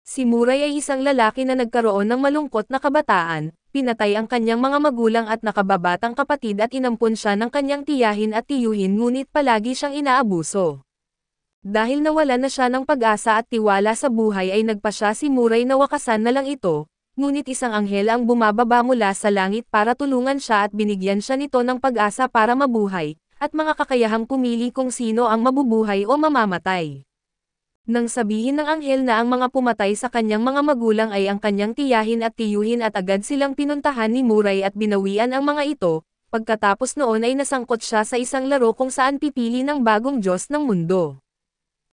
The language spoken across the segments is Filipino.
Si Muray ay isang lalaki na nagkaroon ng malungkot na kabataan, pinatay ang kanyang mga magulang at nakababatang kapatid at inampun siya ng kanyang tiyahin at tiyuhin ngunit palagi siyang inaabuso. Dahil nawalan na siya ng pag-asa at tiwala sa buhay ay nagpasya si Muray na wakasan na lang ito, ngunit isang anghel ang bumababa mula sa langit para tulungan siya at binigyan siya nito ng pag-asa para mabuhay, at mga kakayahang pumili kung sino ang mabubuhay o mamamatay. Nang sabihin ng anghel na ang mga pumatay sa kanyang mga magulang ay ang kanyang tiyahin at tiyuhin at agad silang pinuntahan ni Muray at binawian ang mga ito, pagkatapos noon ay nasangkot siya sa isang laro kung saan pipili ng bagong Diyos ng mundo.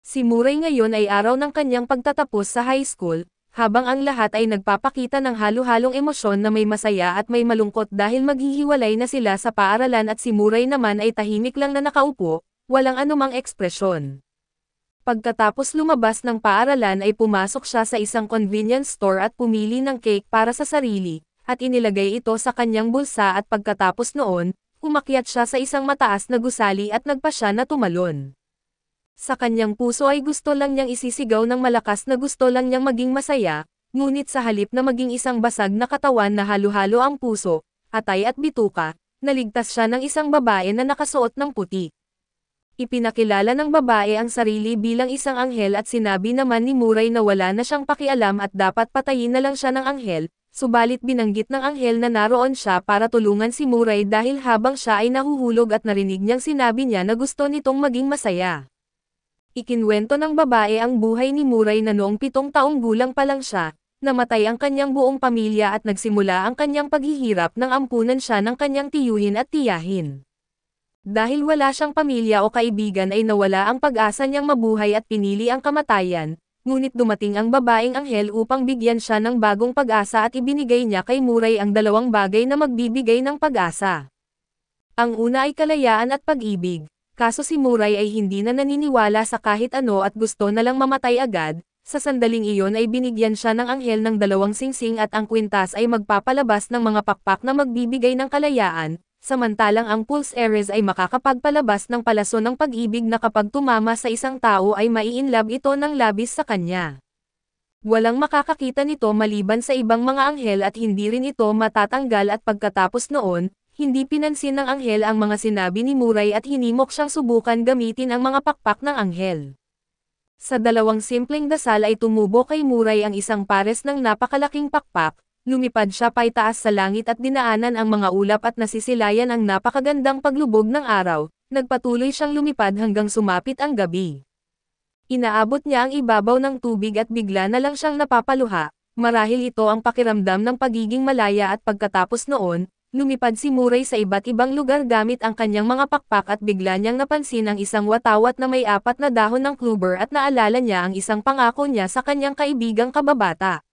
Si Muray ngayon ay araw ng kanyang pagtatapos sa high school, habang ang lahat ay nagpapakita ng halo-halong emosyon na may masaya at may malungkot dahil maghihiwalay na sila sa paaralan at si Muray naman ay tahimik lang na nakaupo, walang anumang ekspresyon. Pagkatapos lumabas ng paaralan ay pumasok siya sa isang convenience store at pumili ng cake para sa sarili, at inilagay ito sa kanyang bulsa at pagkatapos noon, umakyat siya sa isang mataas na gusali at nagpasya na tumalon. Sa kanyang puso ay gusto lang niyang isisigaw ng malakas na gusto lang niyang maging masaya, ngunit sa halip na maging isang basag na katawan na halo-halo ang puso, atay at bituka, naligtas siya ng isang babae na nakasuot ng puti. Ipinakilala ng babae ang sarili bilang isang anghel at sinabi naman ni Muray na wala na siyang pakialam at dapat patayin na lang siya ng anghel, subalit binanggit ng anghel na naroon siya para tulungan si Muray dahil habang siya ay nahuhulog at narinig niyang sinabi niya na gusto nitong maging masaya. Ikinwento ng babae ang buhay ni Muray na noong 7 taong gulang pa lang siya, namatay ang kanyang buong pamilya at nagsimula ang kanyang paghihirap nang ampunan siya ng kanyang tiyuhin at tiyahin. Dahil wala siyang pamilya o kaibigan ay nawala ang pag-asa niyang mabuhay at pinili ang kamatayan, ngunit dumating ang babaeng anghel upang bigyan siya ng bagong pag-asa at ibinigay niya kay Muray ang 2 bagay na magbibigay ng pag-asa. Ang una ay kalayaan at pag-ibig, kaso si Muray ay hindi na naniniwala sa kahit ano at gusto na lang mamatay agad. Sa sandaling iyon ay binigyan siya ng anghel ng 2 singsing at ang kwintas ay magpapalabas ng mga pakpak na magbibigay ng kalayaan. Samantalang ang pulse Ares ay makakapagpalabas ng palaso ng pag-ibig na kapag tumama sa isang tao ay mai-inlove ito ng labis sa kanya. Walang makakakita nito maliban sa ibang mga anghel at hindi rin ito matatanggal at pagkatapos noon, hindi pinansin ng anghel ang mga sinabi ni Muray at hinimok siyang subukan gamitin ang mga pakpak ng anghel. Sa 2 simpleng dasal ay tumubo kay Muray ang isang pares ng napakalaking pakpak. Lumipad siya paitaas sa langit at dinaanan ang mga ulap at nasisilayan ang napakagandang paglubog ng araw, nagpatuloy siyang lumipad hanggang sumapit ang gabi. Inaabot niya ang ibabaw ng tubig at bigla na lang siyang napapaluha, marahil ito ang pakiramdam ng pagiging malaya at pagkatapos noon, lumipad si Muray sa iba't ibang lugar gamit ang kanyang mga pakpak at bigla niyang napansin ang isang watawat na may 4 na dahon ng clover at naalala niya ang isang pangako niya sa kanyang kaibigang kababata.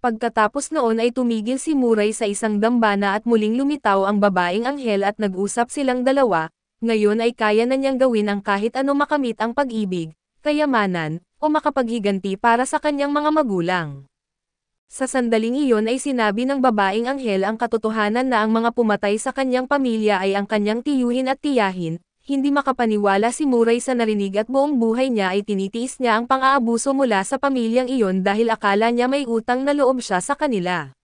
Pagkatapos noon ay tumigil si Muray sa isang dambana at muling lumitaw ang babaeng anghel at nag-usap silang dalawa, ngayon ay kaya na niyang gawin ang kahit ano makamit ang pag-ibig, kayamanan, o makapaghiganti para sa kanyang mga magulang. Sa sandaling iyon ay sinabi ng babaeng anghel ang katotohanan na ang mga pumatay sa kanyang pamilya ay ang kanyang tiyuhin at tiyahin. Hindi makapaniwala si Muray sa narinig at buong buhay niya ay tinitiis niya ang pang-aabuso mula sa pamilyang iyon dahil akala niya may utang na loob siya sa kanila.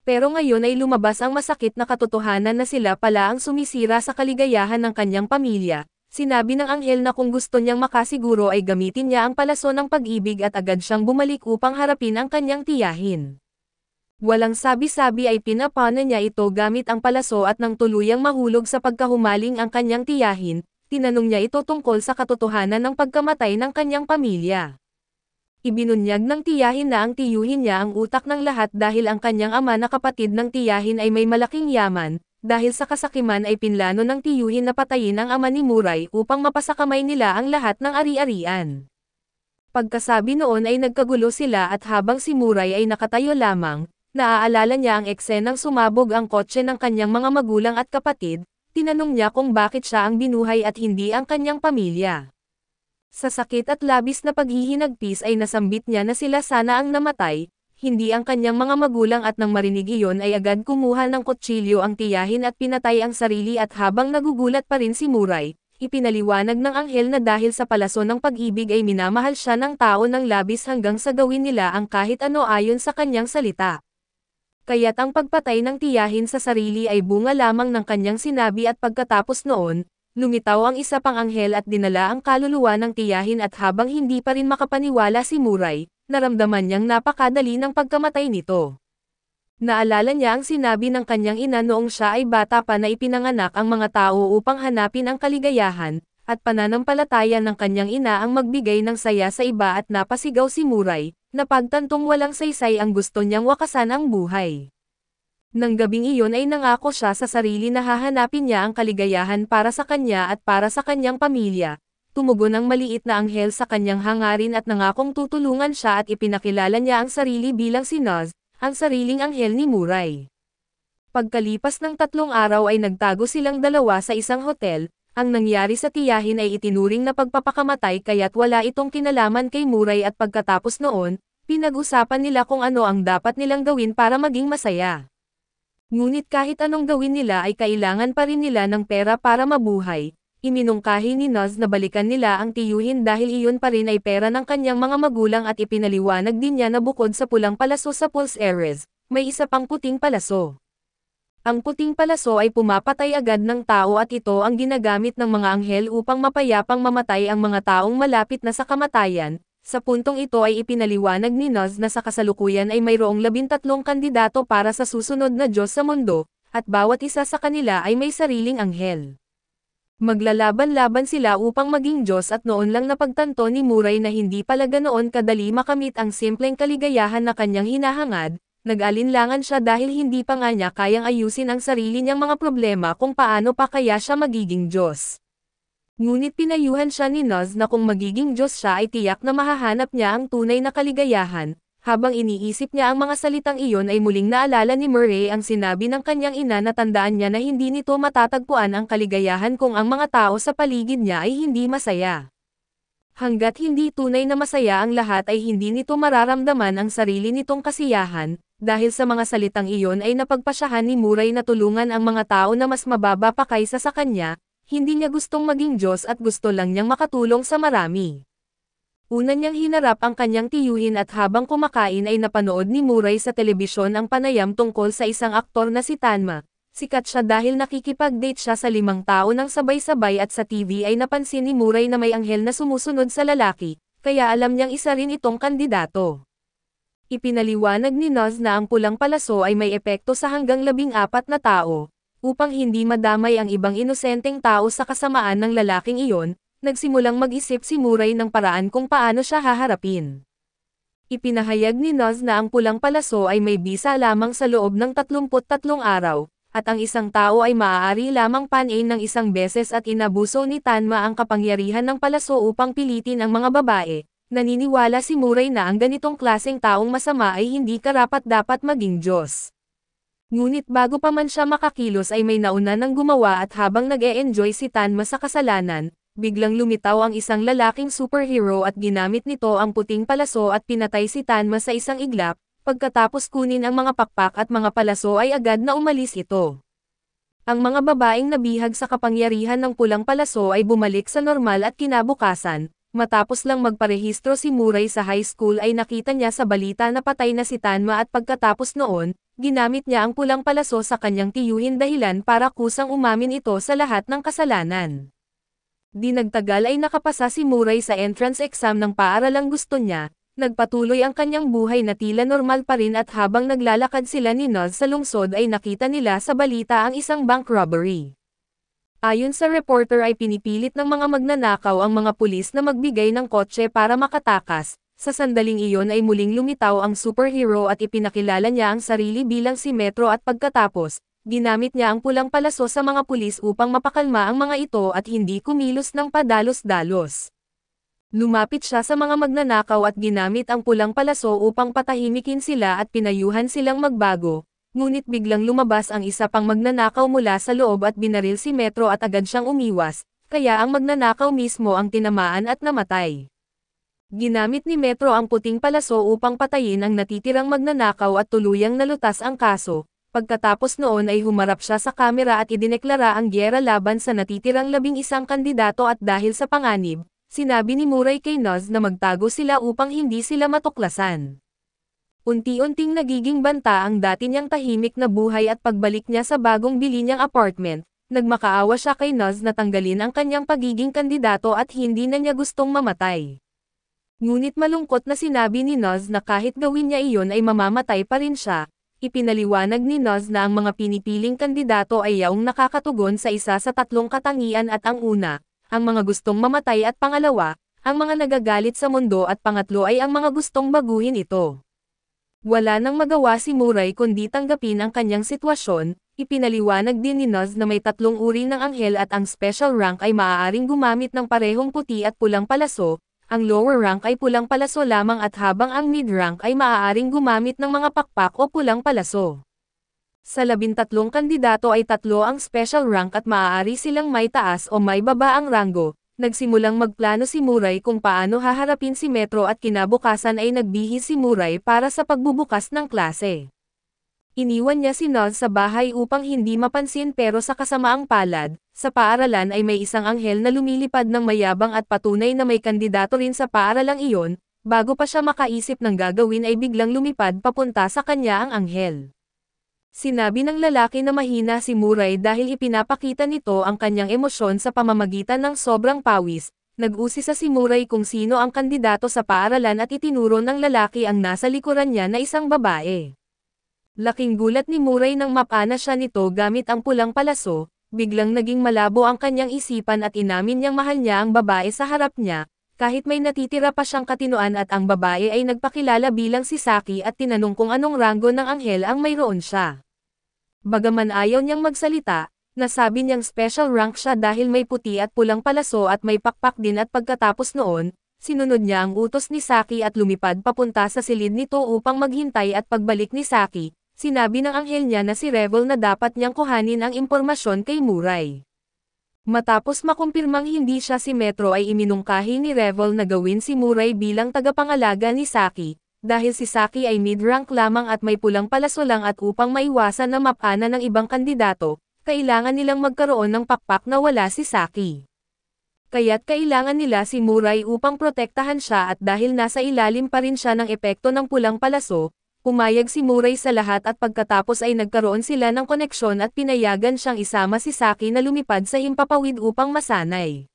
Pero ngayon ay lumabas ang masakit na katotohanan na sila pala ang sumisira sa kaligayahan ng kanyang pamilya. Sinabi ng anghel na kung gusto niyang makasiguro ay gamitin niya ang palaso ng pag-ibig at agad siyang bumalik upang harapin ang kanyang tiyahin. Walang sabi-sabi ay pinapana niya ito gamit ang palaso at nang tuluyang mahulog sa pagkahumaling ang kanyang tiyahin, tinanong niya ito tungkol sa katotohanan ng pagkamatay ng kanyang pamilya. Ibinunyag ng tiyahin na ang tiyuhin niya ang utak ng lahat dahil ang kanyang ama na kapatid ng tiyahin ay may malaking yaman, dahil sa kasakiman ay pinlano ng tiyuhin na patayin ang ama ni Muray upang mapasakamay nila ang lahat ng ari-arian. Pagkasabi noon ay nagkagulo sila at habang si Muray ay nakatayo lamang, naaalala niya ang eksenang sumabog ang kotse ng kanyang mga magulang at kapatid, tinanong niya kung bakit siya ang binuhay at hindi ang kanyang pamilya. Sa sakit at labis na paghihinagpis ay nasambit niya na sila sana ang namatay, hindi ang kanyang mga magulang at nang marinig iyon ay agad kumuha ng kutsilyo ang tiyahin at pinatay ang sarili at habang nagugulat pa rin si Muray, ipinaliwanag ng anghel na dahil sa palaso ng pag-ibig ay minamahal siya ng tao ng labis hanggang sa gawin nila ang kahit ano ayon sa kanyang salita. Kaya't ang pagpatay ng tiyahin sa sarili ay bunga lamang ng kanyang sinabi at pagkatapos noon, lumitaw ang isa pang anghel at dinala ang kaluluwa ng tiyahin at habang hindi pa rin makapaniwala si Muray, naramdaman niyang napakadali ng pagkamatay nito. Naalala niya ang sinabi ng kanyang ina noong siya ay bata pa na ipinanganak ang mga tao upang hanapin ang kaligayahan, at pananampalataya ng kanyang ina ang magbigay ng saya sa iba at napasigaw si Muray, na pagtantong walang saysay ang gusto niyang wakasan ang buhay. Nang gabing iyon ay nangako siya sa sarili na hahanapin niya ang kaligayahan para sa kanya at para sa kanyang pamilya. Tumugon ang maliit na anghel sa kanyang hangarin at nangakong tutulungan siya at ipinakilala niya ang sarili bilang si Naz, ang sariling anghel ni Muray. Pagkalipas ng 3 araw ay nagtago silang dalawa sa isang hotel. Ang nangyari sa tiyahin ay itinuring na pagpapakamatay kaya't wala itong kinalaman kay Muray at pagkatapos noon, pinag-usapan nila kung ano ang dapat nilang gawin para maging masaya. Ngunit kahit anong gawin nila ay kailangan pa rin nila ng pera para mabuhay. Iminungkahi ni Naz na balikan nila ang tiyuhin dahil iyon pa rin ay pera ng kanyang mga magulang at ipinaliwanag din niya na bukod sa pulang palaso sa Pulse Ares, may isa pang puting palaso. Ang puting palaso ay pumapatay agad ng tao at ito ang ginagamit ng mga anghel upang mapayapang mamatay ang mga taong malapit na sa kamatayan. Sa puntong ito ay ipinaliwanag ni Naz na sa kasalukuyan ay mayroong 13 kandidato para sa susunod na Diyos sa mundo, at bawat isa sa kanila ay may sariling anghel. Maglalaban-laban sila upang maging Diyos at noon lang napagtanto ni Muray na hindi pala ganoon kadali makamit ang simpleng kaligayahan na kanyang hinahangad. Nag-alinlangan siya dahil hindi pa nga niya kayang ayusin ang sarili niyang mga problema kung paano pa kaya siya magiging Diyos. Ngunit pinayuhan siya ni Naz na kung magiging Diyos siya ay tiyak na mahahanap niya ang tunay na kaligayahan. Habang iniisip niya ang mga salitang iyon ay muling naalala ni Murray ang sinabi ng kanyang ina na tandaan niya na hindi nito matatagpuan ang kaligayahan kung ang mga tao sa paligid niya ay hindi masaya. Hanggat hindi tunay na masaya ang lahat ay hindi nito mararamdaman ang sarili nitong kasiyahan. Dahil sa mga salitang iyon ay napagpasyahan ni Muray na tulungan ang mga tao na mas mababa pa kaysa sa kanya, hindi niya gustong maging Diyos at gusto lang niyang makatulong sa marami. Una niyang hinarap ang kanyang tiyuhin at habang kumakain ay napanood ni Muray sa telebisyon ang panayam tungkol sa isang aktor na si Tanma. Sikat siya dahil nakikipag-date siya sa 5 tao ng sabay-sabay at sa TV ay napansin ni Muray na may anghel na sumusunod sa lalaki, kaya alam niyang isa rin itong kandidato. Ipinaliwanag ni Naz na ang pulang palaso ay may epekto sa hanggang 14 na tao, upang hindi madamay ang ibang inosenteng tao sa kasamaan ng lalaking iyon. Nagsimulang mag-isip si Muray ng paraan kung paano siya haharapin. Ipinahayag ni Naz na ang pulang palaso ay may bisa lamang sa loob ng 33 araw, at ang isang tao ay maaari lamang panin ng isang beses at inabuso ni Tanma ang kapangyarihan ng palaso upang pilitin ang mga babae. Naniniwala si Muray na ang ganitong klaseng taong masama ay hindi karapat-dapat maging Diyos. Ngunit bago pa man siya makakilos ay may nauna nang gumawa at habang nag-e-enjoy si Tanma sa kasalanan, biglang lumitaw ang isang lalaking superhero at ginamit nito ang puting palaso at pinatay si Tanma sa isang iglap. Pagkatapos kunin ang mga pakpak at mga palaso ay agad na umalis ito. Ang mga babaeng nabihag sa kapangyarihan ng pulang palaso ay bumalik sa normal at kinabukasan. Matapos lang magparehistro si Muray sa high school ay nakita niya sa balita na patay na si Tanma at pagkatapos noon, ginamit niya ang pulang palaso sa kanyang tiyuhin dahilan para kusang umamin ito sa lahat ng kasalanan. Di nagtagal ay nakapasa si Muray sa entrance exam ng paaralang gusto niya, nagpatuloy ang kanyang buhay na tila normal pa rin at habang naglalakad sila ni Naz sa lungsod ay nakita nila sa balita ang isang bank robbery. Ayon sa reporter ay pinipilit ng mga magnanakaw ang mga pulis na magbigay ng kotse para makatakas. Sa sandaling iyon ay muling lumitaw ang superhero at ipinakilala niya ang sarili bilang si Metro at pagkatapos, ginamit niya ang pulang palaso sa mga pulis upang mapakalma ang mga ito at hindi kumilos ng padalos-dalos. Lumapit siya sa mga magnanakaw at ginamit ang pulang palaso upang patahimikin sila at pinayuhan silang magbago, ngunit biglang lumabas ang isa pang magnanakaw mula sa loob at binaril si Metro at agad siyang umiwas, kaya ang magnanakaw mismo ang tinamaan at namatay. Ginamit ni Metro ang puting palaso upang patayin ang natitirang magnanakaw at tuluyang nalutas ang kaso. Pagkatapos noon ay humarap siya sa kamera at idineklara ang gyera laban sa natitirang 11 kandidato at dahil sa panganib, sinabi ni Murray kay Noz na magtago sila upang hindi sila matuklasan. Unti-unting nagiging banta ang dati niyang tahimik na buhay at pagbalik niya sa bagong bili niyang apartment, nagmakaawa siya kay Noz na tanggalin ang kanyang pagiging kandidato at hindi na niya gustong mamatay. Ngunit malungkot na sinabi ni Noz na kahit gawin niya iyon ay mamamatay pa rin siya. Ipinaliwanag ni Noz na ang mga pinipiling kandidato ay yaong nakakatugon sa isa sa tatlong katangian at ang una, ang mga gustong mamatay at pangalawa, ang mga nagagalit sa mundo at pangatlo ay ang mga gustong baguhin ito. Wala nang magawa si Murray kundi tanggapin ang kanyang sitwasyon. Ipinaliwanag din ni Noz na may tatlong uri ng anghel at ang special rank ay maaaring gumamit ng parehong puti at pulang palaso. Ang lower rank ay pulang palaso lamang at habang ang mid-rank ay maaaring gumamit ng mga pakpak o pulang palaso. Sa 13 kandidato ay 3 ang special rank at maaari silang may taas o may baba ang ranggo. Nagsimulang magplano si Murray kung paano haharapin si Metro at kinabukasan ay nagbihis si Murray para sa pagbubukas ng klase. Iniwan niya si Noz sa bahay upang hindi mapansin pero sa kasamaang palad, sa paaralan ay may isang anghel na lumilipad ng mayabang at patunay na may kandidato rin sa paaralang iyon, bago pa siya makaisip ng gagawin ay biglang lumipad papunta sa kanya ang anghel. Sinabi ng lalaki na mahina si Murray dahil ipinapakita nito ang kanyang emosyon sa pamamagitan ng sobrang pawis. Nag-usisa si Murray kung sino ang kandidato sa paaralan at itinuro ng lalaki ang nasa likuran niya na isang babae. Laking gulat ni Murray nang mapana siya nito gamit ang pulang palaso, biglang naging malabo ang kanyang isipan at inamin niyang mahal niya ang babae sa harap niya, kahit may natitira pa siyang katinoan at ang babae ay nagpakilala bilang si Saki at tinanong kung anong ranggo ng anghel ang mayroon siya. Bagaman ayaw niyang magsalita, nasabi niyang special rank siya dahil may puti at pulang palaso at may pakpak din at pagkatapos noon, sinunod niya ang utos ni Saki at lumipad papunta sa silid nito upang maghintay at pagbalik ni Saki. Sinabi ng anghel niya na si Revel na dapat niyang kuhanin ang impormasyon kay Murray. Matapos makumpirmang hindi siya si Metro ay iminungkahi ni Revel na gawin si Murray bilang tagapangalaga ni Saki, dahil si Saki ay mid-rank lamang at may pulang palaso lang at upang maiwasan na mapana ng ibang kandidato, kailangan nilang magkaroon ng pakpak na wala si Saki. Kaya't kailangan nila si Murray upang protektahan siya at dahil nasa ilalim pa rin siya ng epekto ng pulang palaso, pumayag si Murray sa lahat at pagkatapos ay nagkaroon sila ng koneksyon at pinayagan siyang isama si Saki na lumipad sa himpapawid upang masanay.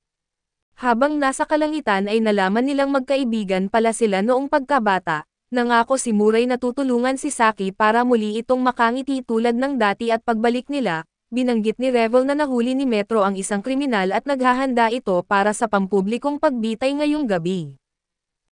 Habang nasa kalangitan ay nalaman nilang magkaibigan pala sila noong pagkabata, nangako si Murray na tutulungan si Saki para muli itong makangiti tulad ng dati at pagbalik nila, binanggit ni Revel na nahuli ni Metro ang isang kriminal at naghahanda ito para sa pampublikong pagbitay ngayong gabi.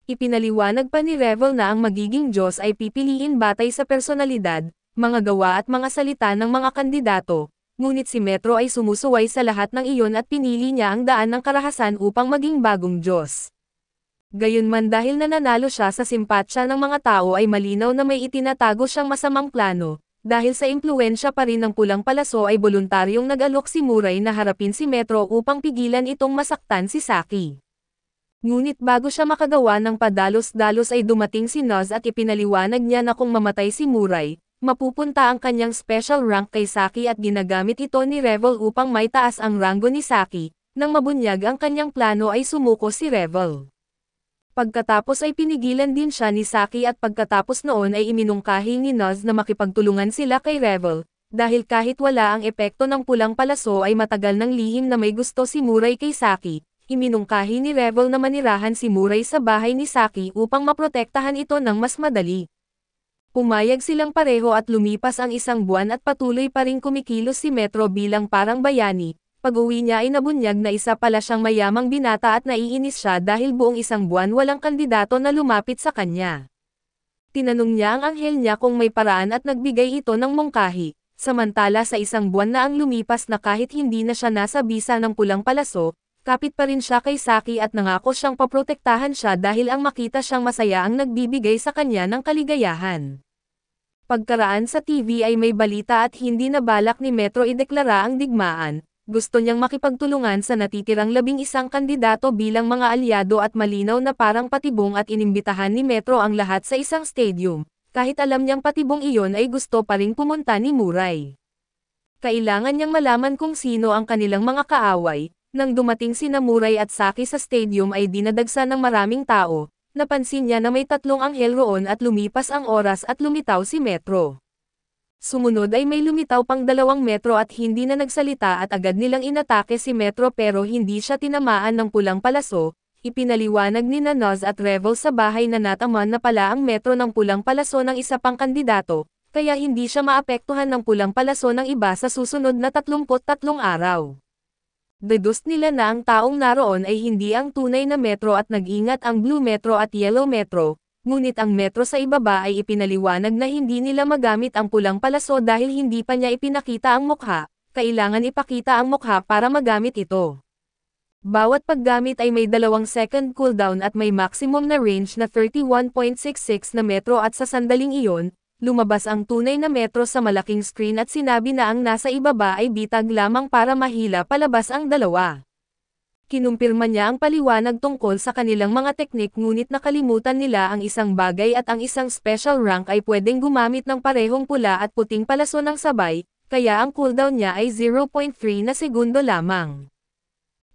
Ipinaliwanag pa ni Revel na ang magiging Diyos ay pipiliin batay sa personalidad, mga gawa at mga salita ng mga kandidato, ngunit si Metro ay sumusuway sa lahat ng iyon at pinili niya ang daan ng karahasan upang maging bagong Diyos. Gayunman dahil nananalo siya sa simpatsya ng mga tao ay malinaw na may itinatago siyang masamang plano, dahil sa impluwensya pa rin ng pulang palaso ay voluntaryong nag-alok si Murray na harapin si Metro upang pigilan itong masaktan si Saki. Ngunit bago siya makagawa ng padalos-dalos ay dumating si Noz at ipinaliwanag niya na kung mamatay si Murray, mapupunta ang kanyang special rank kay Saki at ginagamit ito ni Revel upang may taas ang ranggo ni Saki. Nang mabunyag ang kanyang plano ay sumuko si Revel. Pagkatapos ay pinigilan din siya ni Saki at pagkatapos noon ay iminungkahi ni Noz na makipagtulungan sila kay Revel, dahil kahit wala ang epekto ng pulang palaso ay matagal ng lihim na may gusto si Murray kay Saki. Iminungkahi ni Revel na manirahan si Murray sa bahay ni Saki upang maprotektahan ito ng mas madali. Pumayag silang pareho at lumipas ang isang buwan at patuloy pa ring kumikilos si Metro bilang parang bayani. Pag-uwi niya ay nabunyag na isa pala siyang mayamang binata at naiinis siya dahil buong isang buwan walang kandidato na lumapit sa kanya. Tinanong niya ang anghel niya kung may paraan at nagbigay ito ng mungkahi. Samantala sa isang buwan na ang lumipas na kahit hindi na siya nasa bisa ng pulang palaso, kapit pa rin siya kay Saki at nangako siyang paprotektahan siya dahil ang makita siyang masaya ang nagbibigay sa kanya ng kaligayahan. Pagkaraan sa TV ay may balita at hindi na balak ni Metro ideklara ang digmaan, gusto niyang makipagtulungan sa natitirang 11 kandidato bilang mga alyado at malinaw na parang patibong at inimbitahan ni Metro ang lahat sa isang stadium. kahit alam niyang patibong iyon ay gusto pa ring pumunta ni Muray. Kailangan niyang malaman kung sino ang kanilang mga kaaway. Nang dumating sina Muray at Saki sa stadium ay dinadagsa ng maraming tao, napansin niya na may tatlong anghel roon at lumipas ang oras at lumitaw si Metro. Sumunod ay may lumitaw pang 2 metro at hindi na nagsalita at agad nilang inatake si Metro pero hindi siya tinamaan ng pulang palaso. Ipinaliwanag ni Noz at Revel sa bahay na nataman na pala ang Metro ng pulang palaso ng isa pang kandidato, kaya hindi siya maapektuhan ng pulang palaso ng iba sa susunod na 33 araw. Deduce nila na ang taong naroon ay hindi ang tunay na Metro at nag-ingat ang Blue Metro at Yellow Metro, ngunit ang Metro sa ibaba ay ipinaliwanag na hindi nila magamit ang pulang palaso dahil hindi pa niya ipinakita ang mukha, kailangan ipakita ang mukha para magamit ito. Bawat paggamit ay may 2 second cooldown at may maximum na range na 31.66 na metro at sa sandaling iyon, lumabas ang tunay na Metro sa malaking screen at sinabi na ang nasa ibaba ay bitag lamang para mahila palabas ang dalawa. Kinumpirma niya ang paliwanag tungkol sa kanilang mga teknik ngunit nakalimutan nila ang isang bagay at ang isang special rank ay pwedeng gumamit ng parehong pula at puting palaso ng sabay, kaya ang cooldown niya ay 0.3 na segundo lamang.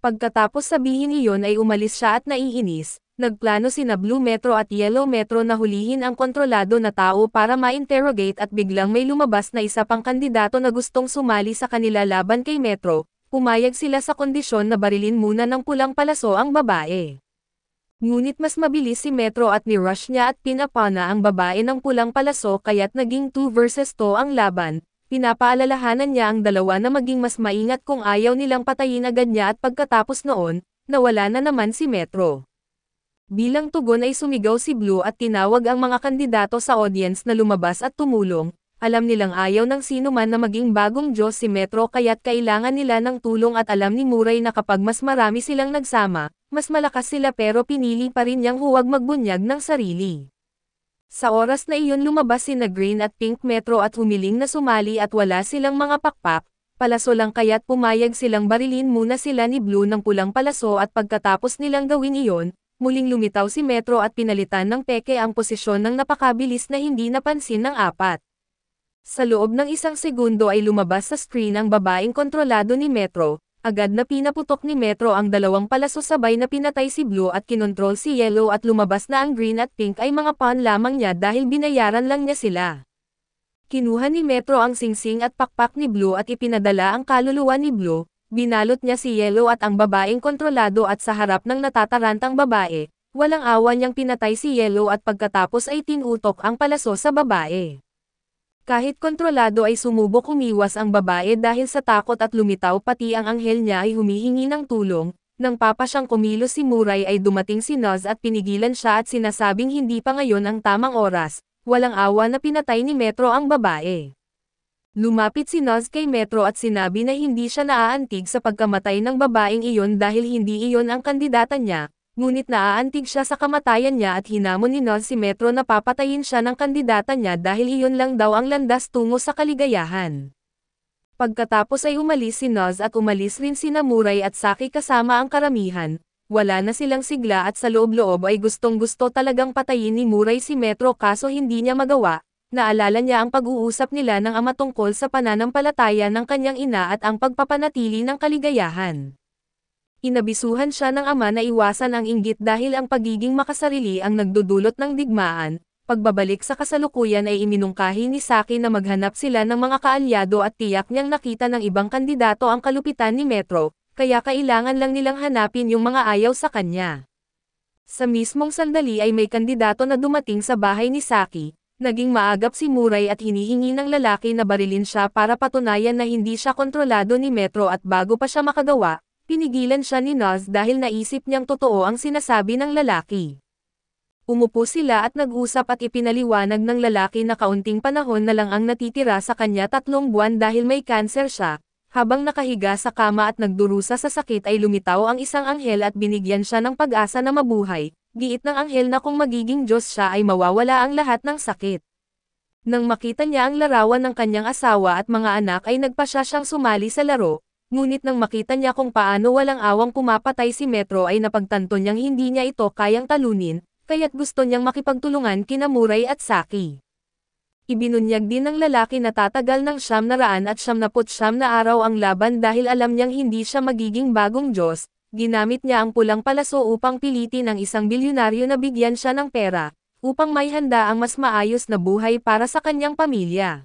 Pagkatapos sabihin iyon ay umalis siya at naiinis. Nagplano sina Blue Metro at Yellow Metro na hulihin ang kontrolado na tao para ma-interrogate at biglang may lumabas na isa pang kandidato na gustong sumali sa kanila laban kay Metro, pumayag sila sa kondisyon na barilin muna ng pulang palaso ang babae. Ngunit mas mabilis si Metro at ni-rush niya at pinapana ang babae ng pulang palaso kaya't naging 2 versus 2 ang laban. Pinapaalalahanan niya ang dalawa na maging mas maingat kung ayaw nilang patayin agad niya at pagkatapos noon, nawala na naman si Metro. Bilang tugon ay sumigaw si Blue at tinawag ang mga kandidato sa audience na lumabas at tumulong. Alam nilang ayaw ng sino man na maging bagong Diyos si Metro kaya't kailangan nila ng tulong at alam ni Muray na kapag mas marami silang nagsama, mas malakas sila pero pinili pa rin niyang huwag magbunyag ng sarili. Sa oras na iyon lumabas sina Green at Pink Metro at humiling na sumali at wala silang mga pakpak, palaso lang kaya't pumayag silang barilin muna sila ni Blue ng pulang palaso at pagkatapos nilang gawin iyon, muling lumitaw si Metro at pinalitan ng peke ang posisyon ng napakabilis na hindi napansin ng 4. Sa loob ng 1 segundo ay lumabas sa screen ang babaeng kontrolado ni Metro, agad na pinaputok ni Metro ang 2 palaso sabay na pinatay si Blue at kinontrol si Yellow at lumabas na ang Green at Pink ay mga pawn lamang niya dahil binayaran lang niya sila. Kinuha ni Metro ang singsing at pakpak ni Blue at ipinadala ang kaluluwa ni Blue. Binalot niya si Yellow at ang babaeng kontrolado at sa harap ng natatarantang babae, walang awa niyang pinatay si Yellow at pagkatapos ay tinutok ang palaso sa babae. Kahit kontrolado ay sumubok umiwas ang babae dahil sa takot at lumitaw pati ang anghel niya ay humihingi ng tulong. Nang papasyang kumilos si Muray ay dumating si Noz at pinigilan siya at sinasabing hindi pa ngayon ang tamang oras, walang awa na pinatay ni Metro ang babae. Lumapit si Noz kay Metro at sinabi na hindi siya naaantig sa pagkamatay ng babaeng iyon dahil hindi iyon ang kandidata niya, ngunit naaantig siya sa kamatayan niya at hinamon ni Noz si Metro na papatayin siya ng kandidata niya dahil iyon lang daw ang landas tungo sa kaligayahan. Pagkatapos ay umalis si Noz at umalis rin sina Muray at Saki kasama ang karamihan, wala na silang sigla at sa loob-loob ay gustong-gusto talagang patayin ni Muray si Metro kaso hindi niya magawa. Naalala niya ang pag-uusap nila ng ama tungkol sa pananampalataya ng kanyang ina at ang pagpapanatili ng kaligayahan. Inabisuhan siya ng ama na iwasan ang inggit dahil ang pagiging makasarili ang nagdudulot ng digmaan. Pagbabalik sa kasalukuyan ay iminungkahi ni Saki na maghanap sila ng mga kaalyado at tiyak niyang nakita ng ibang kandidato ang kalupitan ni Metro, kaya kailangan lang nilang hanapin yung mga ayaw sa kanya. Sa mismong sandali ay may kandidato na dumating sa bahay ni Saki. Naging maagap si Muray at hinihingi ng lalaki na barilin siya para patunayan na hindi siya kontrolado ni Metro at bago pa siya makagawa, pinigilan siya ni Noz dahil naisip niyang totoo ang sinasabi ng lalaki. Umupo sila at nag-usap at ipinaliwanag ng lalaki na kaunting panahon na lang ang natitira sa kanya 3 buwan dahil may cancer siya. Habang nakahiga sa kama at nagdurusa sa sakit ay lumitaw ang isang anghel at binigyan siya ng pag-asa na mabuhay. Giit ng anghel na kung magiging Diyos siya ay mawawala ang lahat ng sakit. Nang makita niya ang larawan ng kanyang asawa at mga anak ay nagpasya siyang sumali sa laro, ngunit nang makita niya kung paano walang awang pumapatay si Metro ay napagtanto niyang hindi niya ito kayang talunin, kaya't gusto niyang makipagtulungan kina Muray at Saki. Ibinunyag din ng lalaki na tatagal ng 999 na araw ang laban dahil alam niyang hindi siya magiging bagong Diyos. Ginamit niya ang pulang palaso upang pilitin ang isang bilyonaryo na bigyan siya ng pera, upang may handa ang mas maayos na buhay para sa kanyang pamilya.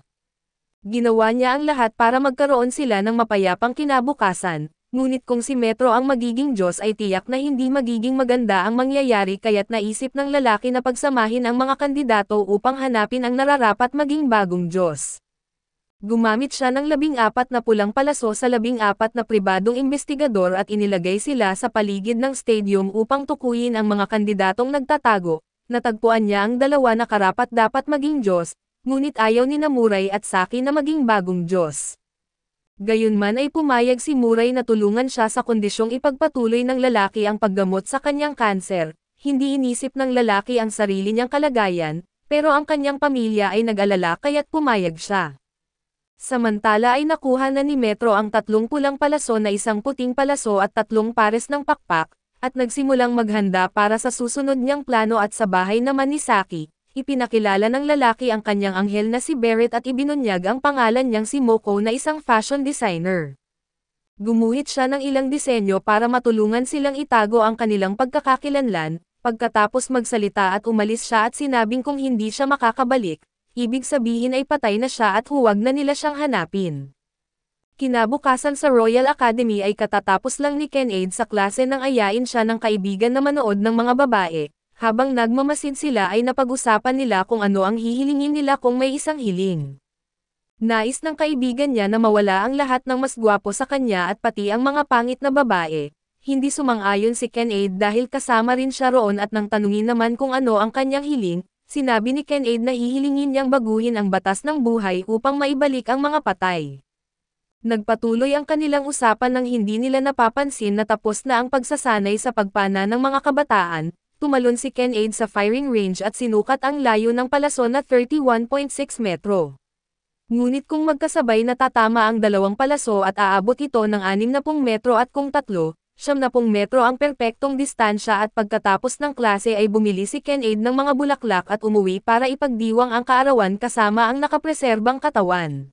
Ginawa niya ang lahat para magkaroon sila ng mapayapang kinabukasan, ngunit kung si Metro ang magiging Diyos ay tiyak na hindi magiging maganda ang mangyayari kaya't naisip ng lalaki na pagsamahin ang mga kandidato upang hanapin ang nararapat maging bagong Diyos. Gumamit siya ng 14 na pulang palaso sa 14 na pribadong investigador at inilagay sila sa paligid ng stadium upang tukuyin ang mga kandidatong nagtatago. Natagpuan niya ang dalawa na karapat-dapat maging Diyos, ngunit ayaw ni Muray at Saki na maging bagong Diyos. Gayunman ay pumayag si Muray na tulungan siya sa kondisyong ipagpatuloy ng lalaki ang paggamot sa kanyang kanser. Hindi inisip ng lalaki ang sarili niyang kalagayan, pero ang kanyang pamilya ay nag-alala kaya't pumayag siya. Samantala ay nakuha na ni Metro ang 3 pulang palaso na 1 puting palaso at 3 pares ng pakpak, at nagsimulang maghanda para sa susunod niyang plano at sa bahay naman ni Saki. Ipinakilala ng lalaki ang kanyang anghel na si Barrett at ibinunyag ang pangalan niyang si Moko na isang fashion designer. Gumuhit siya ng ilang disenyo para matulungan silang itago ang kanilang pagkakakilanlan, pagkatapos magsalita at umalis siya at sinabing kung hindi siya makakabalik, ibig sabihin ay patay na siya at huwag na nila siyang hanapin. Kinabukasan sa Royal Academy ay katatapos lang ni Kenade sa klase nang ayain siya ng kaibigan na manood ng mga babae. Habang nagmamasid sila ay napag-usapan nila kung ano ang hihilingin nila kung may isang hiling. Nais ng kaibigan niya na mawala ang lahat ng mas gwapo sa kanya at pati ang mga pangit na babae. Hindi sumang-ayon si Kenade dahil kasama rin siya roon at nang tanungin naman kung ano ang kanyang hiling, sinabi ni Kenade na hihilingin niyang baguhin ang batas ng buhay upang maibalik ang mga patay. Nagpatuloy ang kanilang usapan nang hindi nila napapansin na tapos na ang pagsasanay sa pagpana ng mga kabataan. Tumalon si Kenade sa firing range at sinukat ang layo ng palaso na 31.6 metro. Ngunit kung magkasabay na tatama ang 2 palaso at aabot ito ng 60 metro at kung 3, 70 metro ang perpektong distansya at pagkatapos ng klase ay bumili si Kenade ng mga bulaklak at umuwi para ipagdiwang ang kaarawan kasama ang nakapreserbang katawan.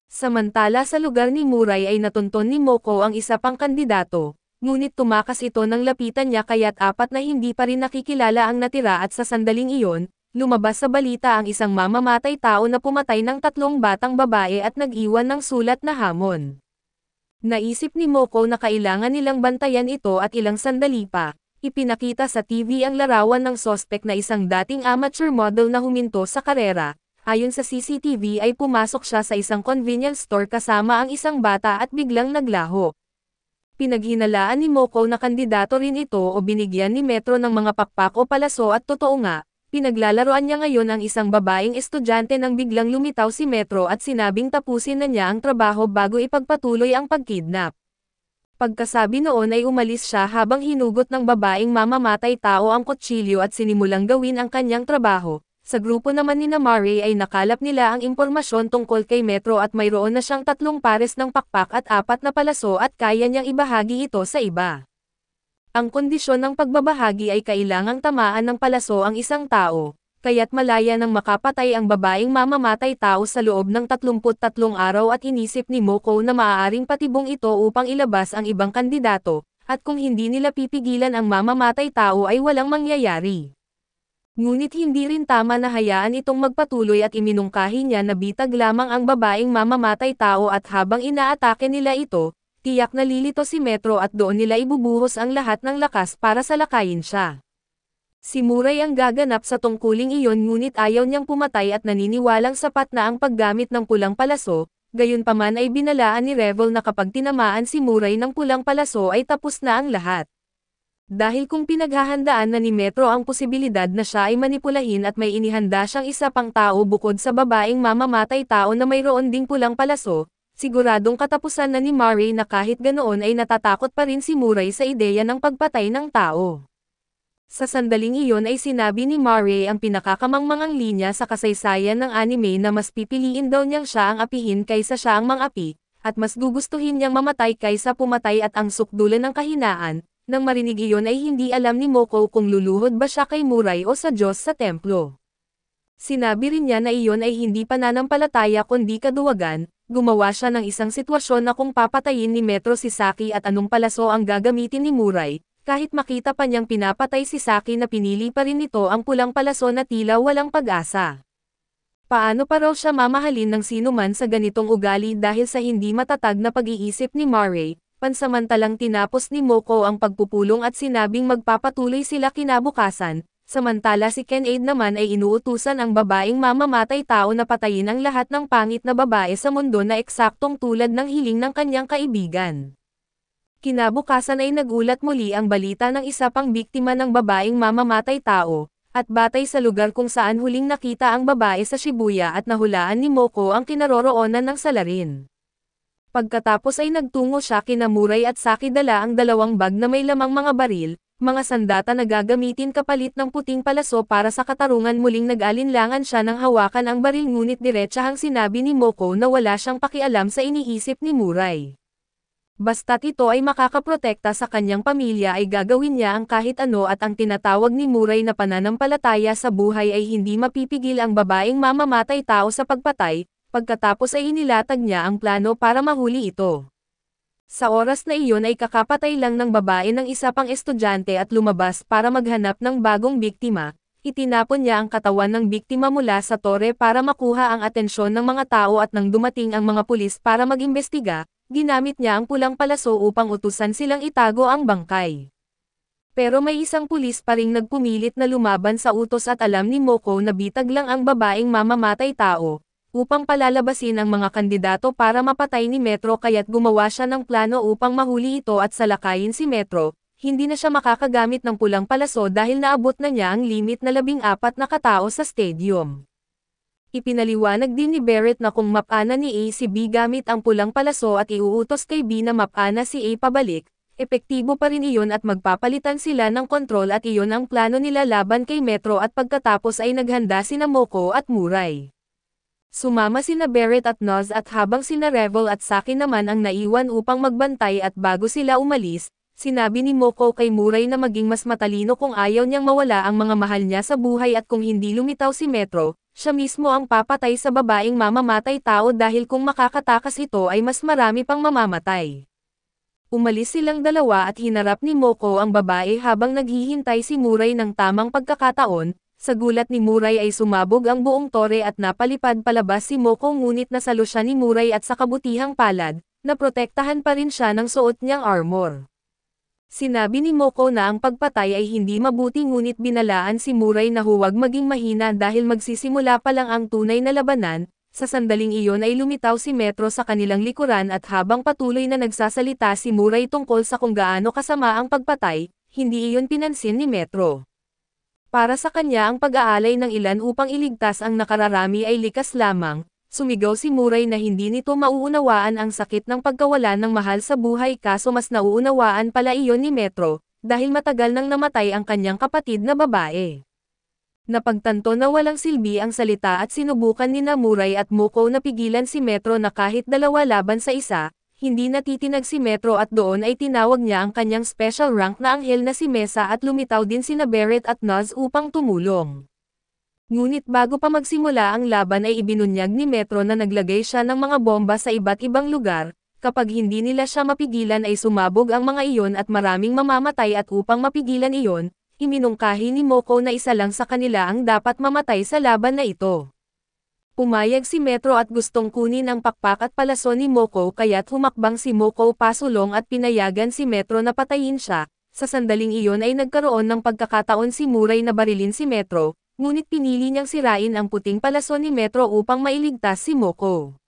Samantala sa lugar ni Muray ay natunton ni Moko ang isa pang kandidato. Ngunit tumakas ito ng lapitan niya kaya't 4 na hindi pa rin nakikilala ang natira at sa sandaling iyon, lumabas sa balita ang isang mamamatay tao na pumatay ng 3 batang babae at nag-iwan ng sulat na hamon. Naisip ni Moko na kailangan nilang bantayan ito at ilang sandali pa, ipinakita sa TV ang larawan ng sospek na isang dating amateur model na huminto sa karera. Ayon sa CCTV ay pumasok siya sa isang convenience store kasama ang isang bata at biglang naglaho. Pinaghinalaan ni Moko na kandidato rin ito o binigyan ni Metro ng mga pakpak o palaso at totoo nga, pinaglalaroan niya ngayon ang isang babaeng estudyante nang biglang lumitaw si Metro at sinabing tapusin na niya ang trabaho bago ipagpatuloy ang pagkidnap. Pagkasabi noon ay umalis siya habang hinugot ng babaeng mamamatay tao ang kutsilyo at sinimulang gawin ang kanyang trabaho. Sa grupo naman ni Murray ay nakalap nila ang impormasyon tungkol kay Metro at mayroon na siyang 3 pares ng pakpak at 4 na palaso at kaya niyang ibahagi ito sa iba. Ang kondisyon ng pagbabahagi ay kailangang tamaan ng palaso ang isang tao, kaya't malaya nang makapatay ang babaeng mamamatay tao sa loob ng 33 araw at inisip ni Moko na maaaring patibong ito upang ilabas ang ibang kandidato, at kung hindi nila pipigilan ang mamamatay tao ay walang mangyayari. Ngunit hindi rin tama na hayaan itong magpatuloy at iminungkahi niya na bitag lamang ang babaeng mamamatay tao at habang inaatake nila ito, tiyak na lilito si Metro at doon nila ibubuhos ang lahat ng lakas para salakayin siya. Si Muray ang gaganap sa tungkuling iyon ngunit ayaw niyang pumatay at naniniwalang sapat na ang paggamit ng pulang palaso, gayunpaman ay binalaan ni Revel na kapag tinamaan si Muray ng pulang palaso ay tapos na ang lahat. Dahil kung pinaghahandaan na ni Metro ang posibilidad na siya ay manipulahin at may inihanda siyang isa pang tao bukod sa babaeng mamamatay tao na mayroon ding pulang palaso, siguradong katapusan na ni Murray na kahit ganoon ay natatakot pa rin si Muray sa ideya ng pagpatay ng tao. Sa sandaling iyon ay sinabi ni Murray ang pinakakamangmangang linya sa kasaysayan ng anime na mas pipiliin daw niyang siya ang apihin kaysa siya ang mang-api, at mas gugustuhin niyang mamatay kaysa pumatay at ang sukdulan ng kahinaan. Nang marinig iyon ay hindi alam ni Moko kung luluhod ba siya kay Muray o sa Diyos sa templo. Sinabi rin niya na iyon ay hindi pananampalataya kundi kaduwagan, gumawa siya ng isang sitwasyon na kung papatayin ni Metro si Saki at anong palaso ang gagamitin ni Muray, kahit makita pa niyang pinapatay si Saki na pinili pa rin nito ang pulang palaso na tila walang pag-asa. Paano pa raw siya mamahalin ng sinuman sa ganitong ugali dahil sa hindi matatag na pag-iisip ni Murray? Pansamantalang tinapos ni Moko ang pagpupulong at sinabing magpapatuloy sila kinabukasan, samantala si Ken-Aid naman ay inuutusan ang babaeng mamamatay tao na patayin ang lahat ng pangit na babae sa mundo na eksaktong tulad ng hiling ng kanyang kaibigan. Kinabukasan ay nagulat muli ang balita ng isa pang biktima ng babaeng mamamatay tao, at batay sa lugar kung saan huling nakita ang babae sa Shibuya at nahulaan ni Moko ang kinaroroonan ng salarin. Pagkatapos ay nagtungo siya kina Muray at Saki dala ang dalawang bag na may lamang mga baril, mga sandata na gagamitin kapalit ng puting palaso para sa katarungan. Muling nag-alinlangan siya nang hawakan ang baril ngunit diretsahang sinabi ni Moko na wala siyang pakialam sa iniisip ni Muray. Basta't ito ay makakaprotekta sa kanyang pamilya ay gagawin niya ang kahit ano at ang tinatawag ni Muray na pananampalataya sa buhay ay hindi mapipigil ang babaeng mamamatay tao sa pagpatay, pagkatapos ay inilatag niya ang plano para mahuli ito. Sa oras na iyon ay kakapatay lang ng babae ng isa pang estudyante at lumabas para maghanap ng bagong biktima, itinapon niya ang katawan ng biktima mula sa tore para makuha ang atensyon ng mga tao at nang dumating ang mga pulis para mag-imbestiga, ginamit niya ang pulang palaso upang utusan silang itago ang bangkay. Pero may isang pulis pa ring nagpumilit na lumaban sa utos at alam ni Moko na bitag lang ang babaeng mamamatay tao, upang palalabasin ang mga kandidato para mapatay ni Metro kaya't gumawa siya ng plano upang mahuli ito at salakayin si Metro. Hindi na siya makakagamit ng pulang palaso dahil naabot na niya ang limit na 14 na katao sa stadium. Ipinaliwanag din ni Barrett na kung mapana ni A si B gamit ang pulang palaso at iuutos kay B na mapana si A pabalik, epektibo pa rin iyon at magpapalitan sila ng kontrol at iyon ang plano nila laban kay Metro at pagkatapos ay naghanda sina Moko at Muray. Sumama sina Barrett at Noz at habang sina Revel at Saki naman ang naiwan upang magbantay at bago sila umalis, sinabi ni Moko kay Muray na maging mas matalino kung ayaw niyang mawala ang mga mahal niya sa buhay at kung hindi lumitaw si Metro, siya mismo ang papatay sa babaeng mamamatay tao dahil kung makakatakas ito ay mas marami pang mamamatay. Umalis silang dalawa at hinarap ni Moko ang babae habang naghihintay si Muray ng tamang pagkakataon. Sa gulat ni Muray ay sumabog ang buong tore at napalipad palabas si Moko ngunit nasalo siya ni Muray at sa kabutihang palad, naprotektahan pa rin siya ng suot niyang armor. Sinabi ni Moko na ang pagpatay ay hindi mabuti ngunit binalaan si Muray na huwag maging mahina dahil magsisimula pa lang ang tunay na labanan. Sa sandaling iyon ay lumitaw si Metro sa kanilang likuran at habang patuloy na nagsasalita si Muray tungkol sa kung gaano kasama ang pagpatay, hindi iyon pinansin ni Metro. Para sa kanya ang pag-aalay ng ilan upang iligtas ang nakararami ay likas lamang. Sumigaw si Muray na hindi nito mauunawaan ang sakit ng pagkawala ng mahal sa buhay kaso mas nauunawaan pala iyon ni Metro, dahil matagal nang namatay ang kanyang kapatid na babae. Napagtanto na walang silbi ang salita at sinubukan ni Muray at Moko na pigilan si Metro na kahit dalawa laban sa isa, hindi natitinag si Metro at doon ay tinawag niya ang kanyang special rank na anghel na si Mesa at lumitaw din sina Barrett at Noz upang tumulong. Ngunit bago pa magsimula ang laban ay ibinunyag ni Metro na naglagay siya ng mga bomba sa iba't ibang lugar, kapag hindi nila siya mapigilan ay sumabog ang mga iyon at maraming mamamatay at upang mapigilan iyon, iminungkahi ni Moko na isa lang sa kanila ang dapat mamatay sa laban na ito. Pumayag si Metro at gustong kunin ang pakpak at palaso ni Moko kaya't humakbang si Moko pasulong at pinayagan si Metro na patayin siya. Sa sandaling iyon ay nagkaroon ng pagkakataon si Muray na barilin si Metro, ngunit pinili niyang sirain ang puting palaso ni Metro upang mailigtas si Moko.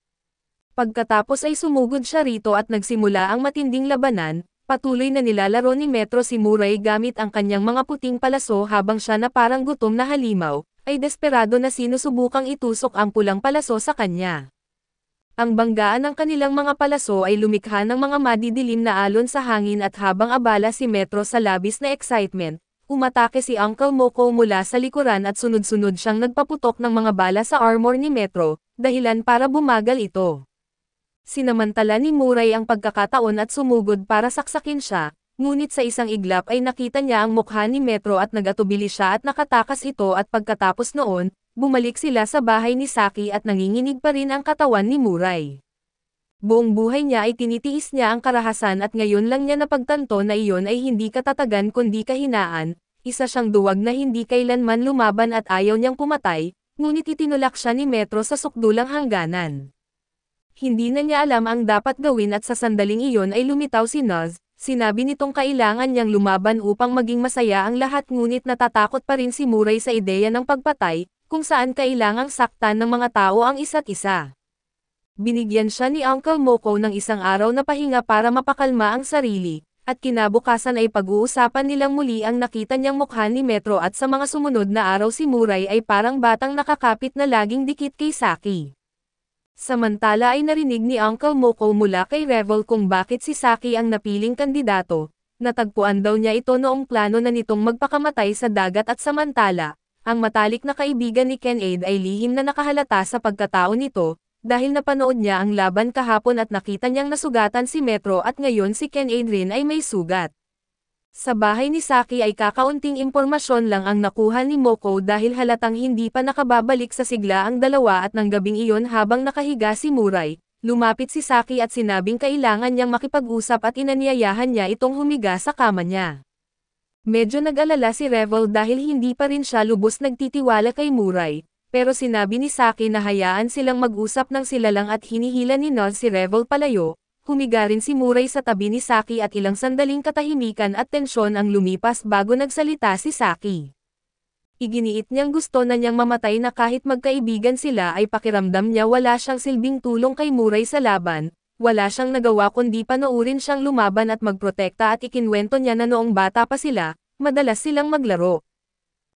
Pagkatapos ay sumugod siya rito at nagsimula ang matinding labanan, patuloy na nilalaro ni Metro si Muray gamit ang kanyang mga puting palaso habang siya na parang gutom na halimaw, ay desperado na sinusubukang itusok ang pulang palaso sa kanya. Ang banggaan ng kanilang mga palaso ay lumikha ng mga madidilim na alon sa hangin at habang abala si Metro sa labis na excitement, umatake si Uncle Moko mula sa likuran at sunod-sunod siyang nagpaputok ng mga bala sa armor ni Metro, dahilan para bumagal ito. Sinamantala ni Muray ang pagkakataon at sumugod para saksakin siya, ngunit sa isang iglap ay nakita niya ang mukha ni Metro at nagatubili siya at nakatakas ito at pagkatapos noon, bumalik sila sa bahay ni Saki at nanginginig pa rin ang katawan ni Muray. Buong buhay niya ay tinitiis niya ang karahasan at ngayon lang niya napagtanto na iyon ay hindi katatagan kundi kahinaan, isa siyang duwag na hindi kailanman lumaban at ayaw niyang pumatay, ngunit itinulak siya ni Metro sa sukdulang hangganan. Hindi na niya alam ang dapat gawin at sa sandaling iyon ay lumitaw si Nuz. Sinabi nitong kailangan niyang lumaban upang maging masaya ang lahat ngunit natatakot pa rin si Muray sa ideya ng pagpatay, kung saan kailangang saktan ng mga tao ang isa't isa. Binigyan siya ni Uncle Moko ng isang araw na pahinga para mapakalma ang sarili, at kinabukasan ay pag-uusapan nilang muli ang nakita niyang mukha ni Metro at sa mga sumunod na araw si Muray ay parang batang nakakapit na laging dikit kay Saki. Samantala ay narinig ni Uncle Moko mula kay Revel kung bakit si Saki ang napiling kandidato, natagpuan daw niya ito noong plano na nitong magpakamatay sa dagat at samantala, ang matalik na kaibigan ni Kenade ay lihim na nakahalata sa pagkatao nito, dahil napanood niya ang laban kahapon at nakita niyang nasugatan si Metro at ngayon si Kenade rin ay may sugat. Sa bahay ni Saki ay kakaunting impormasyon lang ang nakuha ni Moko dahil halatang hindi pa nakababalik sa sigla ang dalawa at ng gabing iyon habang nakahiga si Muray, lumapit si Saki at sinabing kailangan niyang makipag-usap at inanyayahan niya itong humiga sa kama niya. Medyo nag-alala si Revel dahil hindi pa rin siya lubos nagtitiwala kay Muray, pero sinabi ni Saki na hayaan silang mag-usap ng sila lang at hinihila ni Nuz si Revel palayo. Humiga rin si Muray sa tabi ni Saki at ilang sandaling katahimikan at tensyon ang lumipas bago nagsalita si Saki. Iginiit niyang gusto na niyang mamatay na kahit magkaibigan sila ay pakiramdam niya wala siyang silbing tulong kay Muray sa laban, wala siyang nagawa kundi panoorin siyang lumaban at magprotekta at ikinwento niya na noong bata pa sila, madalas silang maglaro.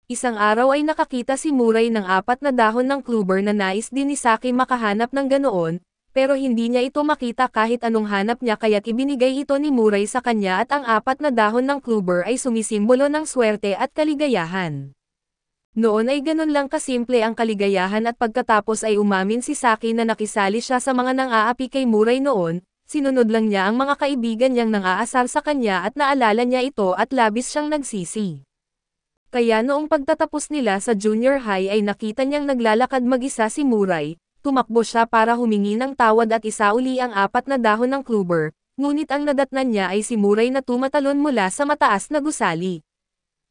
Isang araw ay nakakita si Muray ng 4 na dahon ng clover na nais din ni Saki makahanap ng ganoon, pero hindi niya ito makita kahit anong hanap niya kaya't ibinigay ito ni Muray sa kanya at ang 4 na dahon ng clover ay sumisimbolo ng swerte at kaligayahan. Noon ay ganun lang kasimple ang kaligayahan at pagkatapos ay umamin si Saki na nakisali siya sa mga nang-aapi kay Muray noon, sinunod lang niya ang mga kaibigan niyang nang-aasar sa kanya at naalala niya ito at labis siyang nagsisi. Kaya noong pagtatapos nila sa junior high ay nakita niyang naglalakad mag-isa si Muray. Tumakbo siya para humingi ng tawad at isauli ang 4 na dahon ng clover, ngunit ang nadatnan niya ay si Muray na tumatalon mula sa mataas na gusali.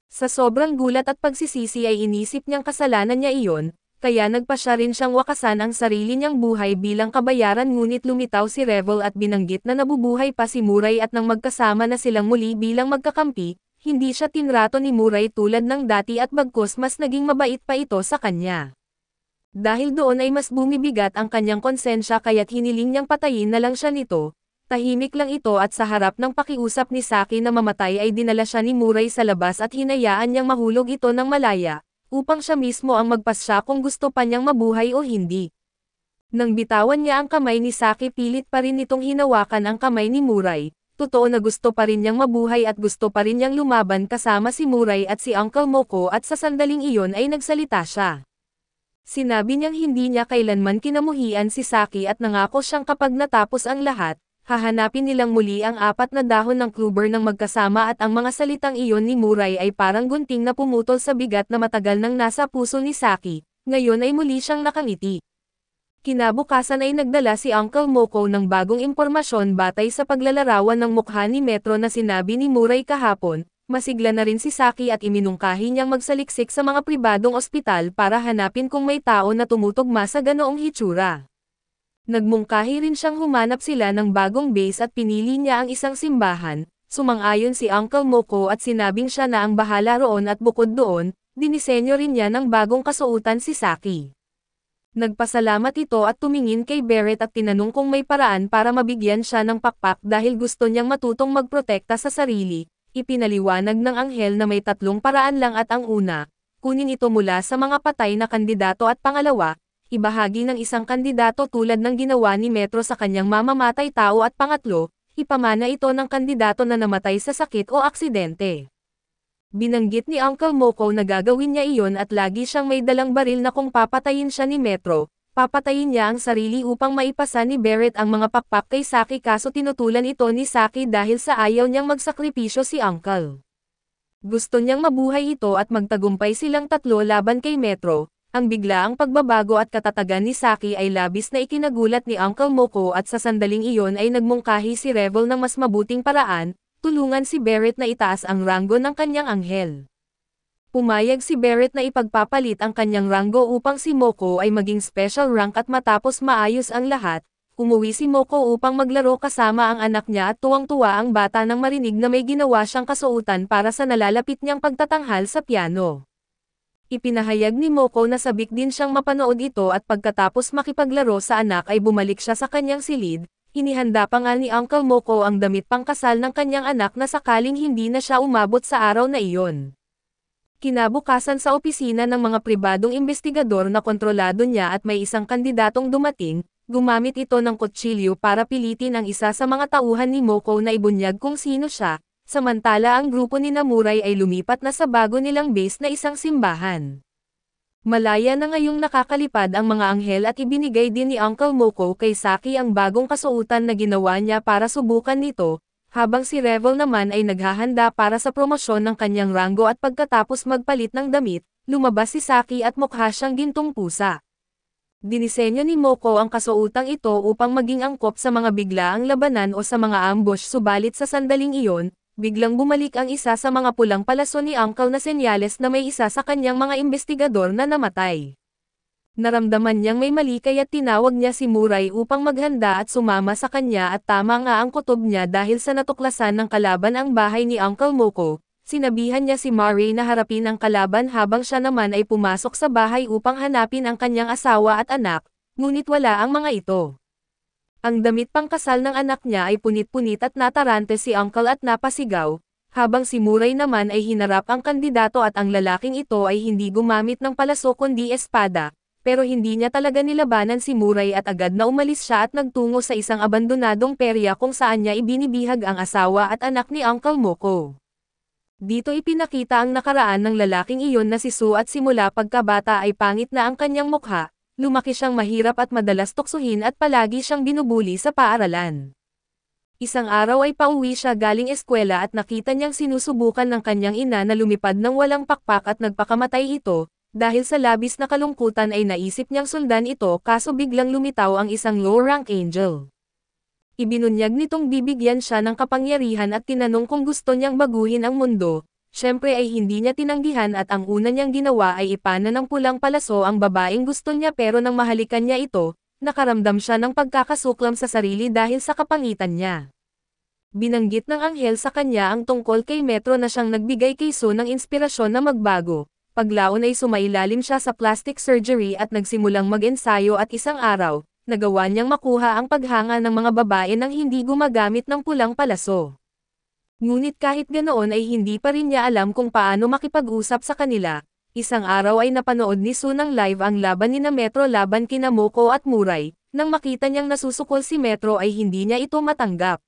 Sa sobrang gulat at pagsisisi ay inisip niyang kasalanan niya iyon, kaya nagpasya rin siyang wakasan ang sarili niyang buhay bilang kabayaran ngunit lumitaw si Revel at binanggit na nabubuhay pa si Muray at nang magkasama na silang muli bilang magkakampi, hindi siya tinrato ni Muray tulad ng dati at bagkus mas naging mabait pa ito sa kanya. Dahil doon ay mas bumibigat ang kanyang konsensya kaya't hiniling niyang patayin na lang siya nito, tahimik lang ito at sa harap ng pakiusap ni Saki na mamatay ay dinala siya ni Muray sa labas at hinayaan niyang mahulog ito ng malaya, upang siya mismo ang magpasya kung gusto pa niyang mabuhay o hindi. Nang bitawan niya ang kamay ni Saki pilit pa rin nitong hinawakan ang kamay ni Muray, totoo na gusto pa rin niyang mabuhay at gusto pa rin niyang lumaban kasama si Muray at si Uncle Moko at sa sandaling iyon ay nagsalita siya. Sinabi niyang hindi niya kailanman kinamuhian si Saki at nangako siyang kapag natapos ang lahat, hahanapin nilang muli ang 4 na dahon ng clover ng magkasama at ang mga salitang iyon ni Muray ay parang gunting na pumutol sa bigat na matagal nang nasa puso ni Saki, ngayon ay muli siyang nakangiti. Kinabukasan ay nagdala si Uncle Moko ng bagong impormasyon batay sa paglalarawan ng mukha ni Metro na sinabi ni Muray kahapon. Masigla na rin si Saki at iminungkahi niyang magsaliksik sa mga pribadong ospital para hanapin kung may tao na tumutugma sa ganoong hitsura. Nagmungkahi rin siyang humanap sila ng bagong base at pinili niya ang isang simbahan, sumang-ayon si Uncle Moko at sinabing siya na ang bahala roon at bukod doon, dinisenyo rin niya ng bagong kasuotan si Saki. Nagpasalamat ito at tumingin kay Barrett at tinanong kung may paraan para mabigyan siya ng pakpak dahil gusto niyang matutong magprotekta sa sarili. Ipinaliwanag ng anghel na may 3 paraan lang at ang una, kunin ito mula sa mga patay na kandidato at pangalawa, ibahagi ng isang kandidato tulad ng ginawa ni Metro sa kanyang mamamatay tao at pangatlo, ipamana ito ng kandidato na namatay sa sakit o aksidente. Binanggit ni Uncle Moko na gagawin niya iyon at lagi siyang may dalang baril na kung papatayin siya ni Metro, papatayin niya ang sarili upang maipasa ni Barrett ang mga pakpak kay Saki kaso tinutulan ito ni Saki dahil sa ayaw niyang magsakripisyo si Uncle. Gusto niyang mabuhay ito at magtagumpay silang 3 laban kay Metro, Ang biglaang pagbabago at katatagan ni Saki ay labis na ikinagulat ni Uncle Moko at sa sandaling iyon ay nagmungkahi si Revel ng mas mabuting paraan, tulungan si Barrett na itaas ang ranggo ng kanyang anghel. Pumayag si Barrett na ipagpapalit ang kanyang ranggo upang si Moko ay maging special rank at matapos maayos ang lahat, umuwi si Moko upang maglaro kasama ang anak niya at tuwang-tuwa ang bata nang marinig na may ginawa siyang kasuotan para sa nalalapit niyang pagtatanghal sa piano. Ipinahayag ni Moko na sabik din siyang mapanood ito at pagkatapos makipaglaro sa anak ay bumalik siya sa kanyang silid, inihanda pa nga ni Uncle Moko ang damit pangkasal ng kanyang anak na sakaling hindi na siya umabot sa araw na iyon. Kinabukasan sa opisina ng mga pribadong investigador na kontrolado niya at may isang kandidatong dumating, gumamit ito ng kutsilyo para pilitin ang isa sa mga tauhan ni Moko na ibunyag kung sino siya, samantala ang grupo ni Namurai ay lumipat na sa bago nilang base na isang simbahan. Malaya na ngayong nakakalipad ang mga anghel at ibinigay din ni Uncle Moko kay Saki ang bagong kasuotan na ginawa niya para subukan nito, habang si Revel naman ay naghahanda para sa promosyon ng kanyang ranggo at pagkatapos magpalit ng damit, lumabas si Saki at mukha siyang gintong pusa. Dinisenyo ni Moko ang kasuotang ito upang maging angkop sa mga biglaang labanan o sa mga ambush subalit sa sandaling iyon, biglang bumalik ang isa sa mga pulang palaso ni Uncle na senyales na may isa sa kanyang mga investigador na namatay. Naramdaman niyang may mali kaya't tinawag niya si Murai upang maghanda at sumama sa kanya at tama nga ang kutob niya dahil sa natuklasan ng kalaban ang bahay ni Uncle Moko, sinabihan niya si Mari na harapin ang kalaban habang siya naman ay pumasok sa bahay upang hanapin ang kanyang asawa at anak, ngunit wala ang mga ito. Ang damit pangkasal ng anak niya ay punit-punit at natarante si Uncle at napasigaw, habang si Murai naman ay hinarap ang kandidato at ang lalaking ito ay hindi gumamit ng palaso kundi espada. Pero hindi niya talaga nilabanan si Murai at agad na umalis siya at nagtungo sa isang abandonadong perya kung saan niya ibinibihag ang asawa at anak ni Uncle Moko. Dito ipinakita ang nakaraan ng lalaking iyon na si Su at simula pagkabata ay pangit na ang kanyang mukha, lumaki siyang mahirap at madalas tuksuhin at palagi siyang binubuli sa paaralan. Isang araw ay pauwi siya galing eskwela at nakita niyang sinusubukan ng kanyang ina na lumipad ng walang pakpak at nagpakamatay ito. Dahil sa labis na kalungkutan ay naisip niyang sundan ito kaso biglang lumitaw ang isang low-rank angel. Ibinunyag nitong bibigyan siya ng kapangyarihan at tinanong kung gusto niyang baguhin ang mundo, syempre ay hindi niya tinanggihan at ang una niyang ginawa ay ipana ng pulang palaso ang babaeng gusto niya pero nang mahalikan niya ito, nakaramdam siya ng pagkakasuklam sa sarili dahil sa kapangitan niya. Binanggit ng anghel sa kanya ang tungkol kay Metro na siyang nagbigay kay Su ng inspirasyon na magbago. Paglaon ay sumailalim siya sa plastic surgery at nagsimulang mag-ensayo at isang araw, nagawa niyang makuha ang paghanga ng mga babae nang hindi gumagamit ng pulang palaso. Ngunit kahit ganoon ay hindi pa rin niya alam kung paano makipag-usap sa kanila. Isang araw ay napanood ni Su ng live ang laban ni Metro laban kina Moko at Murai, nang makita niyang nasusukol si Metro ay hindi niya ito matanggap.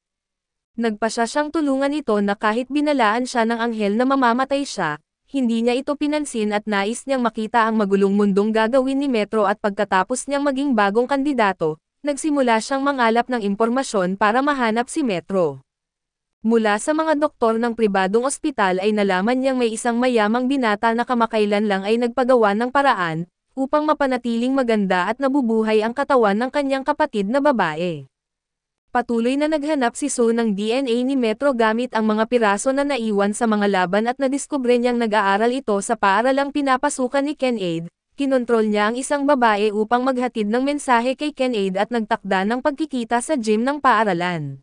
Nagpasya siyang tulungan ito na kahit binalaan siya ng anghel na mamamatay siya, hindi niya ito pinansin at nais niyang makita ang magulong mundong gagawin ni Metro at pagkatapos niyang maging bagong kandidato, nagsimula siyang mangalap ng impormasyon para mahanap si Metro. Mula sa mga doktor ng pribadong ospital ay nalaman niyang may isang mayamang binata na kamakailan lang ay nagpagawa ng paraan, upang mapanatiling maganda at nabubuhay ang katawan ng kanyang kapatid na babae. Patuloy na naghanap si Su ng DNA ni Metro gamit ang mga piraso na naiwan sa mga laban at nadiskubre niyang nag-aaral ito sa paaralang pinapasukan ni Ken-Aid. Kinontrol niya ang isang babae upang maghatid ng mensahe kay Ken-Aid at nagtakda ng pagkikita sa gym ng paaralan.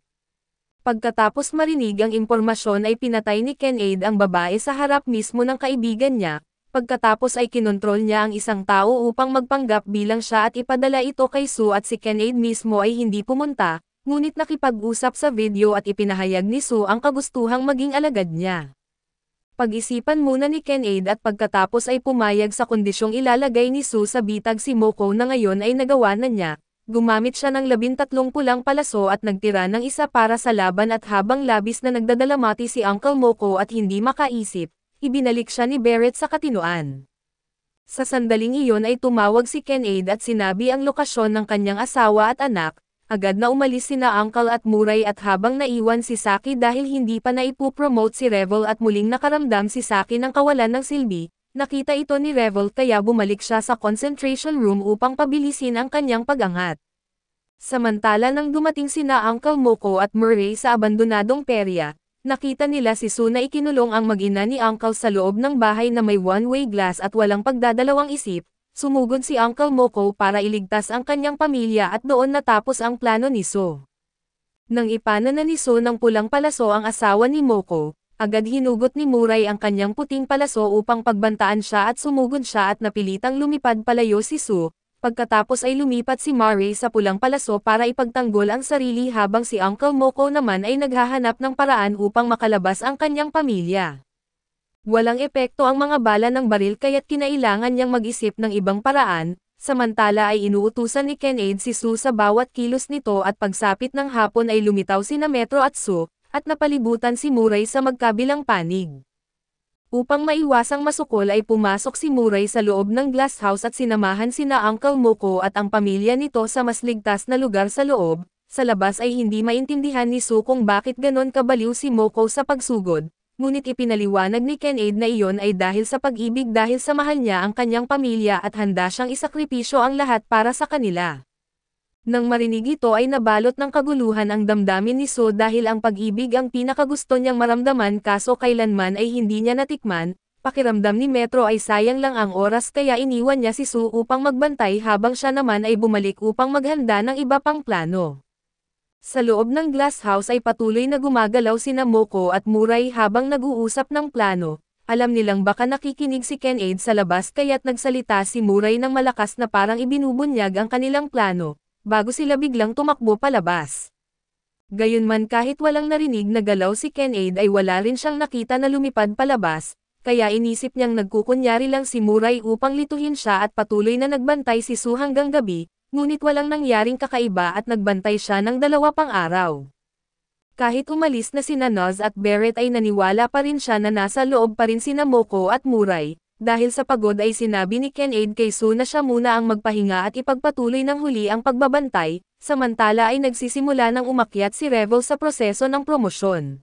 Pagkatapos marinig ang impormasyon ay pinatay ni Ken-Aid ang babae sa harap mismo ng kaibigan niya. Pagkatapos ay kinontrol niya ang isang tao upang magpanggap bilang siya at ipadala ito kay Su at si Ken-Aid mismo ay hindi pumunta. Ngunit nakipag-usap sa video at ipinahayag ni Su ang kagustuhang maging alagad niya. Pag-isipan muna ni Ken-Aid at pagkatapos ay pumayag sa kondisyong ilalagay ni Su sa bitag si Moko na ngayon ay nagawa na niya. Gumamit siya ng 13 pulang palaso at nagtira ng isa para sa laban at habang labis na nagdadalamati si Uncle Moko at hindi makaisip, ibinalik siya ni Barrett sa katinuan. Sa sandaling iyon ay tumawag si Ken-Aid at sinabi ang lokasyon ng kanyang asawa at anak. Agad na umalis sina Uncle at Murai at habang naiwan si Saki dahil hindi pa naipopromote si Revel at muling nakaramdam si Saki ng kawalan ng silbi, nakita ito ni Revel kaya bumalik siya sa concentration room upang pabilisin ang kanyang pag-angat. Samantala nang dumating sina Uncle Moko at Murray sa abandonadong perya, nakita nila si Sue na ikinulong ang mag-ina ni Uncle sa loob ng bahay na may one-way glass at walang pagdadalawang isip. Sumugod si Uncle Moko para iligtas ang kanyang pamilya at doon natapos ang plano ni Sue. Nang ipana na ni Sue ng pulang palaso ang asawa ni Moko, agad hinugot ni Murray ang kanyang puting palaso upang pagbantaan siya at sumugod siya at napilitang lumipad palayo si Sue. Pagkatapos ay lumipat si Murray sa pulang palaso para ipagtanggol ang sarili habang si Uncle Moko naman ay naghahanap ng paraan upang makalabas ang kanyang pamilya. Walang epekto ang mga bala ng baril kaya't kinailangan niyang mag-isip ng ibang paraan, samantala ay inuutusan ni Kenade si Sue sa bawat kilos nito at pagsapit ng hapon ay lumitaw sina Metro at Sue, at napalibutan si Murray sa magkabilang panig. Upang maiwasang masukol ay pumasok si Murray sa loob ng glass house at sinamahan sina Uncle Moko at ang pamilya nito sa mas ligtas na lugar sa loob. Sa labas ay hindi maintindihan ni Sue kung bakit ganon kabaliw si Moko sa pagsugod. Ngunit ipinaliwanag ni Kenade na iyon ay dahil sa pag-ibig dahil sa mahal niya ang kanyang pamilya at handa siyang isakripisyo ang lahat para sa kanila. Nang marinig ito ay nabalot ng kaguluhan ang damdamin ni Sue dahil ang pag-ibig ang pinakagusto niyang maramdaman kaso kailanman ay hindi niya natikman. Pakiramdam ni Metro ay sayang lang ang oras kaya iniwan niya si Sue upang magbantay habang siya naman ay bumalik upang maghanda ng iba pang plano. Sa loob ng glass house ay patuloy na gumagalaw sina Moko at Murray habang nag-uusap ng plano. Alam nilang baka nakikinig si Kenade sa labas kaya't nagsalita si Murray ng malakas na parang ibinubunyag ang kanilang plano, bago sila biglang tumakbo palabas. Gayunman kahit walang narinig na galaw si Kenade ay wala rin siyang nakita na lumipad palabas, kaya inisip niyang nagkukunyari lang si Murray upang lituhin siya at patuloy na nagbantay si Sue hanggang gabi. Ngunit walang nangyaring kakaiba at nagbantay siya ng 2 pang araw. Kahit umalis na sina Nuz at Barrett ay naniwala pa rin siya na nasa loob pa rin sina Moko at Murray. Dahil sa pagod ay sinabi ni Kenade kay Sue na siya muna ang magpahinga at ipagpatuloy ng huli ang pagbabantay, samantala ay nagsisimula ng umakyat si Revel sa proseso ng promosyon.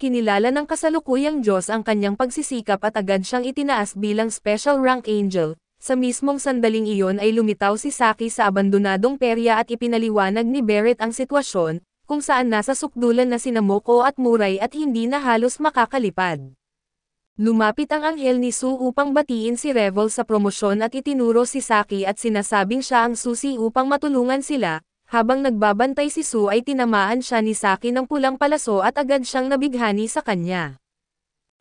Kinilala ng kasalukuyang Diyos ang kanyang pagsisikap at agad siyang itinaas bilang Special Rank Angel. Sa mismong sandaling iyon ay lumitaw si Saki sa abandonadong perya at ipinaliwanag ni Barrett ang sitwasyon, kung saan nasa sukdulan na sina Moko at Murray at hindi na halos makakalipad. Lumapit ang anghel ni Sue upang batiin si Revel sa promosyon at itinuro si Saki at sinasabing siya ang susi upang matulungan sila. Habang nagbabantay si Sue ay tinamaan siya ni Saki ng pulang palaso at agad siyang nabighani sa kanya.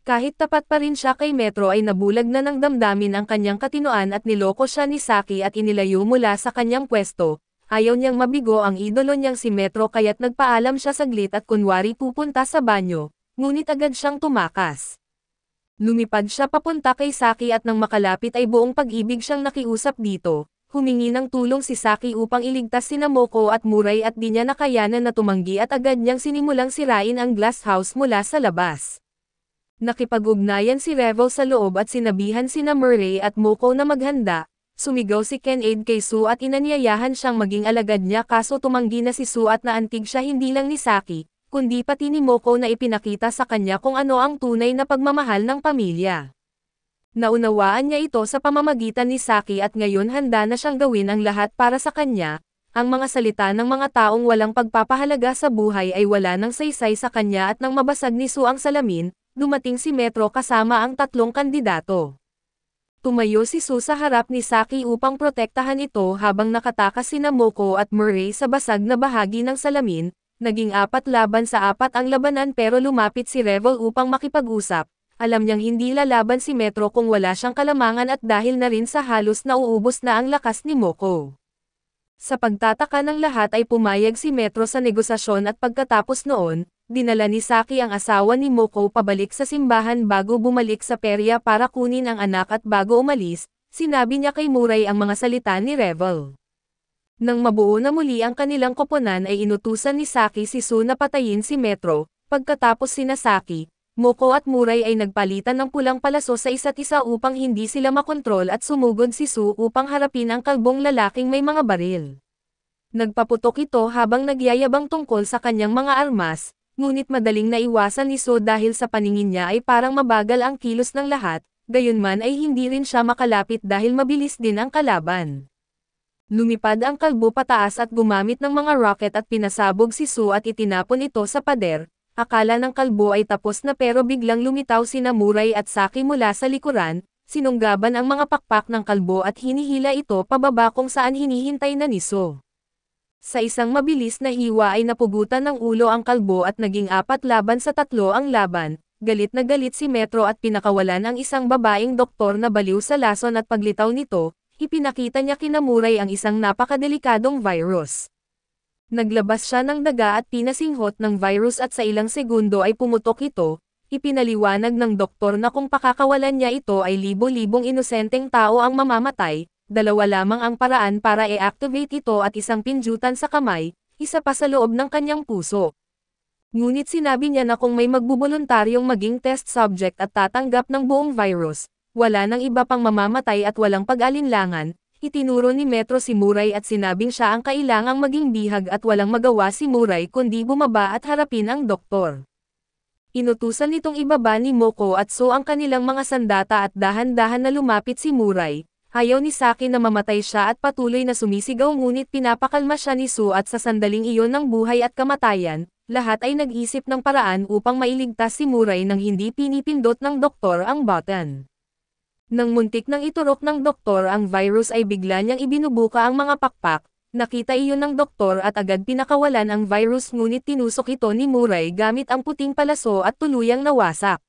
Kahit tapat pa rin siya kay Metro ay nabulag na ng damdamin ang kanyang katinoan at niloko siya ni Saki at inilayo mula sa kanyang pwesto. Ayaw niyang mabigo ang idolo niyang si Metro kaya't nagpaalam siya saglit at kunwari pupunta sa banyo, ngunit agad siyang tumakas. Lumipad siya papunta kay Saki at nang makalapit ay buong pag-ibig siyang nakiusap dito. Humingi ng tulong si Saki upang iligtas sina Moko at Murray at di niya nakayanan na tumanggi at agad niyang sinimulang sirain ang glass house mula sa labas. Nakipag-ugnayan si Revel sa loob at sinabihan sina Murray at Moko na maghanda. Sumigaw si Kenade kay Sue at inanyayahan siyang maging alagad niya kaso tumanggi na si Sue at naantig siya hindi lang ni Saki, kundi pati ni Moko na ipinakita sa kanya kung ano ang tunay na pagmamahal ng pamilya. Naunawaan niya ito sa pamamagitan ni Saki at ngayon handa na siyang gawin ang lahat para sa kanya. Ang mga salita ng mga taong walang pagpapahalaga sa buhay ay wala nang saysay sa kanya at nang mabasag ni Sue ang salamin, dumating si Metro kasama ang 3 kandidato. Tumayo si Sue sa harap ni Saki upang protektahan ito habang nakatakas sina Moko at Murray sa basag na bahagi ng salamin. Naging 4 laban sa 4 ang labanan pero lumapit si Revel upang makipag-usap. Alam niyang hindi lalaban si Metro kung wala siyang kalamangan at dahil na rin sa halos nauubos na ang lakas ni Moko. Sa pagtataka ng lahat ay pumayag si Metro sa negosasyon at pagkatapos noon, dinala ni Saki ang asawa ni Moko pabalik sa simbahan bago bumalik sa perya para kunin ang anak at bago umalis, sinabi niya kay Murray ang mga salita ni Revel. Nang mabuo na muli ang kanilang koponan ay inutusan ni Saki si Sue na patayin si Metro, pagkatapos sina Saki, Moko at Murray ay nagpalitan ng pulang palaso sa isa't isa upang hindi sila makontrol at sumugod si Sue upang harapin ang kalbong lalaking may mga baril. Nagpaputok ito habang nagyayabang tungkol sa kanyang mga armas, ngunit madaling naiwasan ni Sue dahil sa paningin niya ay parang mabagal ang kilos ng lahat, gayunman ay hindi rin siya makalapit dahil mabilis din ang kalaban. Lumipad ang kalbo pataas at gumamit ng mga rocket at pinasabog si Su at itinapon ito sa pader. Akala ng kalbo ay tapos na pero biglang lumitaw sina Muray at Saki mula sa likuran, sinunggaban ang mga pakpak ng kalbo at hinihila ito pababa kung saan hinihintay na ni Su. Sa isang mabilis na hiwa ay napugutan ng ulo ang kalbo at naging 4 laban sa 3 ang laban. Galit na galit si Metro at pinakawalan ang isang babaeng doktor na baliw sa lason at paglitaw nito, ipinakita niya kina Muray ang isang napakadelikadong virus. Naglabas siya ng daga at pinasinghot ng virus at sa ilang segundo ay pumutok ito. Ipinaliwanag ng doktor na kung pakakawalan niya ito ay libo-libong inosenteng tao ang mamamatay. 2 lamang ang paraan para i-activate ito at isang pinjutan sa kamay, isa pa sa loob ng kanyang puso. Ngunit sinabi niya na kung may magbubuluntaryong maging test subject at tatanggap ng buong virus, wala nang iba pang mamamatay at walang pag-alinlangan. Itinuro ni Metro si Muray at sinabing siya ang kailangang maging bihag at walang magawa si Muray kundi bumaba at harapin ang doktor. Inutusan nitong ibaba ni Moko at Su ang kanilang mga sandata at dahan-dahan na lumapit si Muray. Ayaw ni Saki na mamatay siya at patuloy na sumisigaw ngunit pinapakalma siya ni Su at sa sandaling iyon ng buhay at kamatayan, lahat ay nag-isip ng paraan upang mailigtas si Muray nang hindi pinipindot ng doktor ang button. Nang muntik nang iturok ng doktor ang virus ay bigla niyang ibinubuka ang mga pakpak, nakita iyon ng doktor at agad pinakawalan ang virus ngunit tinusok ito ni Muray gamit ang puting palaso at tuluyang nawasak.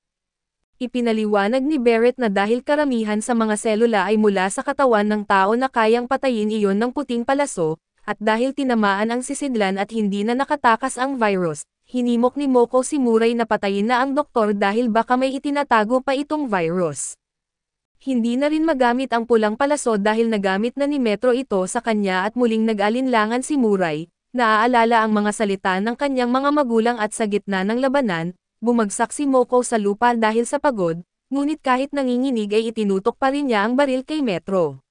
Ipinaliwanag ni Barrett na dahil karamihan sa mga selula ay mula sa katawan ng tao na kayang patayin iyon ng puting palaso, at dahil tinamaan ang sisidlan at hindi na nakatakas ang virus, hinimok ni Moko si Muray na patayin na ang doktor dahil baka may itinatago pa itong virus. Hindi na rin magamit ang pulang palaso dahil nagamit na ni Metro ito sa kanya at muling nag-alinlangan si Muray, naaalala ang mga salita ng kanyang mga magulang at sa gitna ng labanan, bumagsak si Moko sa lupa dahil sa pagod, ngunit kahit nanginginig ay itinutok pa rin niya ang baril kay Metro.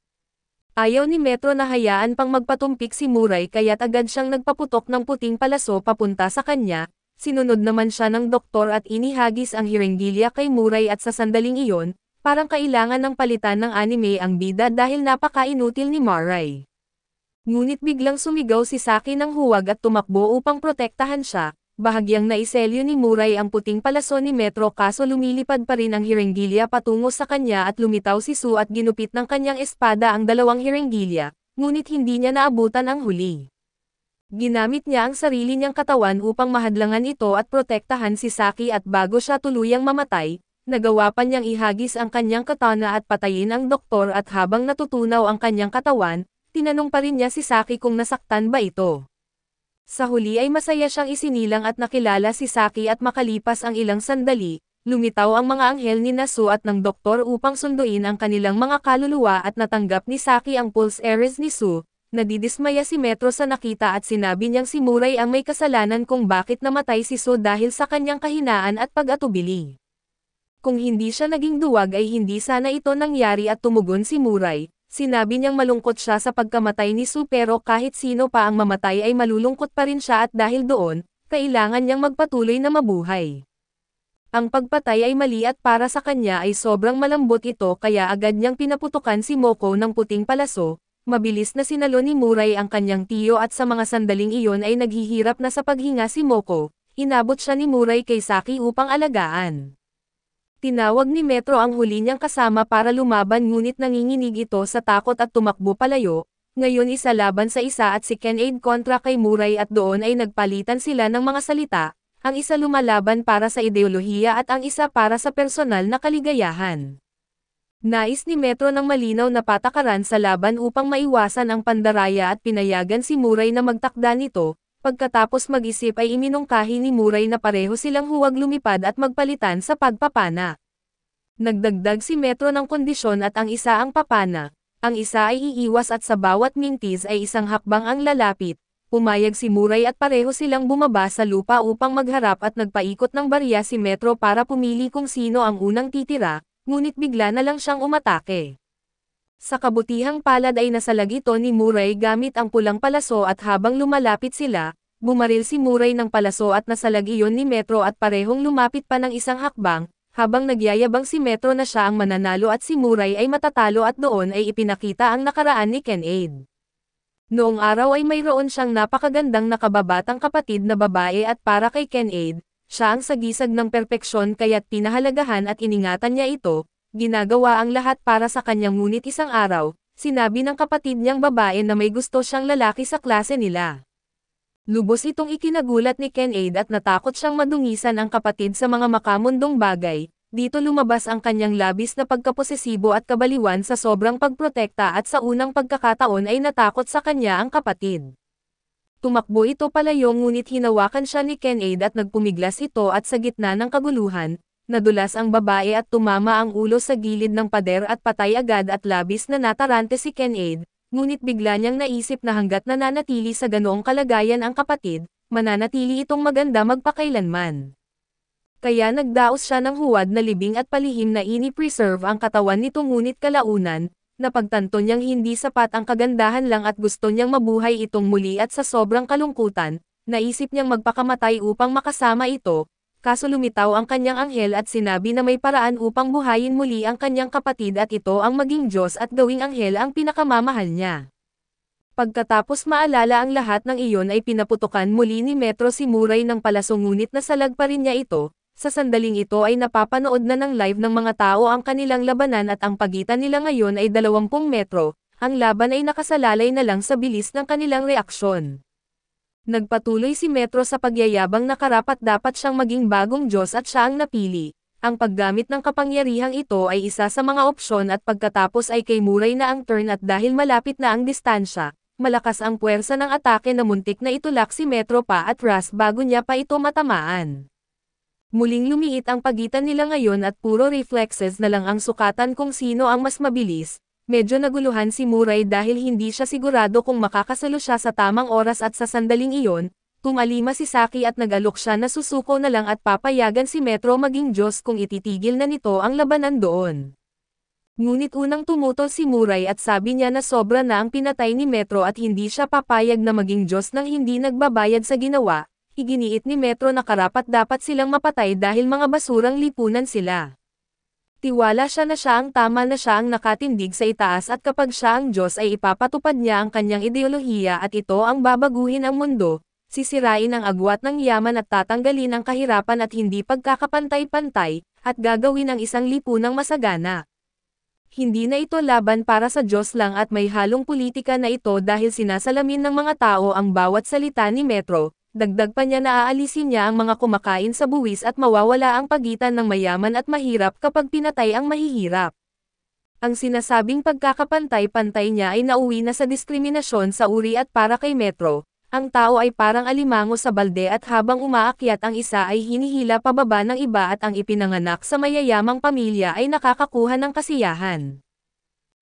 Ayaw ni Metro na hayaan pang magpatumpik si Muray kaya't agad siyang nagpaputok ng puting palaso papunta sa kanya, sinunod naman siya ng doktor at inihagis ang hirenggilya kay Muray at sa sandaling iyon, parang kailangan ng palitan ng anime ang bida dahil napaka-inutil ni Muray. Ngunit biglang sumigaw si Saki ng huwag at tumakbo upang protektahan siya. Bahagyang naiselyo ni Muray ang puting palaso ni Metro kaso lumilipad pa rin ang hirenggilya patungo sa kanya at lumitaw si Su at ginupit ng kanyang espada ang 2 hirenggilya, ngunit hindi niya naabutan ang huli. Ginamit niya ang sarili niyang katawan upang mahadlangan ito at protektahan si Saki at bago siya tuluyang mamatay, nagawa pa niyang ihagis ang kanyang katana at patayin ang doktor at habang natutunaw ang kanyang katawan, tinanong pa rin niya si Saki kung nasaktan ba ito. Sa huli ay masaya siyang isinilang at nakilala si Saki at makalipas ang ilang sandali, lumitaw ang mga anghel ni Su at ng doktor upang sunduin ang kanilang mga kaluluwa at natanggap ni Saki ang pulse Ares ni Su. Nadidismaya si Metro sa nakita at sinabi niyang si Muray ang may kasalanan kung bakit namatay si Su dahil sa kanyang kahinaan at pag-atubili. Kung hindi siya naging duwag ay hindi sana ito nangyari at tumugon si Muray. Sinabi niyang malungkot siya sa pagkamatay ni Su pero kahit sino pa ang mamatay ay malulungkot pa rin siya at dahil doon, kailangan niyang magpatuloy na mabuhay. Ang pagpatay ay mali at para sa kanya ay sobrang malambot ito kaya agad niyang pinaputukan si Moko ng puting palaso, mabilis na sinalo ni Muray ang kanyang tiyo at sa mga sandaling iyon ay naghihirap na sa paghinga si Moko, inabot siya ni Muray kay Saki upang alagaan. Tinawag ni Metro ang huli niyang kasama para lumaban ngunit nanginginig ito sa takot at tumakbo palayo, ngayon isa laban sa isa at si Ken-Aid kontra kay Muray at doon ay nagpalitan sila ng mga salita, ang isa lumalaban para sa ideolohiya at ang isa para sa personal na kaligayahan. Nais ni Metro ng malinaw na patakaran sa laban upang maiwasan ang pandaraya at pinayagan si Muray na magtakda nito, pagkatapos mag-isip ay iminungkahi ni Muray na pareho silang huwag lumipad at magpalitan sa pagpapana. Nagdagdag si Metro ng kondisyon at ang isa ang papana, ang isa ay iiwas at sa bawat mintis ay isang hakbang ang lalapit. Pumayag si Muray at pareho silang bumaba sa lupa upang magharap at nagpaikot ng barya si Metro para pumili kung sino ang unang titira, ngunit bigla na lang siyang umatake. Sa kabutihang palad ay nasalag ito ni Muray gamit ang pulang palaso at habang lumalapit sila, bumaril si Muray ng palaso at nasalag iyon ni Metro at parehong lumapit pa ng isang hakbang, habang nagyayabang si Metro na siya ang mananalo at si Muray ay matatalo at doon ay ipinakita ang nakaraan ni Kenade. Noong araw ay mayroon siyang napakagandang nakababatang kapatid na babae at para kay Kenade, siya ang sagisag ng perpeksyon kaya't pinahalagahan at iningatan niya ito, ginagawa ang lahat para sa kanya ngunit isang araw, sinabi ng kapatid niyang babae na may gusto siyang lalaki sa klase nila. Lubos itong ikinagulat ni Kenade at natakot siyang madungisan ang kapatid sa mga makamundong bagay, dito lumabas ang kanyang labis na pagkaposesibo at kabaliwan sa sobrang pagprotekta at sa unang pagkakataon ay natakot sa kanya ang kapatid. Tumakbo ito palayo ngunit hinawakan siya ni Kenade at nagpumiglas ito at sa gitna ng kaguluhan, nadulas ang babae at tumama ang ulo sa gilid ng pader at patay agad at labis na natarante si Kenade. Ngunit bigla niyang naisip na hanggat nananatili sa ganoong kalagayan ang kapatid, mananatili itong maganda magpakailanman. Kaya nagdaos siya ng huwad na libing at palihim na ini-preserve ang katawan nito ngunit kalaunan, napagtanto niyang hindi sapat ang kagandahan lang at gusto niyang mabuhay itong muli at sa sobrang kalungkutan, naisip niyang magpakamatay upang makasama ito. Kaso lumitaw ang kanyang anghel at sinabi na may paraan upang buhayin muli ang kanyang kapatid at ito ang maging Diyos at gawing anghel ang pinakamamahal niya. Pagkatapos maalala ang lahat ng iyon ay pinaputukan muli ni Metro si Muray ng palaso ngunit nasalag pa rin niya ito, sa sandaling ito ay napapanood na ng live ng mga tao ang kanilang labanan at ang pagitan nila ngayon ay 20 metro, ang laban ay nakasalalay na lang sa bilis ng kanilang reaksyon. Nagpatuloy si Metro sa pagyayabang na karapat-dapat siyang maging bagong Diyos at siya ang napili. Ang paggamit ng kapangyarihang ito ay isa sa mga opsyon at pagkatapos ay kay Muray na ang turn at dahil malapit na ang distansya, malakas ang puwersa ng atake na muntik na itulak si Metro pa at ras bago niya pa ito matamaan. Muling lumiit ang pagitan nila ngayon at puro reflexes na lang ang sukatan kung sino ang mas mabilis. Medyo naguluhan si Muray dahil hindi siya sigurado kung makakasalo siya sa tamang oras at sa sandaling iyon, tumalima si Saki at nag-alok siya na susuko na lang at papayagan si Metro maging Diyos kung ititigil na nito ang labanan doon. Ngunit unang tumutol si Muray at sabi niya na sobra na ang pinatay ni Metro at hindi siya papayag na maging Diyos nang hindi nagbabayad sa ginawa. Iginiit ni Metro na karapat-dapat silang mapatay dahil mga basurang lipunan sila. Tiwala siya na siya ang tama na siya ang nakatindig sa itaas at kapag siya ang Diyos ay ipapatupad niya ang kanyang ideolohiya at ito ang babaguhin ang mundo, sisirain ang agwat ng yaman at tatanggalin ang kahirapan at hindi pagkakapantay-pantay, at gagawin ang isang lipunang masagana. Hindi na ito laban para sa Diyos lang at may halong politika na ito dahil sinasalamin ng mga tao ang bawat salita ni Metro. Dagdag pa niya na aalisin niya ang mga kumakain sa buwis at mawawala ang pagitan ng mayaman at mahirap kapag pinatay ang mahihirap. Ang sinasabing pagkakapantay-pantay niya ay nauwi na sa diskriminasyon sa uri at para kay Metro. Ang tao ay parang alimango sa balde at habang umaakyat ang isa ay hinihila pababa ng iba at ang ipinanganak sa mayayamang pamilya ay nakakakuha ng kasiyahan.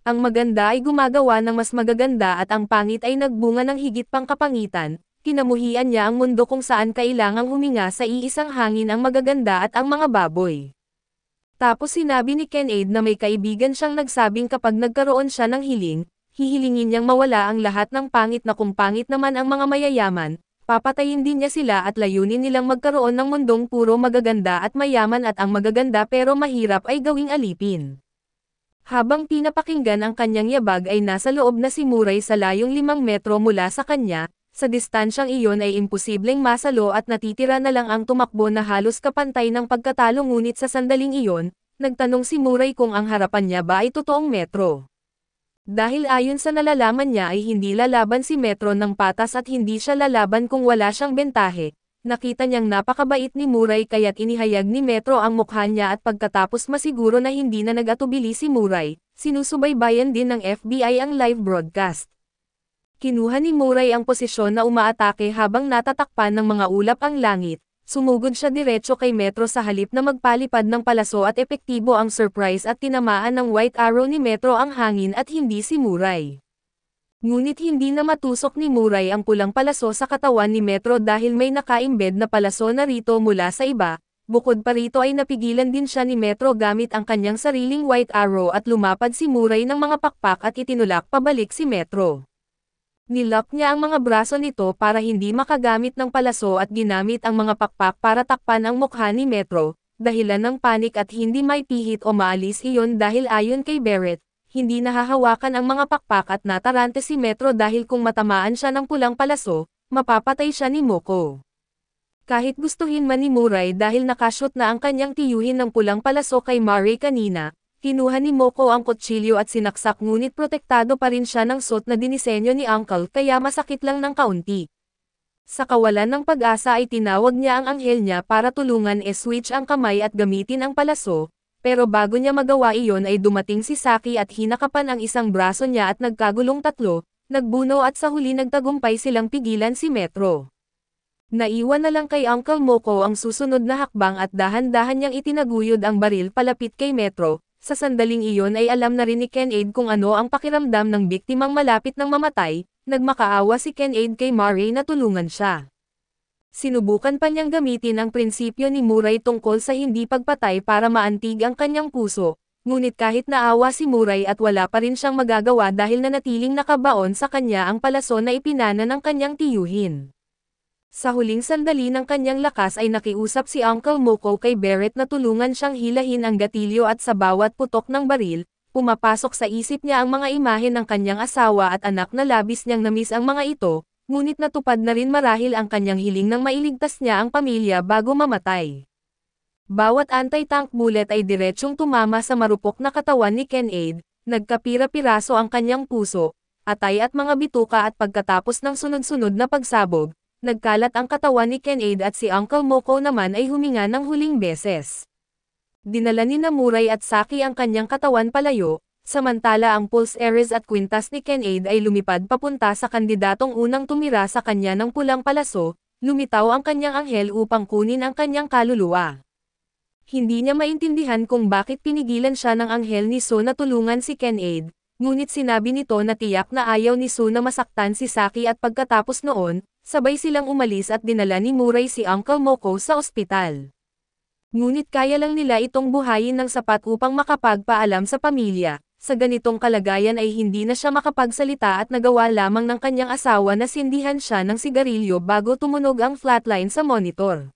Ang maganda ay gumagawa ng mas magaganda at ang pangit ay nagbunga ng higit pang kapangitan. Kinamuhian niya ang mundo kung saan kailangang huminga sa iisang hangin ang magaganda at ang mga baboy. Tapos sinabi ni Kenade na may kaibigan siyang nagsabing kapag nagkaroon siya ng hiling, hihilingin niyang mawala ang lahat ng pangit na kung pangit naman ang mga mayayaman, papatayin din niya sila at layunin nilang magkaroon ng mundong puro magaganda at mayaman at ang magaganda pero mahirap ay gawing alipin. Habang pinapakinggan ang kanyang yabag ay nasa loob na si Muray sa layong 5 metro mula sa kanya. Sa distansyang iyon ay imposibleng masalo at natitira na lang ang tumakbo na halos kapantay ng pagkatalo ngunit sa sandaling iyon, nagtanong si Muray kung ang harapan niya ba ay totoong Metro. Dahil ayon sa nalalaman niya ay hindi lalaban si Metro ng patas at hindi siya lalaban kung wala siyang bentahe, nakita niyang napakabait ni Muray kaya't inihayag ni Metro ang mukha niya at pagkatapos masiguro na hindi na nag-atubili si Muray, sinusubaybayan din ng FBI ang live broadcast. Kinuha ni Muray ang posisyon na umaatake habang natatakpan ng mga ulap ang langit, sumugod siya diretso kay Metro sa halip na magpalipad ng palaso at epektibo ang surprise at tinamaan ng White Arrow ni Metro ang hangin at hindi si Muray. Ngunit hindi na matusok ni Muray ang pulang palaso sa katawan ni Metro dahil may nakaimbed na palaso na rito mula sa iba, bukod pa rito ay napigilan din siya ni Metro gamit ang kanyang sariling White Arrow at lumapad si Muray ng mga pakpak at itinulak pabalik si Metro. Nilock niya ang mga braso nito para hindi makagamit ng palaso at ginamit ang mga pakpak para takpan ang mukha ni Metro. dahilan ng panik at hindi may pihit o maalis iyon dahil ayon kay Barrett, hindi nahahawakan ang mga pakpak at natarante si Metro dahil kung matamaan siya ng pulang palaso, mapapatay siya ni Moko. Kahit gustuhin man ni Murray dahil nakashoot na ang kanyang tiyuhin ng pulang palaso kay Murray kanina, kinuha ni Moko ang kutsilyo at sinaksak ngunit protektado pa rin siya ng suit na dinisenyo ni Uncle kaya masakit lang ng kaunti. Sa kawalan ng pag-asa ay tinawag niya ang anghel niya para tulungan switch ang kamay at gamitin ang palaso, pero bago niya magawa iyon ay dumating si Saki at hinakapan ang isang braso niya at nagkagulong tatlo, nagbuno at sa huli nagtagumpay silang pigilan si Metro. Naiwan na lang kay Uncle Moko ang susunod na hakbang at dahan-dahan niyang itinaguyod ang baril palapit kay Metro. Sa sandaling iyon ay alam na rin ni Ken-Aid kung ano ang pakiramdam ng biktimang malapit ng mamatay. Nagmakaawa si Ken-Aid kay Murray na tulungan siya. Sinubukan pa niyang gamitin ang prinsipyo ni Murray tungkol sa hindi pagpatay para maantig ang kanyang puso, ngunit kahit naawa si Murray at wala pa rin siyang magagawa dahil nanatiling nakabaon sa kanya ang palaso na ipinana ng kanyang tiyuhin. Sa huling sandali ng kanyang lakas ay nakiusap si Uncle Moko kay Barrett na tulungan siyang hilahin ang gatilyo at sa bawat putok ng baril, pumapasok sa isip niya ang mga imahe ng kanyang asawa at anak na labis niyang namiss ang mga ito, ngunit natupad na rin marahil ang kanyang hiling nang mailigtas niya ang pamilya bago mamatay. Bawat anti-tank bullet ay diretsyong tumama sa marupok na katawan ni Ken-Aid, nagkapira-piraso ang kanyang puso, atay at mga bituka at pagkatapos ng sunod-sunod na pagsabog, nagkalat ang katawan ni Ken-Aid at si Uncle Moko naman ay huminga ng huling beses. Dinala ni Murray at Saki ang kanyang katawan palayo, samantala ang Pulse Ares at Quintas ni Ken-Aid ay lumipad papunta sa kandidatong unang tumira sa kanya ng pulang palaso, lumitaw ang kanyang anghel upang kunin ang kanyang kaluluwa. Hindi niya maintindihan kung bakit pinigilan siya ng anghel ni So na tulungan si Ken-Aid, ngunit sinabi nito na tiyak na ayaw ni So na masaktan si Saki at pagkatapos noon, sabay silang umalis at dinala ni Murray si Uncle Moko sa ospital. Ngunit kaya lang nila itong buhayin ng sapat upang makapagpaalam sa pamilya. Sa ganitong kalagayan ay hindi na siya makapagsalita at nagawa lamang ng kanyang asawa na sindihan siya ng sigarilyo bago tumunog ang flatline sa monitor.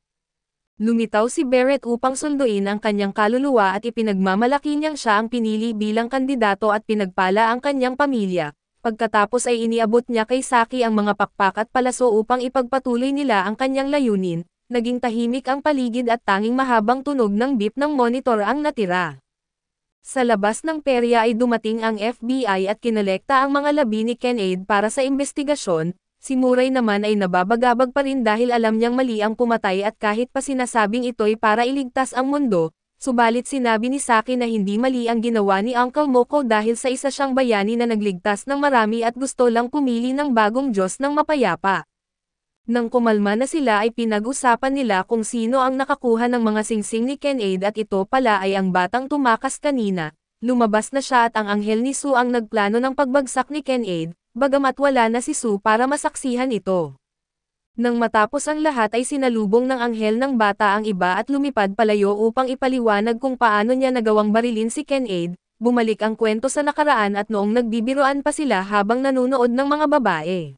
Lumitaw si Barrett upang sunduin ang kanyang kaluluwa at ipinagmamalaki niyang siya ang pinili bilang kandidato at pinagpala ang kanyang pamilya. Pagkatapos ay iniabot niya kay Saki ang mga pakpak at palaso upang ipagpatuloy nila ang kanyang layunin. Naging tahimik ang paligid at tanging mahabang tunog ng beep ng monitor ang natira. Sa labas ng perya ay dumating ang FBI at kinolekta ang mga labi ni Ken-Aid para sa investigasyon. Si Murray naman ay nababagabag pa rin dahil alam niyang mali ang pumatay at kahit pa sinasabing ito'y para iligtas ang mundo, subalit sinabi ni Saki na hindi mali ang ginawa ni Uncle Moko dahil sa isa siyang bayani na nagligtas ng marami at gusto lang pumili ng bagong Diyos ng mapayapa. Nang kumalma na sila ay pinag-usapan nila kung sino ang nakakuha ng mga singsing ni Ken-Aid at ito pala ay ang batang tumakas kanina. Lumabas na siya at ang anghel ni Sue ang nagplano ng pagbagsak ni Ken-Aid, bagamat wala na si Sue para masaksihan ito. Nang matapos ang lahat ay sinalubong ng anghel ng bata ang iba at lumipad palayo upang ipaliwanag kung paano niya nagawang barilin si Ken-Aid. Bumalik ang kwento sa nakaraan at noong nagbibiroan pa sila habang nanunood ng mga babae.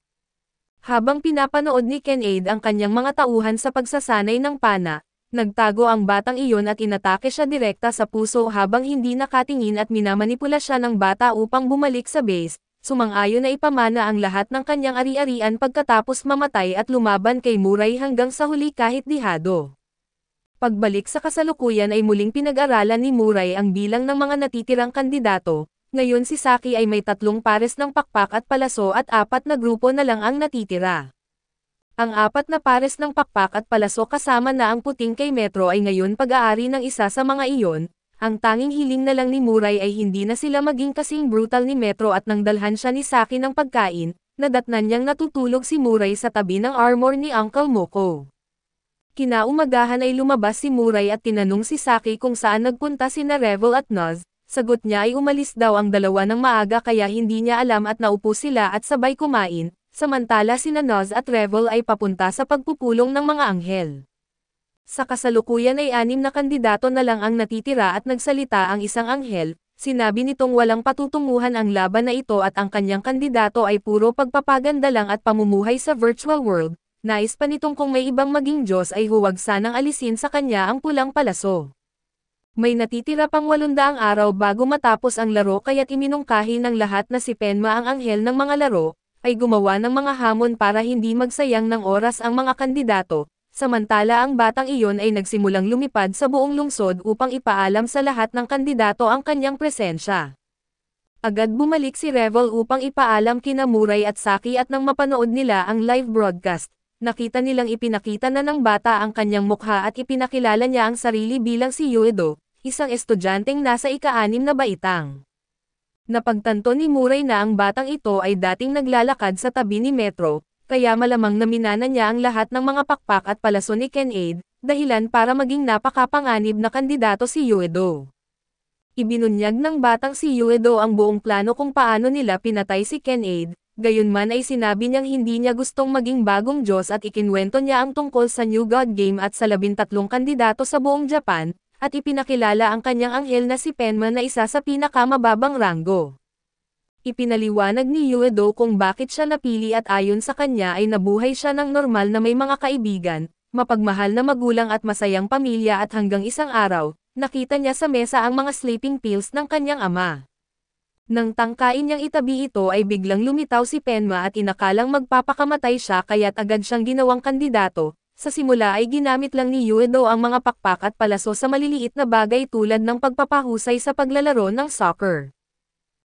Habang pinapanood ni Ken-Aid ang kanyang mga tauhan sa pagsasanay ng pana, nagtago ang batang iyon at inatake siya direkta sa puso habang hindi nakatingin at minamanipula siya ng bata upang bumalik sa base. Sumang-ayon na ipamana ang lahat ng kanyang ari-arian pagkatapos mamatay at lumaban kay Murray hanggang sa huli kahit dihado. Pagbalik sa kasalukuyan ay muling pinag-aralan ni Murray ang bilang ng mga natitirang kandidato. Ngayon si Saki ay may 3 pares ng pakpak at palaso at 4 na grupo na lang ang natitira. Ang 4 na pares ng pakpak at palaso kasama na ang puting kay Metro ay ngayon pag-aari ng isa sa mga iyon. Ang tanging hiling na lang ni Murray ay hindi na sila maging kasing brutal ni Metro at nang dalhan siya ni Saki ng pagkain, nadatnan niyang natutulog si Murray sa tabi ng armor ni Uncle Moko. Kinaumagahan ay lumabas si Murray at tinanong si Saki kung saan nagpunta sina Revel at Nuz. Sagot niya ay umalis daw ang dalawa ng maaga kaya hindi niya alam at naupo sila at sabay kumain, samantala sina Nuz at Revel ay papunta sa pagpupulong ng mga anghel. Sa kasalukuyan ay 6 na kandidato na lang ang natitira at nagsalita ang isang anghel, sinabi nitong walang patutunguhan ang laban na ito at ang kanyang kandidato ay puro pagpapaganda lang at pamumuhay sa virtual world. Nais pa nitong kung may ibang maging Diyos ay huwag sanang alisin sa kanya ang pulang palaso. May natitira pang 800 araw bago matapos ang laro kaya't iminungkahi ng lahat na si Penma ang anghel ng mga laro, ay gumawa ng mga hamon para hindi magsayang ng oras ang mga kandidato, samantala ang batang iyon ay nagsimulang lumipad sa buong lungsod upang ipaalam sa lahat ng kandidato ang kanyang presensya. Agad bumalik si Revel upang ipaalam kina Muray at Saki at nang mapanood nila ang live broadcast, nakita nilang ipinakita na ng bata ang kanyang mukha at ipinakilala niya ang sarili bilang si Uedo, isang estudyanteng nasa ika-6 na baitang. Napagtanto ni Muray na ang batang ito ay dating naglalakad sa tabi ni Metro, kaya malamang naminana niya ang lahat ng mga pakpak at palaso ni Kenade, dahilan para maging napakapanganib na kandidato si Uedo. Ibinunyag ng batang si Uedo ang buong plano kung paano nila pinatay si Kenade, gayunman ay sinabi niyang hindi niya gustong maging bagong Diyos at ikinwento niya ang tungkol sa New God Game at sa 13 kandidato sa buong Japan, at ipinakilala ang kanyang anghel na si Penma na isa sa pinakamababang ranggo. Ipinaliwanag ni Uedo kung bakit siya napili at ayon sa kanya ay nabuhay siya ng normal na may mga kaibigan, mapagmahal na magulang at masayang pamilya at hanggang isang araw, nakita niya sa mesa ang mga sleeping pills ng kanyang ama. Nang tangkain niyang itabi ito ay biglang lumitaw si Penma at inakalang magpapakamatay siya kaya't agad siyang ginawang kandidato. Sa simula ay ginamit lang ni Uedo ang mga pakpak at palaso sa maliliit na bagay tulad ng pagpapahusay sa paglalaro ng soccer.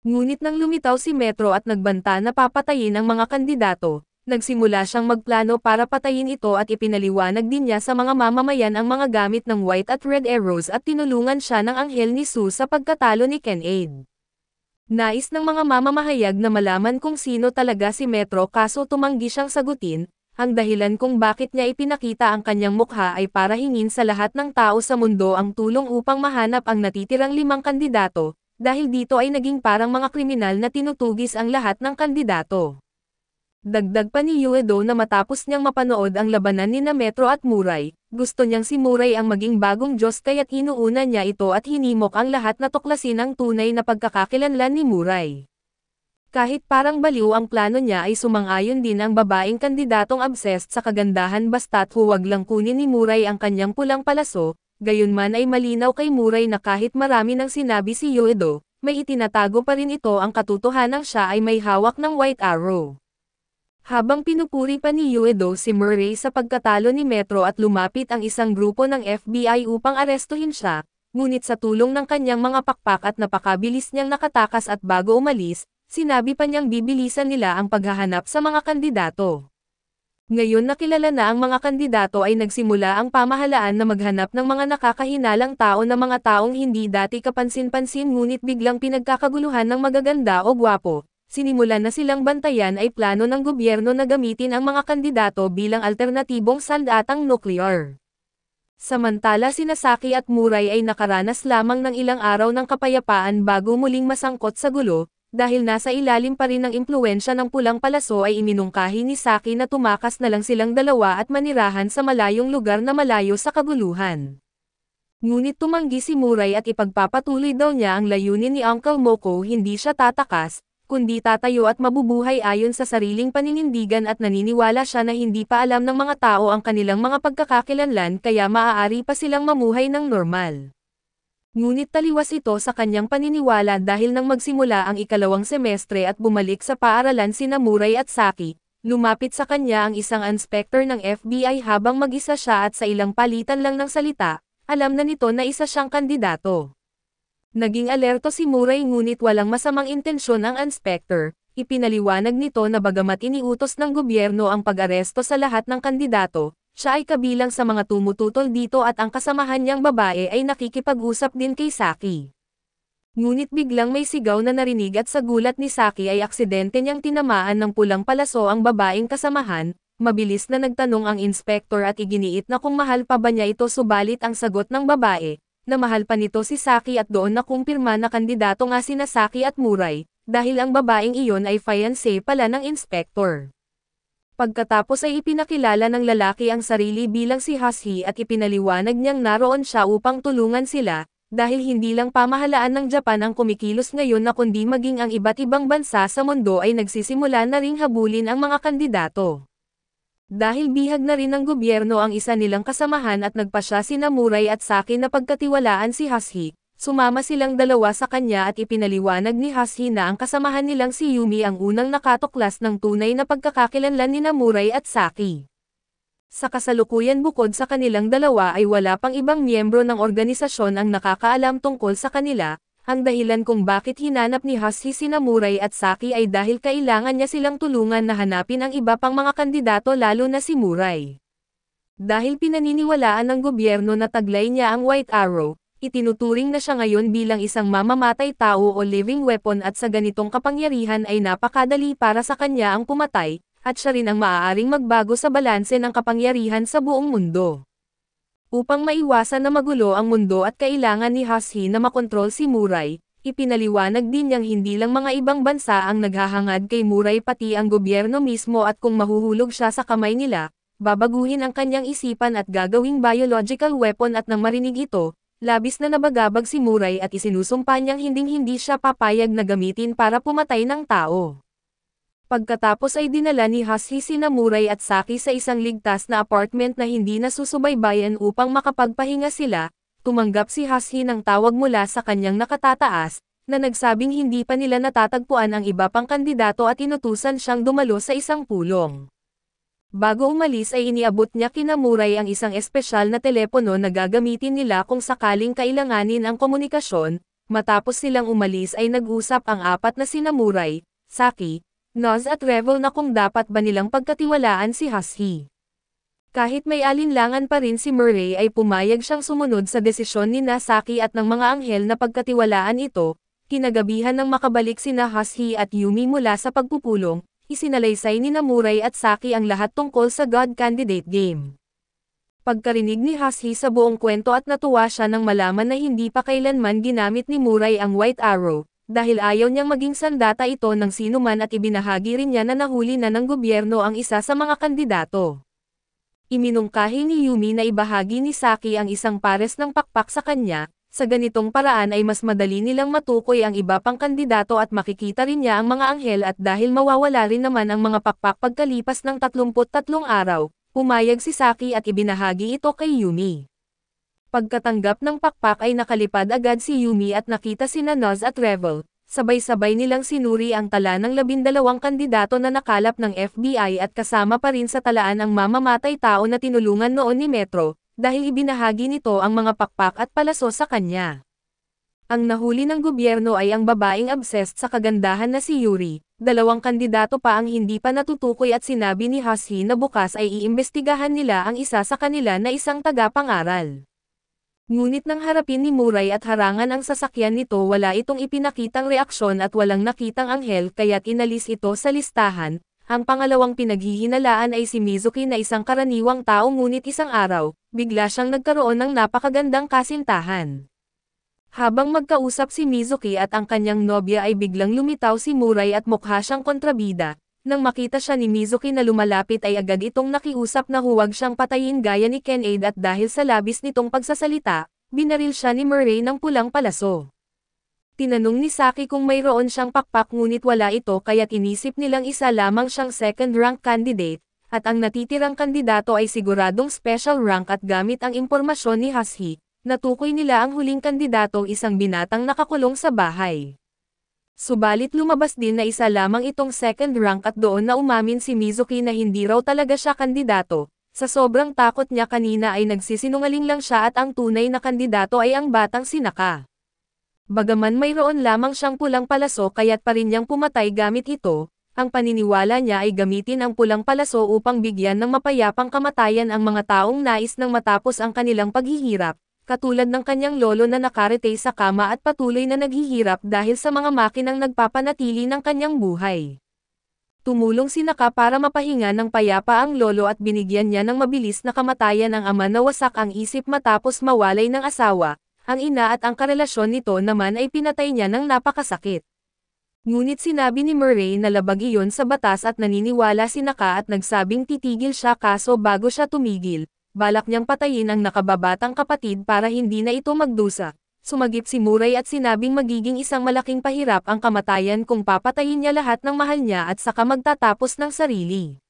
Ngunit nang lumitaw si Metro at nagbanta na papatayin ang mga kandidato, nagsimula siyang magplano para patayin ito at ipinaliwanag din niya sa mga mamamayan ang mga gamit ng white at red arrows at tinulungan siya ng anghel ni Su sa pagkatalo ni Kenade. Nais ng mga mamamahayag na malaman kung sino talaga si Metro kaso tumanggi siyang sagutin, ang dahilan kung bakit niya ipinakita ang kanyang mukha ay para hingin sa lahat ng tao sa mundo ang tulong upang mahanap ang natitirang 5 kandidato, dahil dito ay naging parang mga kriminal na tinutugis ang lahat ng kandidato. Dagdag pa ni Uedo na matapos niyang mapanood ang labanan ni Metro at Muray, gusto niyang si Muray ang maging bagong Diyos kaya't inuuna niya ito at hinimok ang lahat na tuklasin ang tunay na pagkakakilanlan ni Muray. Kahit parang baliw ang plano niya ay sumang-ayon din ang babaeng kandidatong obsessed sa kagandahan basta't huwag lang kunin ni Muray ang kanyang pulang palaso, gayunman ay malinaw kay Muray na kahit marami nang sinabi si Uedo, may itinatago pa rin ito ang katotohanang siya ay may hawak ng white arrow. Habang pinupuri pa ni Uedo si Murray sa pagkatalo ni Metro at lumapit ang isang grupo ng FBI upang arestuhin siya, ngunit sa tulong ng kanyang mga pakpak at napakabilis niyang nakatakas at bago umalis, sinabi pa niyang bibilisan nila ang paghahanap sa mga kandidato. Ngayon nakilala na ang mga kandidato ay nagsimula ang pamahalaan na maghanap ng mga nakakahinalang tao na mga taong hindi dati kapansin-pansin ngunit biglang pinagkakaguluhan ng magaganda o gwapo. Sinimulan na silang bantayan ay plano ng gobyerno na gamitin ang mga kandidato bilang alternatibong sandatang nuklear. Samantala sina Saki at Muray ay nakaranas lamang ng ilang araw ng kapayapaan bago muling masangkot sa gulo, dahil nasa ilalim pa rin ng impluwensya ng pulang palaso ay iminungkahi ni Saki na tumakas na lang silang dalawa at manirahan sa malayong lugar na malayo sa kaguluhan. Ngunit tumanggi si Muray at ipagpapatuloy daw niya ang layunin ni Uncle Moko hindi siya tatakas, kundi tatayo at mabubuhay ayon sa sariling paninindigan at naniniwala siya na hindi pa alam ng mga tao ang kanilang mga pagkakakilanlan kaya maaari pa silang mamuhay ng normal. Ngunit taliwas ito sa kanyang paniniwala dahil nang magsimula ang ikalawang semestre at bumalik sa paaralan sina Muray at Saki, lumapit sa kanya ang isang inspector ng FBI habang mag-isa siya at sa ilang palitan lang ng salita, alam na nito na isa siyang kandidato. Naging alerto si Muray ngunit walang masamang intensyon ang inspector, ipinaliwanag nito na bagamat iniutos ng gobyerno ang pag-aresto sa lahat ng kandidato, siya ay kabilang sa mga tumututol dito at ang kasamahan niyang babae ay nakikipag-usap din kay Saki. Ngunit biglang may sigaw na narinig at sa gulat ni Saki ay aksidente niyang tinamaan ng pulang palaso ang babaeng kasamahan, mabilis na nagtanong ang inspector at iginiit na kung mahal pa ba niya ito subalit ang sagot ng babae, na mahal pa nito si Saki at doon na kumpirma na kandidato nga sina Saki at Muray, dahil ang babaeng iyon ay fiancé pala ng inspector. Pagkatapos ay ipinakilala ng lalaki ang sarili bilang si Hashi at ipinaliwanag niyang naroon siya upang tulungan sila, dahil hindi lang pamahalaan ng Japan ang kumikilos ngayon na kundi maging ang iba't ibang bansa sa mundo ay nagsisimula na ring habulin ang mga kandidato. Dahil bihag na rin ng gobyerno ang isa nilang kasamahan at nagpasya sina Muray at Saki na pagkatiwalaan si Hashi, sumama silang dalawa sa kanya at ipinaliwanag ni Hashi na ang kasamahan nilang si Yumi ang unang nakatuklas ng tunay na pagkakakilanlan ni Muray at Saki. Sa kasalukuyan bukod sa kanilang dalawa ay wala pang ibang miyembro ng organisasyon ang nakakaalam tungkol sa kanila. Ang dahilan kung bakit hinanap ni Hashi sina Muray at Saki ay dahil kailangan niya silang tulungan na hanapin ang iba pang mga kandidato lalo na si Muray. Dahil pinaniniwalaan ng gobyerno na taglay niya ang White Arrow, itinuturing na siya ngayon bilang isang mamamatay tao o living weapon at sa ganitong kapangyarihan ay napakadali para sa kanya ang pumatay, at siya rin ang maaaring magbago sa balanse ng kapangyarihan sa buong mundo. Upang maiwasan na magulo ang mundo at kailangan ni Hashi na makontrol si Muray, ipinaliwanag din niyang hindi lang mga ibang bansa ang naghahangad kay Muray pati ang gobyerno mismo at kung mahuhulog siya sa kamay nila, babaguhin ang kanyang isipan at gagawing biological weapon at nang marinig ito, labis na nabagabag si Muray at isinusumpa niyang hinding-hindi siya papayag na gamitin para pumatay ng tao. Pagkatapos ay dinala ni Hashi sina Muray at Saki sa isang ligtas na apartment na hindi nasusubaybayan upang makapagpahinga sila, tumanggap si Hashi ng tawag mula sa kanyang nakatataas, na nagsabing hindi pa nila natatagpuan ang iba pang kandidato at inutusan siyang dumalo sa isang pulong. Bago umalis ay iniabot niya kina Muray ang isang espesyal na telepono na gagamitin nila kung sakaling kailanganin ang komunikasyon. Matapos silang umalis ay nag-usap ang apat na sina Muray, Saki, Noz at Revel na kung dapat ba nilang pagkatiwalaan si Hashi. Kahit may alinlangan pa rin si Murray ay pumayag siyang sumunod sa desisyon ni Saki at ng mga anghel na pagkatiwalaan ito. Kinagabihan ng makabalik sina Hashi at Yumi mula sa pagpupulong, isinalaysay ni Muray at Saki ang lahat tungkol sa God Candidate Game. Pagkarinig ni Hashi sa buong kwento at natuwa siya nang malaman na hindi pa kailanman ginamit ni Muray ang White Arrow, dahil ayaw niyang maging sandata ito ng sinuman at ibinahagi rin niya na nahuli na ng gobyerno ang isa sa mga kandidato. Iminungkahi ni Yumi na ibahagi ni Saki ang isang pares ng pakpak sa kanya, sa ganitong paraan ay mas madali nilang matukoy ang iba pang kandidato at makikita rin niya ang mga anghel at dahil mawawala rin naman ang mga pakpak pagkalipas ng 33 araw, pumayag si Saki at ibinahagi ito kay Yumi. Pagkatanggap ng pakpak ay nakalipad agad si Yumi at nakita sina Noz at Revel, sabay-sabay nilang sinuri ang tala ng 12 kandidato na nakalap ng FBI at kasama pa rin sa talaan ang mamamatay tao na tinulungan noon ni Metro, dahil ibinahagi nito ang mga pakpak at palaso sa kanya. Ang nahuli ng gobyerno ay ang babaeng obsessed sa kagandahan na si Yuri, 2 kandidato pa ang hindi pa natutukoy at sinabi ni Hashi na bukas ay iimbestigahan nila ang isa sa kanila na isang tagapangaral. Ngunit nang harapin ni Muray at harangan ang sasakyan nito wala itong ipinakitang reaksyon at walang nakitang anghel kaya't inalis ito sa listahan. Ang pangalawang pinaghihinalaan ay si Mizuki na isang karaniwang tao ngunit isang araw, bigla siyang nagkaroon ng napakagandang kasintahan. Habang magkausap si Mizuki at ang kanyang nobya ay biglang lumitaw si Muray at mukha siyang kontrabida. Nang makita siya ni Mizuki na lumalapit ay agad itong nakiusap na huwag siyang patayin gaya ni Ken-Aid at dahil sa labis nitong pagsasalita, binaril siya ni Murray ng pulang palaso. Tinanong ni Saki kung mayroon siyang pakpak ngunit wala ito kaya't inisip nilang isa lamang siyang second-rank candidate, at ang natitirang kandidato ay siguradong special rank at gamit ang impormasyon ni Hashi, natukoy nila ang huling kandidato isang binatang nakakulong sa bahay. Subalit lumabas din na isa lamang itong second rank at doon na umamin si Mizuki na hindi raw talaga siya kandidato, sa sobrang takot niya kanina ay nagsisinungaling lang siya at ang tunay na kandidato ay ang batang si Naka. Bagaman mayroon lamang siyang pulang palaso kaya't pa rin niyang pumatay gamit ito, ang paniniwala niya ay gamitin ang pulang palaso upang bigyan ng mapayapang kamatayan ang mga taong nais nang matapos ang kanilang paghihirap. Katulad ng kanyang lolo na nakaretay sa kama at patuloy na naghihirap dahil sa mga makinang nagpapanatili ng kanyang buhay. Tumulong si Naka para mapahinga ng payapa ang lolo at binigyan niya ng mabilis na kamatayan ang ama na wasak ang isip matapos mawalay ng asawa, ang ina at ang karelasyon nito naman ay pinatay niya ng napakasakit. Ngunit sinabi ni Murray na labag iyon sa batas at naniniwala si Naka at nagsabing titigil siya kaso bago siya tumigil. Balak niyang patayin ang nakababatang kapatid para hindi na ito magdusa. Sumagip si Muray at sinabing magiging isang malaking pahirap ang kamatayan kung papatayin niya lahat ng mahal niya at saka magtatapos ng sarili.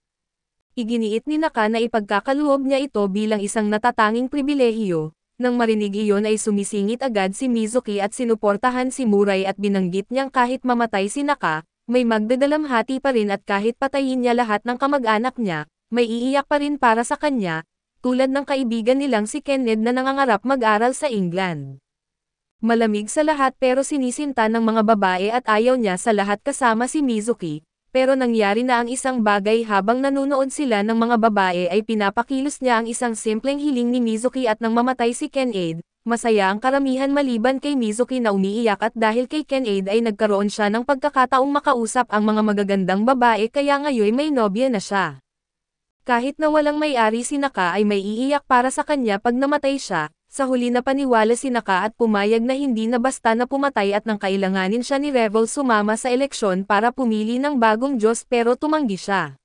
Iginiit ni Naka na ipagkakaloob niya ito bilang isang natatanging pribilehiyo. Nang marinig iyon ay sumisingit agad si Mizuki at sinuportahan si Muray at binanggit niyang kahit mamatay si Naka, may magdadalamhati pa rin at kahit patayin niya lahat ng kamag-anak niya, may iiyak pa rin para sa kanya, tulad ng kaibigan nilang si Kenneth na nangangarap mag-aral sa England. Malamig sa lahat pero sinisinta ng mga babae at ayaw niya sa lahat kasama si Mizuki, pero nangyari na ang isang bagay habang nanunood sila ng mga babae ay pinapakilos niya ang isang simpleng hiling ni Mizuki at nang mamatay si Kenneth, masaya ang karamihan maliban kay Mizuki na umiiyak at dahil kay Kenneth ay nagkaroon siya ng pagkakataong makausap ang mga magagandang babae kaya ngayon may nobya na siya. Kahit na walang may-ari si Naka ay may iiyak para sa kanya pag namatay siya. Sa huli na paniwala si Naka at pumayag na hindi na basta na pumatay at nang kailanganin siya ni Revel sumama sa eleksyon para pumili ng bagong Diyos pero tumanggi siya.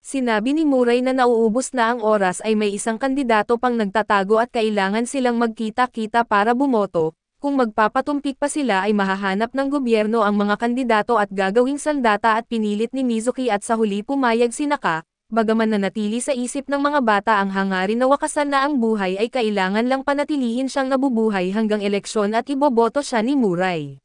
Sinabi ni Muray na nauubos na ang oras ay may isang kandidato pang nagtatago at kailangan silang magkita-kita para bumoto, kung magpapatumpik pa sila ay mahahanap ng gobyerno ang mga kandidato at gagawing sandata at pinilit ni Mizuki at sa huli pumayag si Naka. Bagaman nanatili sa isip ng mga bata ang hangarin na wakasan na ang buhay ay kailangan lang panatilihin siyang nabubuhay hanggang eleksyon at iboboto siya ni Muray.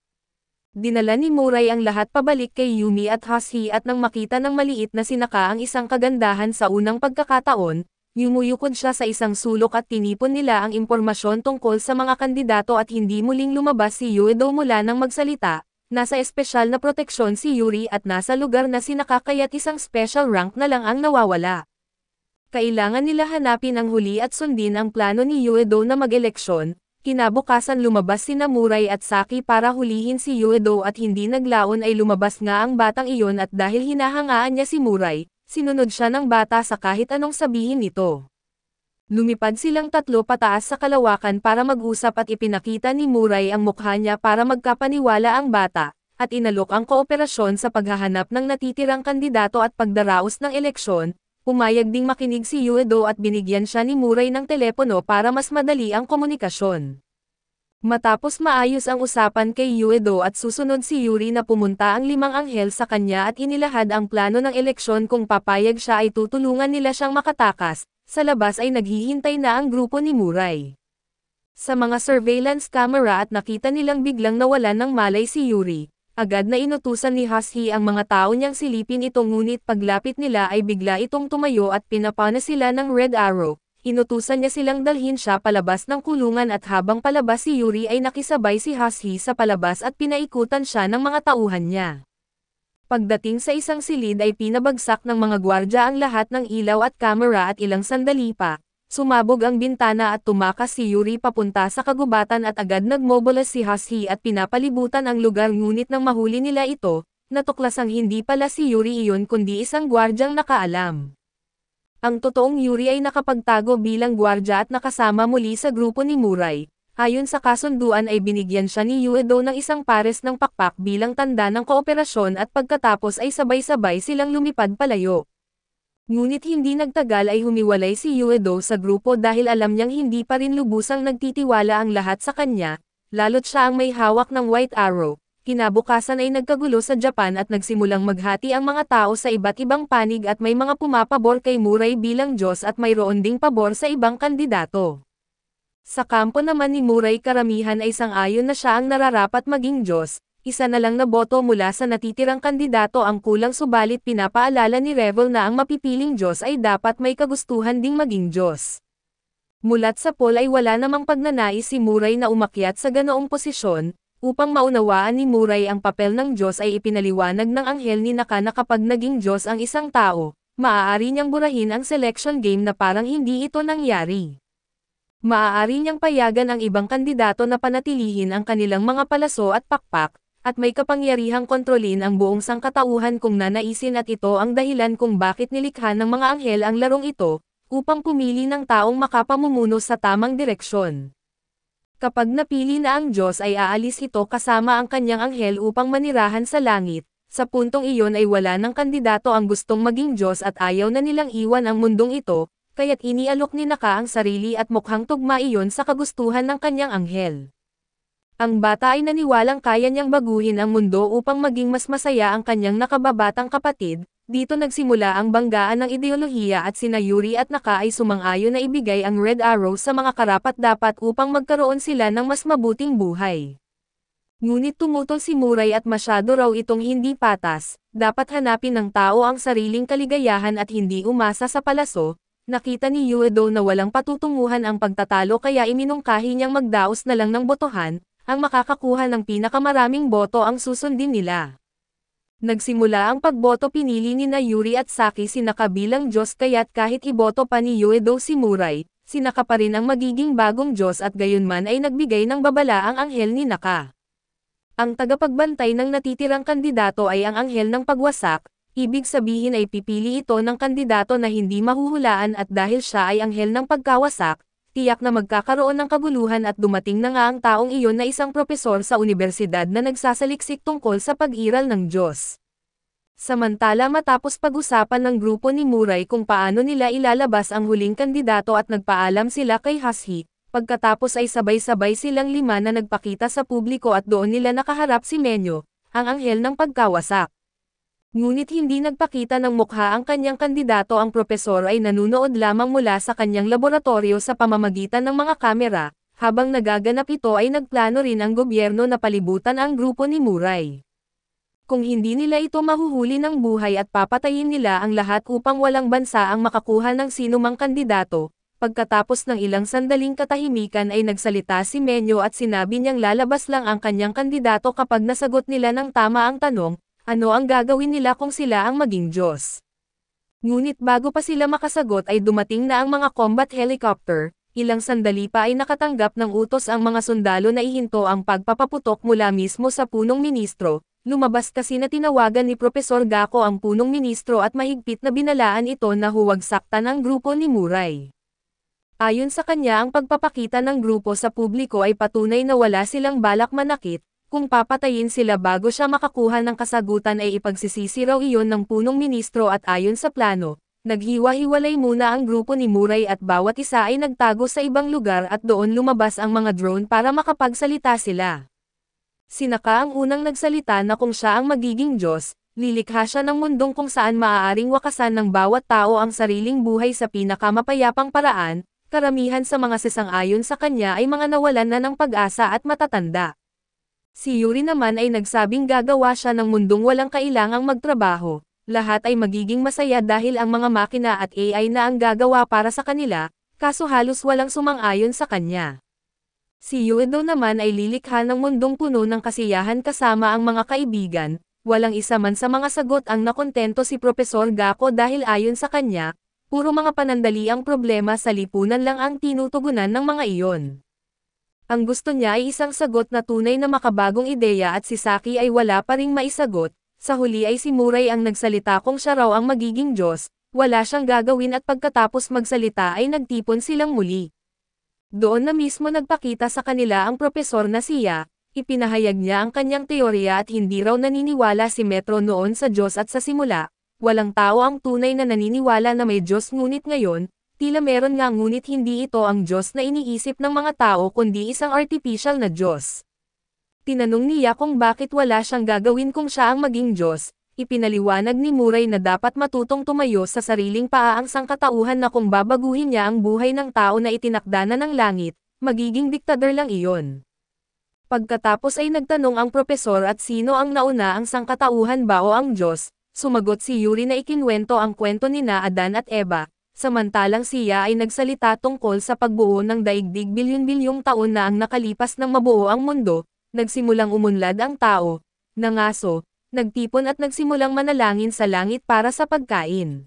Dinala ni Muray ang lahat pabalik kay Yumi at Hashi at nang makita ng maliit na si Naka ang isang kagandahan sa unang pagkakataon, yumuyukod siya sa isang sulok at tinipon nila ang impormasyon tungkol sa mga kandidato at hindi muling lumabas si Uedo mula nang magsalita. Nasa espesyal na proteksyon si Yuri at nasa lugar na si Naka kaya't isang special rank na lang ang nawawala. Kailangan nila hanapin ang huli at sundin ang plano ni Uedo na mag-eleksyon. Kinabukasan lumabas sina Muray at Saki para hulihin si Uedo at hindi naglaon ay lumabas nga ang batang iyon at dahil hinahangaan niya si Muray, sinunod siya ng bata sa kahit anong sabihin nito. Lumipad silang tatlo pataas sa kalawakan para mag-usap at ipinakita ni Muray ang mukha niya para magkapaniwala ang bata, at inalok ang kooperasyon sa paghahanap ng natitirang kandidato at pagdaraos ng eleksyon. Pumayag ding makinig si Uedo at binigyan siya ni Muray ng telepono para mas madali ang komunikasyon. Matapos maayos ang usapan kay Uedo at susunod si Yuri na pumunta ang limang anghel sa kanya at inilahad ang plano ng eleksyon kung papayag siya ay tutulungan nila siyang makatakas. Sa labas ay naghihintay na ang grupo ni Muray. Sa mga surveillance camera at nakita nilang biglang nawalan ng malay si Yuri, agad na inutusan ni Hashi ang mga tao niyang silipin ito ngunit paglapit nila ay bigla itong tumayo at pinapana sila ng Red Arrow. Inutusan niya silang dalhin siya palabas ng kulungan at habang palabas si Yuri ay nakisabay si Hashi sa palabas at pinaikutan siya ng mga tauhan niya. Pagdating sa isang silid ay pinabagsak ng mga gwardya ang lahat ng ilaw at kamera at ilang sandali pa, sumabog ang bintana at tumakas si Yuri papunta sa kagubatan at agad nagmobilis si Hashi at pinapalibutan ang lugar ngunit nang mahuli nila ito, natuklasang hindi pala si Yuri iyon kundi isang gwardyang nakaalam. Ang totoong Yuri ay nakapagtago bilang gwardya at nakasama muli sa grupo ni Muray. Ayon sa kasunduan ay binigyan siya ni Uedo ng isang pares ng pakpak bilang tanda ng kooperasyon at pagkatapos ay sabay-sabay silang lumipad palayo. Ngunit hindi nagtagal ay humiwalay si Uedo sa grupo dahil alam niyang hindi pa rin lubusang nagtitiwala ang lahat sa kanya, lalo't siya ang may hawak ng White Arrow. Kinabukasan ay nagkagulo sa Japan at nagsimulang maghati ang mga tao sa iba't ibang panig at may mga pumapabor kay Muray bilang Diyos at mayroon ding pabor sa ibang kandidato. Sa kampo naman ni Muray karamihan ay sang-ayon na siya ang nararapat maging Diyos, isa na lang na boto mula sa natitirang kandidato ang kulang subalit pinapaalala ni Revel na ang mapipiling Diyos ay dapat may kagustuhan ding maging Diyos. Mulat sa poll ay wala namang pagnanais si Muray na umakyat sa ganoong posisyon, upang maunawaan ni Muray ang papel ng Diyos ay ipinaliwanag ng anghel ni Naka na kapag naging Diyos ang isang tao, maaari niyang burahin ang selection game na parang hindi ito nangyari. Maaari niyang payagan ang ibang kandidato na panatilihin ang kanilang mga palaso at pakpak, at may kapangyarihang kontrolin ang buong sangkatauhan kung nanaisin at ito ang dahilan kung bakit nilikha ng mga anghel ang larong ito, upang pumili ng taong makapamumuno sa tamang direksyon. Kapag napili na ang Diyos ay aalis ito kasama ang kanyang anghel upang manirahan sa langit, sa puntong iyon ay wala ng kandidato ang gustong maging Diyos at ayaw na nilang iwan ang mundong ito, kaya't inialok ni Naka ang sarili at mukhang tugma iyon sa kagustuhan ng kanyang anghel. Ang bata ay naniwalang kaya niyang baguhin ang mundo upang maging mas masaya ang kanyang nakababatang kapatid, Dito nagsimula ang banggaan ng ideolohiya at sina Yuri at Naka ay sumang-ayon na ibigay ang Red Arrow sa mga karapat-dapat upang magkaroon sila ng mas mabuting buhay. Ngunit tumutol si Muray at masyado raw itong hindi patas, dapat hanapin ng tao ang sariling kaligayahan at hindi umasa sa palaso. Nakita ni Uedo na walang patutunguhan ang pagtatalo kaya iminungkahi niyang magdaos na lang ng botohan, ang makakakuha ng pinakamaraming boto ang susundin nila. Nagsimula ang pagboto pinili ni na Yuri at Saki si Naka bilang Diyos kaya't kahit iboto pa ni Uedo si Muray, si Naka pa rin ang magiging bagong Diyos at gayunman ay nagbigay ng babala ang anghel ni Naka. Ang tagapagbantay ng natitirang kandidato ay ang anghel ng pagwasak, ibig sabihin ay pipili ito ng kandidato na hindi mahuhulaan at dahil siya ay anghel ng pagkawasak, tiyak na magkakaroon ng kaguluhan at dumating na nga ang taong iyon na isang propesor sa universidad na nagsasaliksik tungkol sa pag-iral ng Diyos. Samantala matapos pag-usapan ng grupo ni Muray kung paano nila ilalabas ang huling kandidato at nagpaalam sila kay Hashi, pagkatapos ay sabay-sabay silang 5 na nagpakita sa publiko at doon nila nakaharap si Menyo, ang anghel ng pagkawasak. Ngunit hindi nagpakita ng mukha ang kanyang kandidato ang propesor ay nanunood lamang mula sa kanyang laboratorio sa pamamagitan ng mga kamera, habang nagaganap ito ay nagplano rin ang gobyerno na palibutan ang grupo ni Muray. Kung hindi nila ito mahuhuli ng buhay at papatayin nila ang lahat upang walang bansa ang makakuha ng sinumang kandidato, pagkatapos ng ilang sandaling katahimikan ay nagsalita si Menyo at sinabi niyang lalabas lang ang kanyang kandidato kapag nasagot nila ng tama ang tanong, ano ang gagawin nila kung sila ang maging Diyos? Ngunit bago pa sila makasagot ay dumating na ang mga combat helicopter, ilang sandali pa ay nakatanggap ng utos ang mga sundalo na ihinto ang pagpapaputok mula mismo sa punong ministro, lumabas kasi na tinawagan ni Profesor Gako ang punong ministro at mahigpit na binalaan ito na huwag saktan ang grupo ni Muray. Ayon sa kanya ang pagpapakita ng grupo sa publiko ay patunay na wala silang balak manakit, kung papatayin sila bago siya makakuha ng kasagutan ay ipagsisisi raw iyon ng punong ministro at ayon sa plano, naghiwa-hiwalay muna ang grupo ni Muray at bawat isa ay nagtago sa ibang lugar at doon lumabas ang mga drone para makapagsalita sila. Si Naka ang unang nagsalita na kung siya ang magiging Diyos, lilikha siya ng mundong kung saan maaaring wakasan ng bawat tao ang sariling buhay sa pinakamapayapang paraan, karamihan sa mga sasang-ayon sa kanya ay mga nawalan na ng pag-asa at matatanda. Si Yuri naman ay nagsabing gagawa siya ng mundong walang kailangang magtrabaho, lahat ay magiging masaya dahil ang mga makina at AI na ang gagawa para sa kanila, kaso halos walang sumang-ayon sa kanya. Si Uedo naman ay lilikha ng mundong puno ng kasiyahan kasama ang mga kaibigan, walang isa man sa mga sagot ang nakontento si Profesor Gako dahil ayon sa kanya, puro mga panandaliang problema sa lipunan lang ang tinutugunan ng mga iyon. Ang gusto niya ay isang sagot na tunay na makabagong ideya at si Saki ay wala pa ring maisagot, sa huli ay si Muray ang nagsalita kung siya raw ang magiging Diyos, wala siyang gagawin at pagkatapos magsalita ay nagtipon silang muli. Doon na mismo nagpakita sa kanila ang propesor na siya, ipinahayag niya ang kanyang teorya at hindi raw naniniwala si Metro noon sa Diyos at sa simula, walang tao ang tunay na naniniwala na may Diyos ngunit ngayon, tila meron nga ngunit hindi ito ang Diyos na iniisip ng mga tao kundi isang artificial na Diyos. Tinanong niya kung bakit wala siyang gagawin kung siya ang maging Diyos, ipinaliwanag ni Muray na dapat matutong tumayo sa sariling paa ang sangkatauhan na kung babaguhin niya ang buhay ng tao na itinakda na ng langit, magiging diktador lang iyon. Pagkatapos ay nagtanong ang propesor at sino ang nauna ang sangkatauhan ba o ang Diyos, sumagot si Yuri na ikinwento ang kwento nina Adan at Eva. Samantalang siya ay nagsalita tungkol sa pagbuo ng daigdig bilyon-bilyong taon na ang nakalipas ng mabuo ang mundo, nagsimulang umunlad ang tao, nangaso, nagtipon at nagsimulang manalangin sa langit para sa pagkain.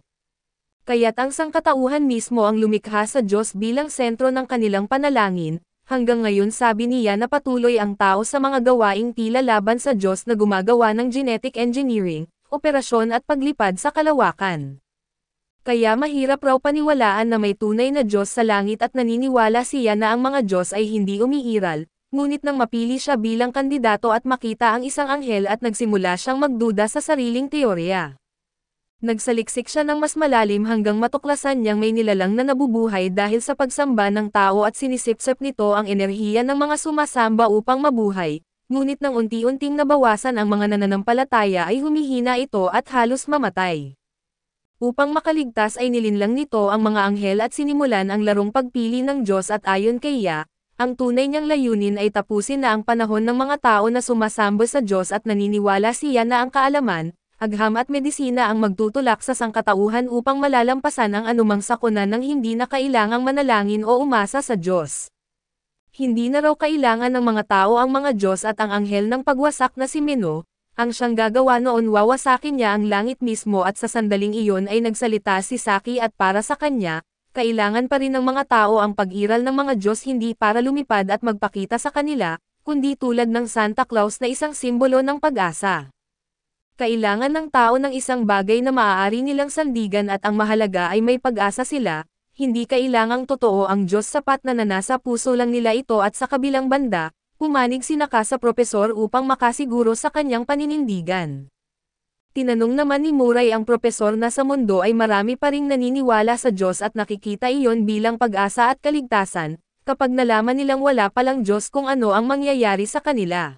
Kaya't ang sangkatauhan mismo ang lumikha sa Diyos bilang sentro ng kanilang panalangin, hanggang ngayon sabi niya na patuloy ang tao sa mga gawaing tila laban sa Diyos na gumagawa ng genetic engineering, operasyon at paglipad sa kalawakan. Kaya mahirap raw paniwalaan na may tunay na Diyos sa langit at naniniwala siya na ang mga Diyos ay hindi umiiral, ngunit nang mapili siya bilang kandidato at makita ang isang anghel at nagsimula siyang magduda sa sariling teorya. Nagsaliksik siya ng mas malalim hanggang matuklasan niyang may nilalang na nabubuhay dahil sa pagsamba ng tao at sinisipsip nito ang enerhiya ng mga sumasamba upang mabuhay, ngunit nang unti-unting nabawasan ang mga nananampalataya ay humihina ito at halos mamatay. Upang makaligtas ay nilinlang nito ang mga anghel at sinimulan ang larong pagpili ng Diyos at ayon kay Ya, ang tunay niyang layunin ay tapusin na ang panahon ng mga tao na sumasambo sa Diyos at naniniwala siya na ang kaalaman, agham at medisina ang magtutulak sa sangkatauhan upang malalampasan ang anumang sakuna ng hindi na kailangang manalangin o umasa sa Diyos. Hindi na raw kailangan ng mga tao ang mga Diyos at ang anghel ng pagwasak na si Meno, ang siyang gagawa noon wawasakin niya ang langit mismo at sa sandaling iyon ay nagsalita si Saki at para sa kanya, kailangan pa rin ng mga tao ang pag-iral ng mga Diyos hindi para lumipad at magpakita sa kanila, kundi tulad ng Santa Claus na isang simbolo ng pag-asa. Kailangan ng tao ng isang bagay na maaari nilang sandigan at ang mahalaga ay may pag-asa sila, hindi kailangang totoo ang Diyos sapat na nasa puso lang nila ito at sa kabilang banda, pumanig si Naka sa propesor upang makasiguro sa kanyang paninindigan. Tinanong naman ni Muray ang propesor na sa mundo ay marami pa ring naniniwala sa Diyos at nakikita iyon bilang pag-asa at kaligtasan, kapag nalaman nilang wala palang Diyos kung ano ang mangyayari sa kanila.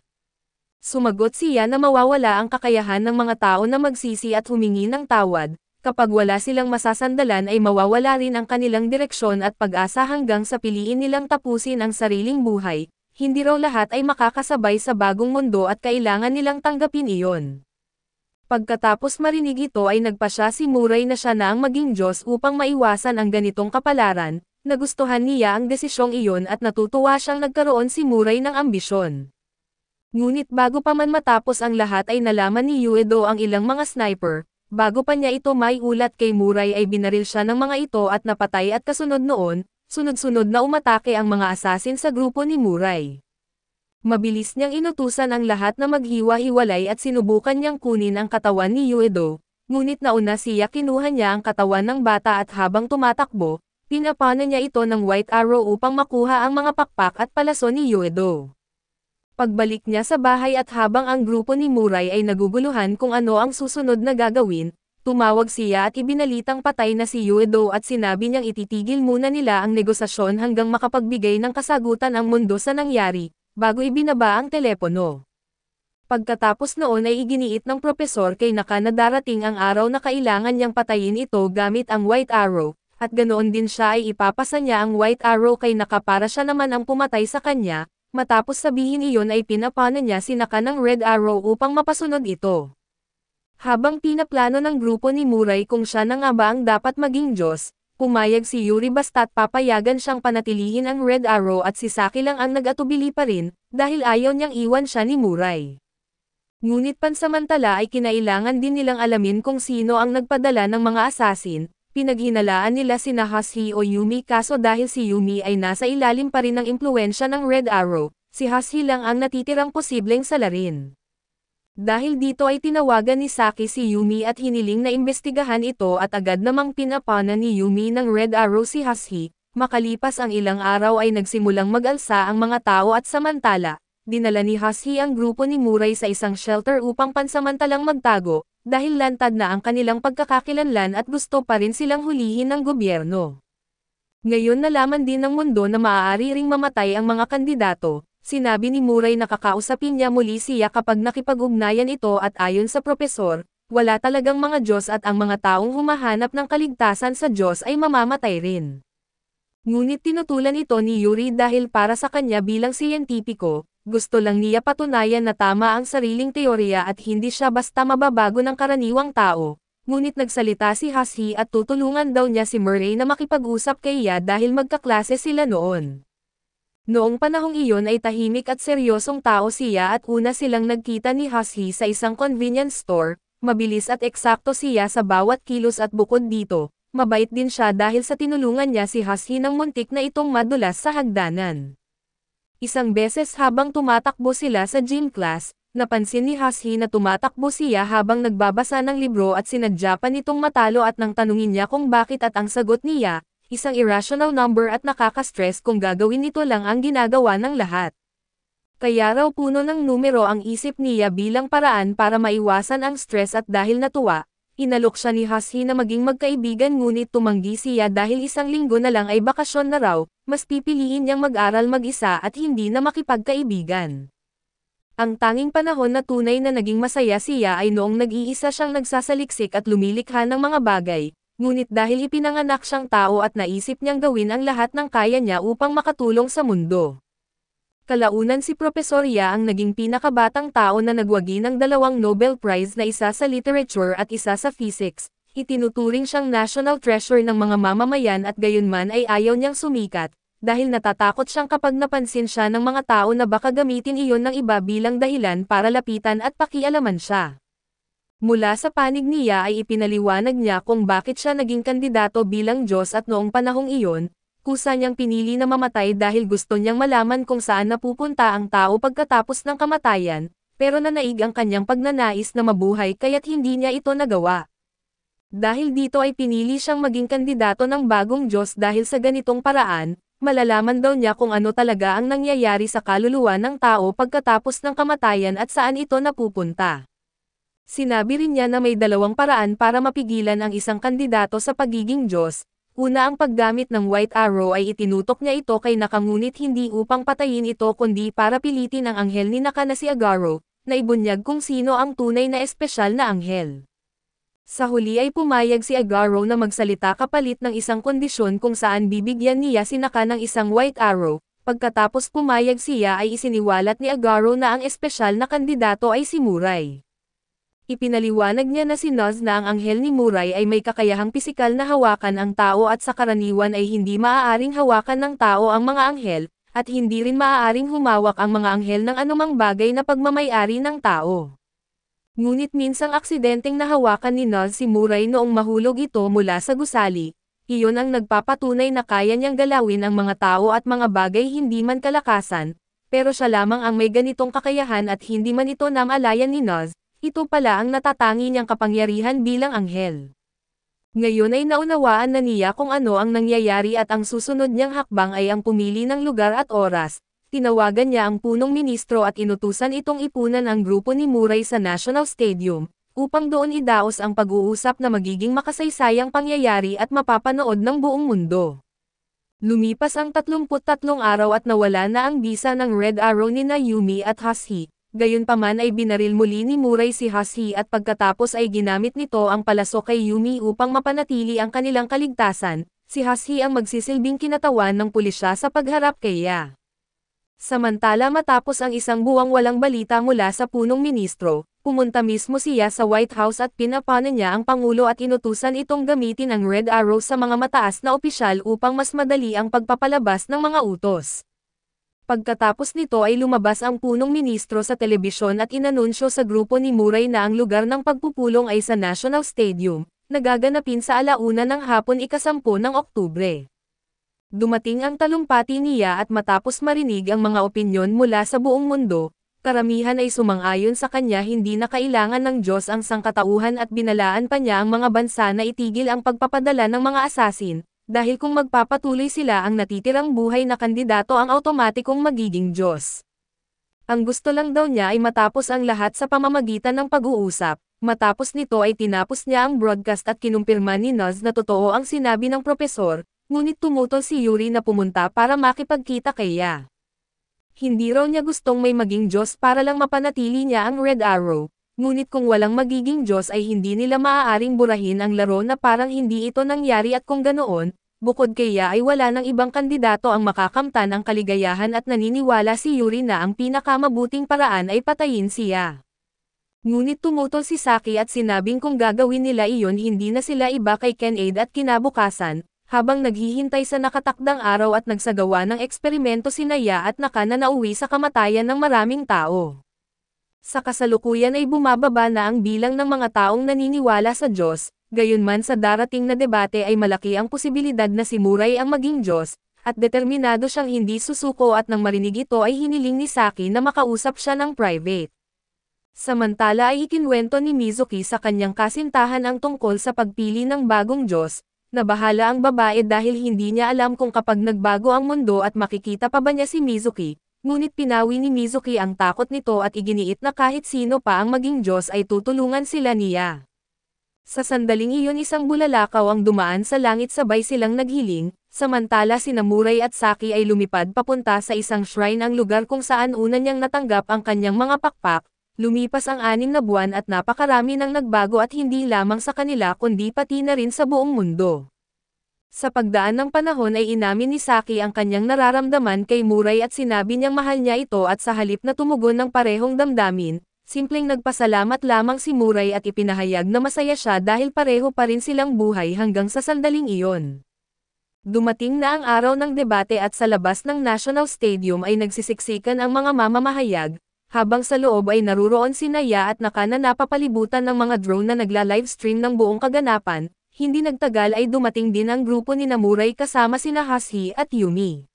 Sumagot siya na mawawala ang kakayahan ng mga tao na magsisi at humingi ng tawad, kapag wala silang masasandalan ay mawawala rin ang kanilang direksyon at pag-asa hanggang sa piliin nilang tapusin ang sariling buhay. Hindi raw lahat ay makakasabay sa bagong mundo at kailangan nilang tanggapin iyon. Pagkatapos marinig ito ay nagpasya si Muray na siya na ang maging Diyos upang maiwasan ang ganitong kapalaran, nagustuhan niya ang desisyong iyon at natutuwa siyang nagkaroon si Muray ng ambisyon. Ngunit bago pa man matapos ang lahat ay nalaman ni Uedo ang ilang mga sniper, bago pa niya ito maiulat kay Muray ay binaril siya ng mga ito at napatay at kasunod noon, sunod-sunod na umatake ang mga asasin sa grupo ni Muray. Mabilis niyang inutusan ang lahat na maghiwa-hiwalay at sinubukan niyang kunin ang katawan ni Uedo, ngunit nauna siya kinuha niya ang katawan ng bata at habang tumatakbo, pinapana niya ito ng White Arrow upang makuha ang mga pakpak at palaso ni Uedo. Pagbalik niya sa bahay at habang ang grupo ni Muray ay naguguluhan kung ano ang susunod na gagawin, tumawag siya at ibinalitang patay na si Uedo at sinabi niyang ititigil muna nila ang negosasyon hanggang makapagbigay ng kasagutan ang mundo sa nangyari, bago ibinaba ang telepono. Pagkatapos noon ay iginiit ng propesor kay Naka na darating ang araw na kailangan niyang patayin ito gamit ang White Arrow, at ganoon din siya ay ipapasa niya ang White Arrow kay Naka para siya naman ang pumatay sa kanya, matapos sabihin iyon ay pinapana niya si Naka ng Red Arrow upang mapasunod ito. Habang pinaplano ng grupo ni Muray kung siya na nga ba ang dapat maging Diyos, pumayag si Yuri basta't papayagan siyang panatilihin ang Red Arrow at si Saki lang ang nag-atubili pa rin, dahil ayaw niyang iwan siya ni Muray. Ngunit pansamantala ay kinailangan din nilang alamin kung sino ang nagpadala ng mga asasin, pinaghinalaan nila sina Hashi o Yumi kaso dahil si Yumi ay nasa ilalim pa rin ng impluwensya ng Red Arrow, si Hashi lang ang natitirang posibleng salarin. Dahil dito ay tinawagan ni Saki si Yumi at hiniling na imbestigahan ito at agad namang pinapana ni Yumi ng Red Arrow si Hashi, makalipas ang ilang araw ay nagsimulang mag-alsa ang mga tao at samantala, dinala ni Hashi ang grupo ni Muray sa isang shelter upang pansamantalang magtago, dahil lantad na ang kanilang pagkakakilanlan at gusto pa rin silang hulihin ng gobyerno. Ngayon nalaman din ng mundo na maaari ring mamatay ang mga kandidato. Sinabi ni Muray na kakausapin niya muli siya kapag nakipag-ugnayan ito at ayon sa propesor, wala talagang mga Diyos at ang mga taong humahanap ng kaligtasan sa Diyos ay mamamatay rin. Ngunit tinutulan ito ni Yuri dahil para sa kanya bilang siyentipiko, gusto lang niya patunayan na tama ang sariling teorya at hindi siya basta mababago ng karaniwang tao. Ngunit nagsalita si Hashi at tutulungan daw niya si Murray na makipag-usap kay Ya dahil magkaklase sila noon. Noong panahong iyon ay tahimik at seryosong tao siya at una silang nagkita ni Hashi sa isang convenience store, mabilis at eksakto siya sa bawat kilos at bukod dito, mabait din siya dahil sa tinulungan niya si Hashi ng muntik na itong madulas sa hagdanan. Isang beses habang tumatakbo sila sa gym class, napansin ni Hashi na tumatakbo siya habang nagbabasa ng libro at sinadya pa nitong matalo at nang tanungin niya kung bakit at ang sagot niya, isang irrational number at nakaka-stress kung gagawin nito lang ang ginagawa ng lahat. Kaya raw puno ng numero ang isip niya bilang paraan para maiwasan ang stress at dahil natuwa, inalok siya ni Hashi na maging magkaibigan ngunit tumanggi siya dahil isang linggo na lang ay bakasyon na raw, mas pipiliin niyang mag-aral mag-isa at hindi na makipagkaibigan. Ang tanging panahon na tunay na naging masaya siya ay noong nag-iisa siyang nagsasaliksik at lumilikha ng mga bagay, ngunit dahil ipinanganak siyang tao at naisip niyang gawin ang lahat ng kaya niya upang makatulong sa mundo. Kalaunan si Propesor Ya ang naging pinakabatang tao na nagwagi ng 2 Nobel Prize na isa sa literature at isa sa physics. Itinuturing siyang national treasure ng mga mamamayan at gayunman ay ayaw niyang sumikat, dahil natatakot siyang kapag napansin siya ng mga tao na baka gamitin iyon ng iba bilang dahilan para lapitan at pakialaman siya. Mula sa panig niya ay ipinaliwanag niya kung bakit siya naging kandidato bilang Diyos at noong panahong iyon, kusa niyang pinili na mamatay dahil gusto niyang malaman kung saan napupunta ang tao pagkatapos ng kamatayan, pero nanaig ang kanyang pagnanais na mabuhay kaya't hindi niya ito nagawa. Dahil dito ay pinili siyang maging kandidato ng bagong Diyos dahil sa ganitong paraan, malalaman daw niya kung ano talaga ang nangyayari sa kaluluwa ng tao pagkatapos ng kamatayan at saan ito napupunta. Sinabi rin niya na may 2 paraan para mapigilan ang isang kandidato sa pagiging Diyos. Una, ang paggamit ng White Arrow ay itinutok niya ito kay Naka ngunit hindi upang patayin ito kundi para pilitin ang anghel ni Naka na si Agaro, na ibunyag kung sino ang tunay na espesyal na anghel. Sa huli ay pumayag si Agaro na magsalita kapalit ng isang kondisyon kung saan bibigyan niya si Naka ng isang White Arrow. Pagkatapos pumayag siya ay isiniwalat ni Agaro na ang espesyal na kandidato ay si Muray. Ipinaliwanag niya na si Nuz na ang anghel ni Muray ay may kakayahang pisikal na hawakan ang tao at sa karaniwan ay hindi maaaring hawakan ng tao ang mga anghel, at hindi rin maaaring humawak ang mga anghel ng anumang bagay na pagmamay-ari ng tao. Ngunit minsang aksidenteng nahawakan ni Nuz si Muray noong mahulog ito mula sa gusali, iyon ang nagpapatunay na kaya niyang galawin ang mga tao at mga bagay hindi man kalakasan, pero siya lamang ang may ganitong kakayahan at hindi man ito namalayan ni Nuz. Ito pala ang natatangi niyang kapangyarihan bilang anghel. Ngayon ay naunawaan na niya kung ano ang nangyayari at ang susunod niyang hakbang ay ang pumili ng lugar at oras. Tinawagan niya ang punong ministro at inutusan itong ipunan ang grupo ni Muray sa National Stadium, upang doon idaos ang pag-uusap na magiging makasaysayang pangyayari at mapapanood ng buong mundo. Lumipas ang 33 araw at nawala na ang bisa ng Red Arrow ni Yumi at Hashi. Gayunpaman ay binaril muli ni Muray si Hashi at pagkatapos ay ginamit nito ang palasok kay Yumi upang mapanatili ang kanilang kaligtasan. Si Hashi ang magsisilbing kinatawan ng pulisya sa pagharap kay Ya. Samantala matapos ang isang buwang walang balita mula sa punong ministro, pumunta mismo siya sa White House at pinapana niya ang Pangulo at inutusan itong gamitin ang Red Arrow sa mga mataas na opisyal upang mas madali ang pagpapalabas ng mga utos. Pagkatapos nito ay lumabas ang punong ministro sa telebisyon at inanunsyo sa grupo ni Muray na ang lugar ng pagpupulong ay sa National Stadium, nagaganapin sa 1:00 ng hapon ika-10 ng Oktubre. Dumating ang talumpati niya at matapos marinig ang mga opinyon mula sa buong mundo, karamihan ay sumang-ayon sa kanya hindi na kailangan ng Diyos ang sangkatauhan at binalaan pa niya ang mga bansa na itigil ang pagpapadala ng mga asasin. Dahil kung magpapatuloy sila ang natitirang buhay na kandidato ang automatikong magiging Diyos. Ang gusto lang daw niya ay matapos ang lahat sa pamamagitan ng pag-uusap. Matapos nito ay tinapos niya ang broadcast at kinumpirma ni Nuz na totoo ang sinabi ng propesor, ngunit tumutol si Yuri na pumunta para makipagkita kay Ya. Hindi raw niya gustong may maging Diyos para lang mapanatili niya ang Red Arrow. Ngunit kung walang magiging Diyos ay hindi nila maaaring burahin ang laro na parang hindi ito nangyari at kung ganoon, bukod kay Ya ay wala ng ibang kandidato ang makakamtan ang kaligayahan at naniniwala si Yuri na ang pinakamabuting paraan ay patayin siya. Ngunit tumutol si Saki at sinabing kung gagawin nila iyon hindi na sila iba kay Ken-Aid at kinabukasan, habang naghihintay sa nakatakdang araw at nagsagawa ng eksperimento sina Ya at Naka na nauwi sa kamatayan ng maraming tao. Sa kasalukuyan ay bumababa na ang bilang ng mga taong naniniwala sa Diyos, gayunman sa darating na debate ay malaki ang posibilidad na si Muray ang maging Diyos, at determinado siyang hindi susuko at nang marinig ito ay hiniling ni Saki na makausap siya ng private. Samantala ay ikinwento ni Mizuki sa kanyang kasintahan ang tungkol sa pagpili ng bagong Diyos, na bahala ang babae dahil hindi niya alam kung kapag nagbago ang mundo at makikita pa ba niya si Mizuki. Ngunit pinawi ni Mizuki ang takot nito at iginiit na kahit sino pa ang maging Diyos ay tutulungan sila niya. Sa sandaling iyon isang bulalakaw ang dumaan sa langit sabay silang naghiling, Samantala sina Muray at Saki ay lumipad papunta sa isang shrine, ang lugar kung saan una niyang natanggap ang kanyang mga pakpak. Lumipas ang 6 na buwan at napakarami nang nagbago at hindi lamang sa kanila kundi pati na rin sa buong mundo. Sa pagdaan ng panahon ay inamin ni Saki ang kanyang nararamdaman kay Muray at sinabi niyang mahal niya ito, at sa halip na tumugon ng parehong damdamin, simpleng nagpasalamat lamang si Muray at ipinahayag na masaya siya dahil pareho pa rin silang buhay hanggang sa sandaling iyon. Dumating na ang araw ng debate at sa labas ng National Stadium ay nagsisiksikan ang mga mamamahayag, habang sa loob ay naruroon si Naya at Nakana napapalibutan ng mga drone na nagla-livestream ng buong kaganapan. Hindi nagtagal ay dumating din ang grupo ni Muray kasama sina Hashi at Yumi.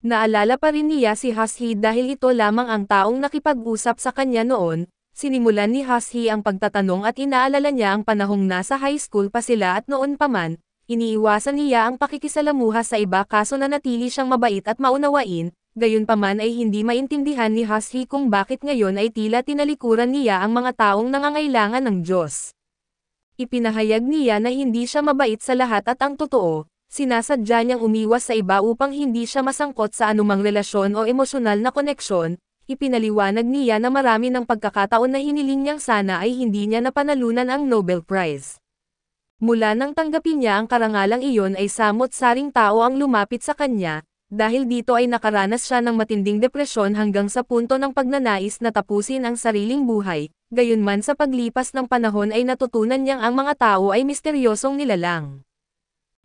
Naalala pa rin niya si Hashi dahil ito lamang ang taong nakipag-usap sa kanya noon. Sinimulan ni Hashi ang pagtatanong at inaalala niya ang panahong nasa high school pa sila at noon pa man, iniiwasan niya ang pakikisalamuha sa iba kaso nanatili siyang mabait at maunawain. Gayunpaman ay hindi maintindihan ni Hashi kung bakit ngayon ay tila tinalikuran niya ang mga taong nangangailangan ng Diyos. Ipinahayag niya na hindi siya mabait sa lahat at ang totoo, sinasadya niyang umiwas sa iba upang hindi siya masangkot sa anumang relasyon o emosyonal na koneksyon. Ipinaliwanag niya na marami ng pagkakataon na hiniling niyang sana ay hindi niya napanalunan ang Nobel Prize. Mula nang tanggapin niya ang karangalang iyon ay samot-saring tao ang lumapit sa kanya. Dahil dito ay nakaranas siya ng matinding depresyon hanggang sa punto ng pagnanais na tapusin ang sariling buhay. Gayunman sa paglipas ng panahon ay natutunan niyang ang mga tao ay misteryosong nilalang.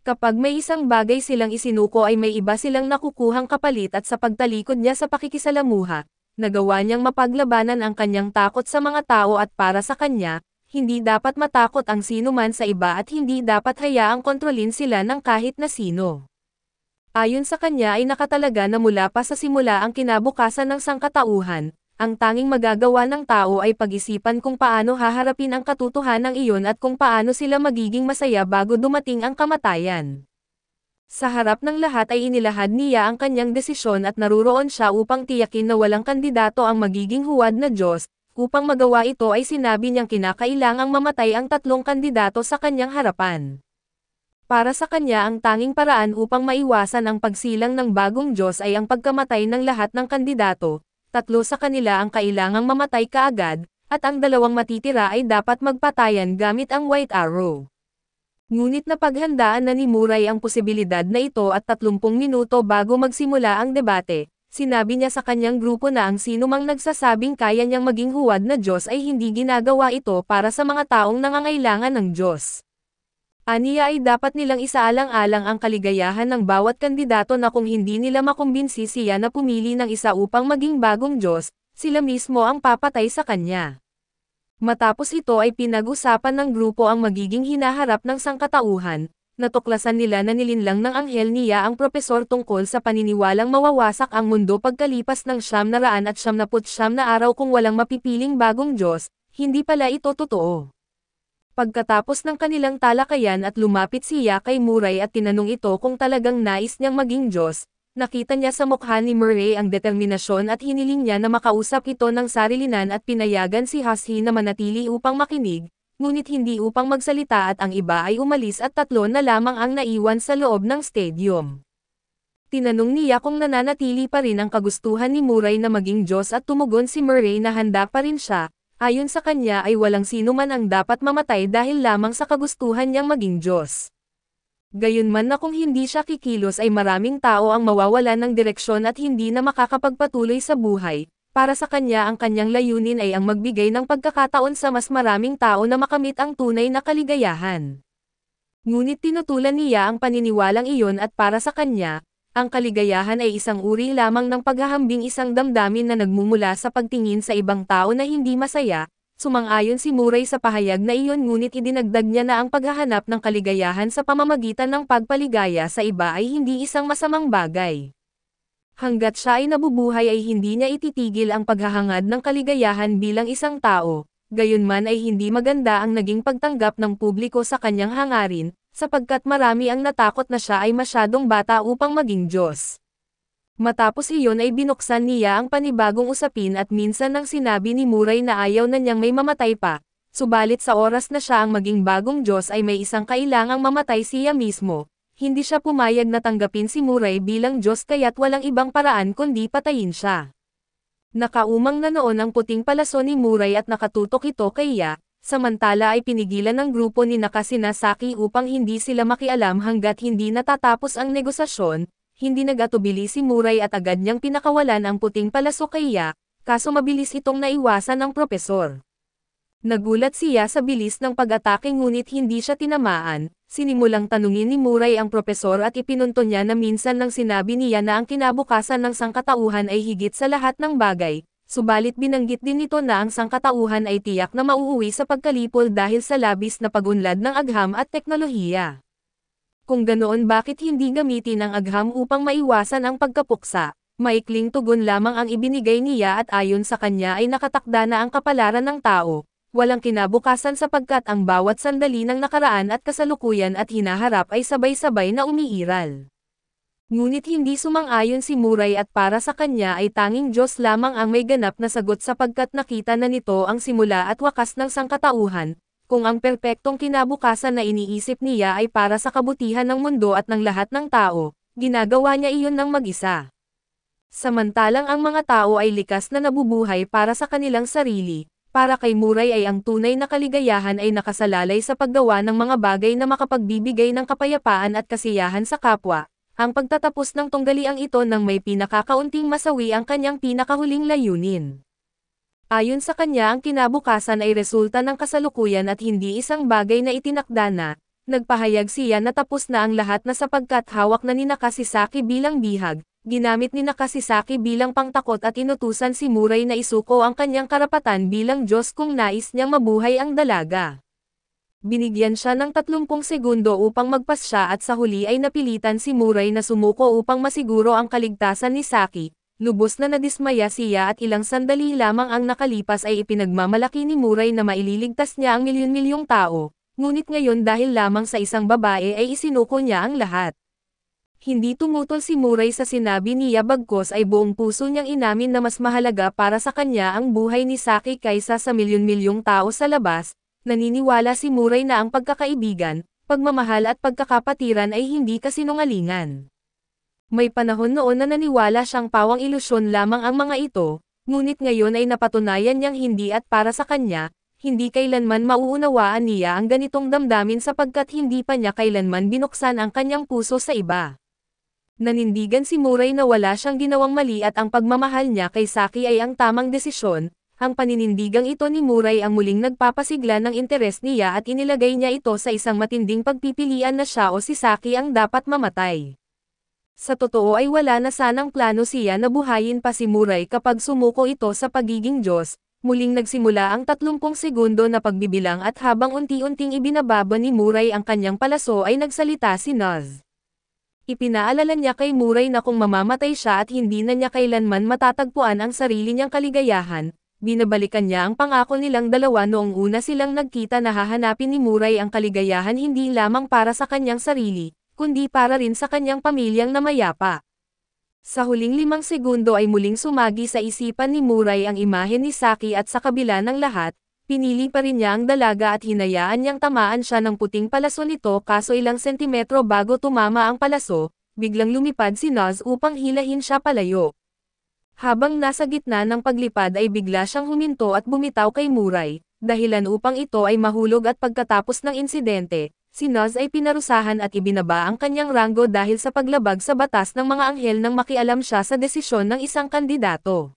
Kapag may isang bagay silang isinuko ay may iba silang nakukuhang kapalit, at sa pagtalikod niya sa pakikisalamuha, nagawa niyang mapaglabanan ang kanyang takot sa mga tao, at para sa kanya, hindi dapat matakot ang sinuman sa iba at hindi dapat hayaang kontrolin sila ng kahit na sino. Ayon sa kanya ay nakatalaga na mula pa sa simula ang kinabukasan ng sangkatauhan, ang tanging magagawa ng tao ay pag-isipan kung paano haharapin ang katotohanan iyon at kung paano sila magiging masaya bago dumating ang kamatayan. Sa harap ng lahat ay inilahad niya ang kanyang desisyon at naruroon siya upang tiyakin na walang kandidato ang magiging huwad na Diyos. Upang magawa ito ay sinabi niyang kinakailangang mamatay ang 3 kandidato sa kanyang harapan. Para sa kanya ang tanging paraan upang maiwasan ang pagsilang ng bagong Diyos ay ang pagkamatay ng lahat ng kandidato. 3 sa kanila ang kailangang mamatay kaagad, at ang 2 matitira ay dapat magpatayan gamit ang White Arrow. Ngunit napaghandaan na ni Muray ang posibilidad na ito at 30 minuto bago magsimula ang debate, sinabi niya sa kanyang grupo na ang sinumang nagsasabing kaya niyang maging huwad na Diyos ay hindi ginagawa ito para sa mga taong nangangailangan ng Diyos. Aniya ay dapat nilang isaalang-alang ang kaligayahan ng bawat kandidato na kung hindi nila makumbinsi siya na pumili ng isa upang maging bagong Diyos, sila mismo ang papatay sa kanya. Matapos ito ay pinag-usapan ng grupo ang magiging hinaharap ng sangkatauhan. Natuklasan nila na nilinlang ng anghel niya ang propesor tungkol sa paniniwalang mawawasak ang mundo pagkalipas ng 999 na araw kung walang mapipiling bagong Diyos. Hindi pala ito totoo. Pagkatapos ng kanilang talakayan at lumapit siya kay Muray at tinanong ito kung talagang nais niyang maging Diyos, nakita niya sa mukha ni Muray ang determinasyon at hiniling niya na makausap ito ng sarilinan at pinayagan si Hashi na manatili upang makinig, ngunit hindi upang magsalita, at ang iba ay umalis at 3 na lamang ang naiwan sa loob ng stadium. Tinanong niya kung nananatili pa rin ang kagustuhan ni Muray na maging Diyos at tumugon si Muray na handa pa rin siya. Ayon sa kanya ay walang sino man ang dapat mamatay dahil lamang sa kagustuhan niyang maging Diyos. Gayunman na kung hindi siya kikilos ay maraming tao ang mawawalan ng direksyon at hindi na makakapagpatuloy sa buhay. Para sa kanya ang kanyang layunin ay ang magbigay ng pagkakataon sa mas maraming tao na makamit ang tunay na kaligayahan. Ngunit tinutulan niya ang paniniwalang iyon at para sa kanya, ang kaligayahan ay isang uri lamang ng paghahambing, isang damdamin na nagmumula sa pagtingin sa ibang tao na hindi masaya. Sumang-ayon si Muray sa pahayag na iyon, ngunit idinagdag niya na ang paghahanap ng kaligayahan sa pamamagitan ng pagpaligaya sa iba ay hindi isang masamang bagay. Hanggat siya ay nabubuhay ay hindi niya ititigil ang paghahangad ng kaligayahan bilang isang tao. Gayunman ay hindi maganda ang naging pagtanggap ng publiko sa kanyang hangarin, sapagkat marami ang natakot na siya ay masyadong bata upang maging Diyos. Matapos iyon ay binuksan niya ang panibagong usapin at minsan nang sinabi ni Muray na ayaw na niyang may mamatay pa, subalit sa oras na siya ang maging bagong Diyos ay may isang kailangang mamatay siya mismo. hindi siya pumayag na tanggapin si Muray bilang Diyos kaya't walang ibang paraan kundi patayin siya. Nakaumang na noon ang puting palaso ni Muray at nakatutok ito kay Ya, samantala ay pinigilan ng grupo ni Nakasina Saki upang hindi sila makialam hanggat hindi natatapos ang negosasyon, hindi nag-atubili si Muray at agad niyang pinakawalan ang puting palaso kay Ya, kaso mabilis itong naiwasan ng propesor. Nagulat siya sa bilis ng pag-atake ngunit hindi siya tinamaan, sinimulang tanungin ni Muray ang propesor at ipinunto niya na minsan nang sinabi niya na ang kinabukasan ng sangkatauhan ay higit sa lahat ng bagay, subalit binanggit din nito na ang sangkatauhan ay tiyak na mauuwi sa pagkalipol dahil sa labis na pagunlad ng agham at teknolohiya. Kung ganoon bakit hindi gamitin ang agham upang maiwasan ang pagkapuksa? Maikling tugon lamang ang ibinigay niya at ayon sa kanya ay nakatakda na ang kapalaran ng tao. Walang kinabukasan sapagkat ang bawat sandali ng nakaraan at kasalukuyan at hinaharap ay sabay-sabay na umiiral. Ngunit hindi sumang-ayon si Muray at para sa kanya ay tanging Diyos lamang ang may ganap na sagot sapagkat nakita na nito ang simula at wakas ng sangkatauhan, kung ang perpektong kinabukasan na iniisip niya ay para sa kabutihan ng mundo at ng lahat ng tao, ginagawa niya iyon ng mag-isa. Samantalang ang mga tao ay likas na nabubuhay para sa kanilang sarili. Para kay Muray ay ang tunay na kaligayahan ay nakasalalay sa paggawa ng mga bagay na makapagbibigay ng kapayapaan at kasiyahan sa kapwa. Ang pagtatapos ng tunggaliang ito nang may pinakakaunting masawi ang kanyang pinakahuling layunin. Ayon sa kanya ang kinabukasan ay resulta ng kasalukuyan at hindi isang bagay na itinakda na. Nagpahayag siya na tapos na ang lahat na sapagkat hawak na ni Nakasisaki bilang bihag. Ginamit ni Nakasisaki bilang pangtakot at inutusan si Muray na isuko ang kanyang karapatan bilang Diyos kung nais niyang mabuhay ang dalaga. Binigyan siya ng 30 segundo upang magpasya at sa huli ay napilitan si Muray na sumuko upang masiguro ang kaligtasan ni Saki. Lubos na nadismaya siya at ilang sandali lamang ang nakalipas ay ipinagmamalaki ni Muray na maililigtas niya ang milyon-milyong tao, ngunit ngayon dahil lamang sa isang babae ay isinuko niya ang lahat. Hindi tumutol si Muray sa sinabi niya bagkos ay buong puso niyang inamin na mas mahalaga para sa kanya ang buhay ni Saki kaysa sa milyon-milyong tao sa labas. Naniniwala si Muray na ang pagkakaibigan, pagmamahal at pagkakapatiran ay hindi kasinungalingan. May panahon noon na naniwala siyang pawang ilusyon lamang ang mga ito, ngunit ngayon ay napatunayan niyang hindi at para sa kanya, hindi kailanman mauunawaan niya ang ganitong damdamin sapagkat hindi pa niya kailanman binuksan ang kanyang puso sa iba. Nanindigan si Muray na wala siyang ginawang mali at ang pagmamahal niya kay Saki ay ang tamang desisyon. Ang paninindigang ito ni Muray ang muling nagpapasigla ng interes niya at inilagay niya ito sa isang matinding pagpipilian na siya o si Saki ang dapat mamatay. Sa totoo ay wala na sanang plano siya na buhayin pa si Muray kapag sumuko ito sa pagiging Diyos. Muling nagsimula ang 30 segundo na pagbibilang at habang unti-unting ibinababa ni Muray ang kanyang palaso ay nagsalita si Naz. Ipinaalala niya kay Muray na kung mamamatay siya at hindi na niya kailanman matatagpuan ang sarili niyang kaligayahan, binabalikan niya ang pangako nilang dalawa noong una silang nagkita na hahanapin ni Muray ang kaligayahan hindi lamang para sa kanyang sarili, kundi para rin sa kanyang pamilyang namayapa. Sa huling 5 segundo ay muling sumagi sa isipan ni Muray ang imahe ni Saki at sa kabila ng lahat, pinili pa rin niya ang dalaga at hinayaan niyang tamaan siya ng puting palaso nito kaso ilang sentimetro bago tumama ang palaso, biglang lumipad si Naz upang hilahin siya palayo. Habang nasa gitna ng paglipad ay bigla siyang huminto at bumitaw kay Muray, dahilan upang ito ay mahulog at pagkatapos ng insidente, si Naz ay pinarusahan at ibinaba ang kanyang ranggo dahil sa paglabag sa batas ng mga anghel nang makialam siya sa desisyon ng isang kandidato.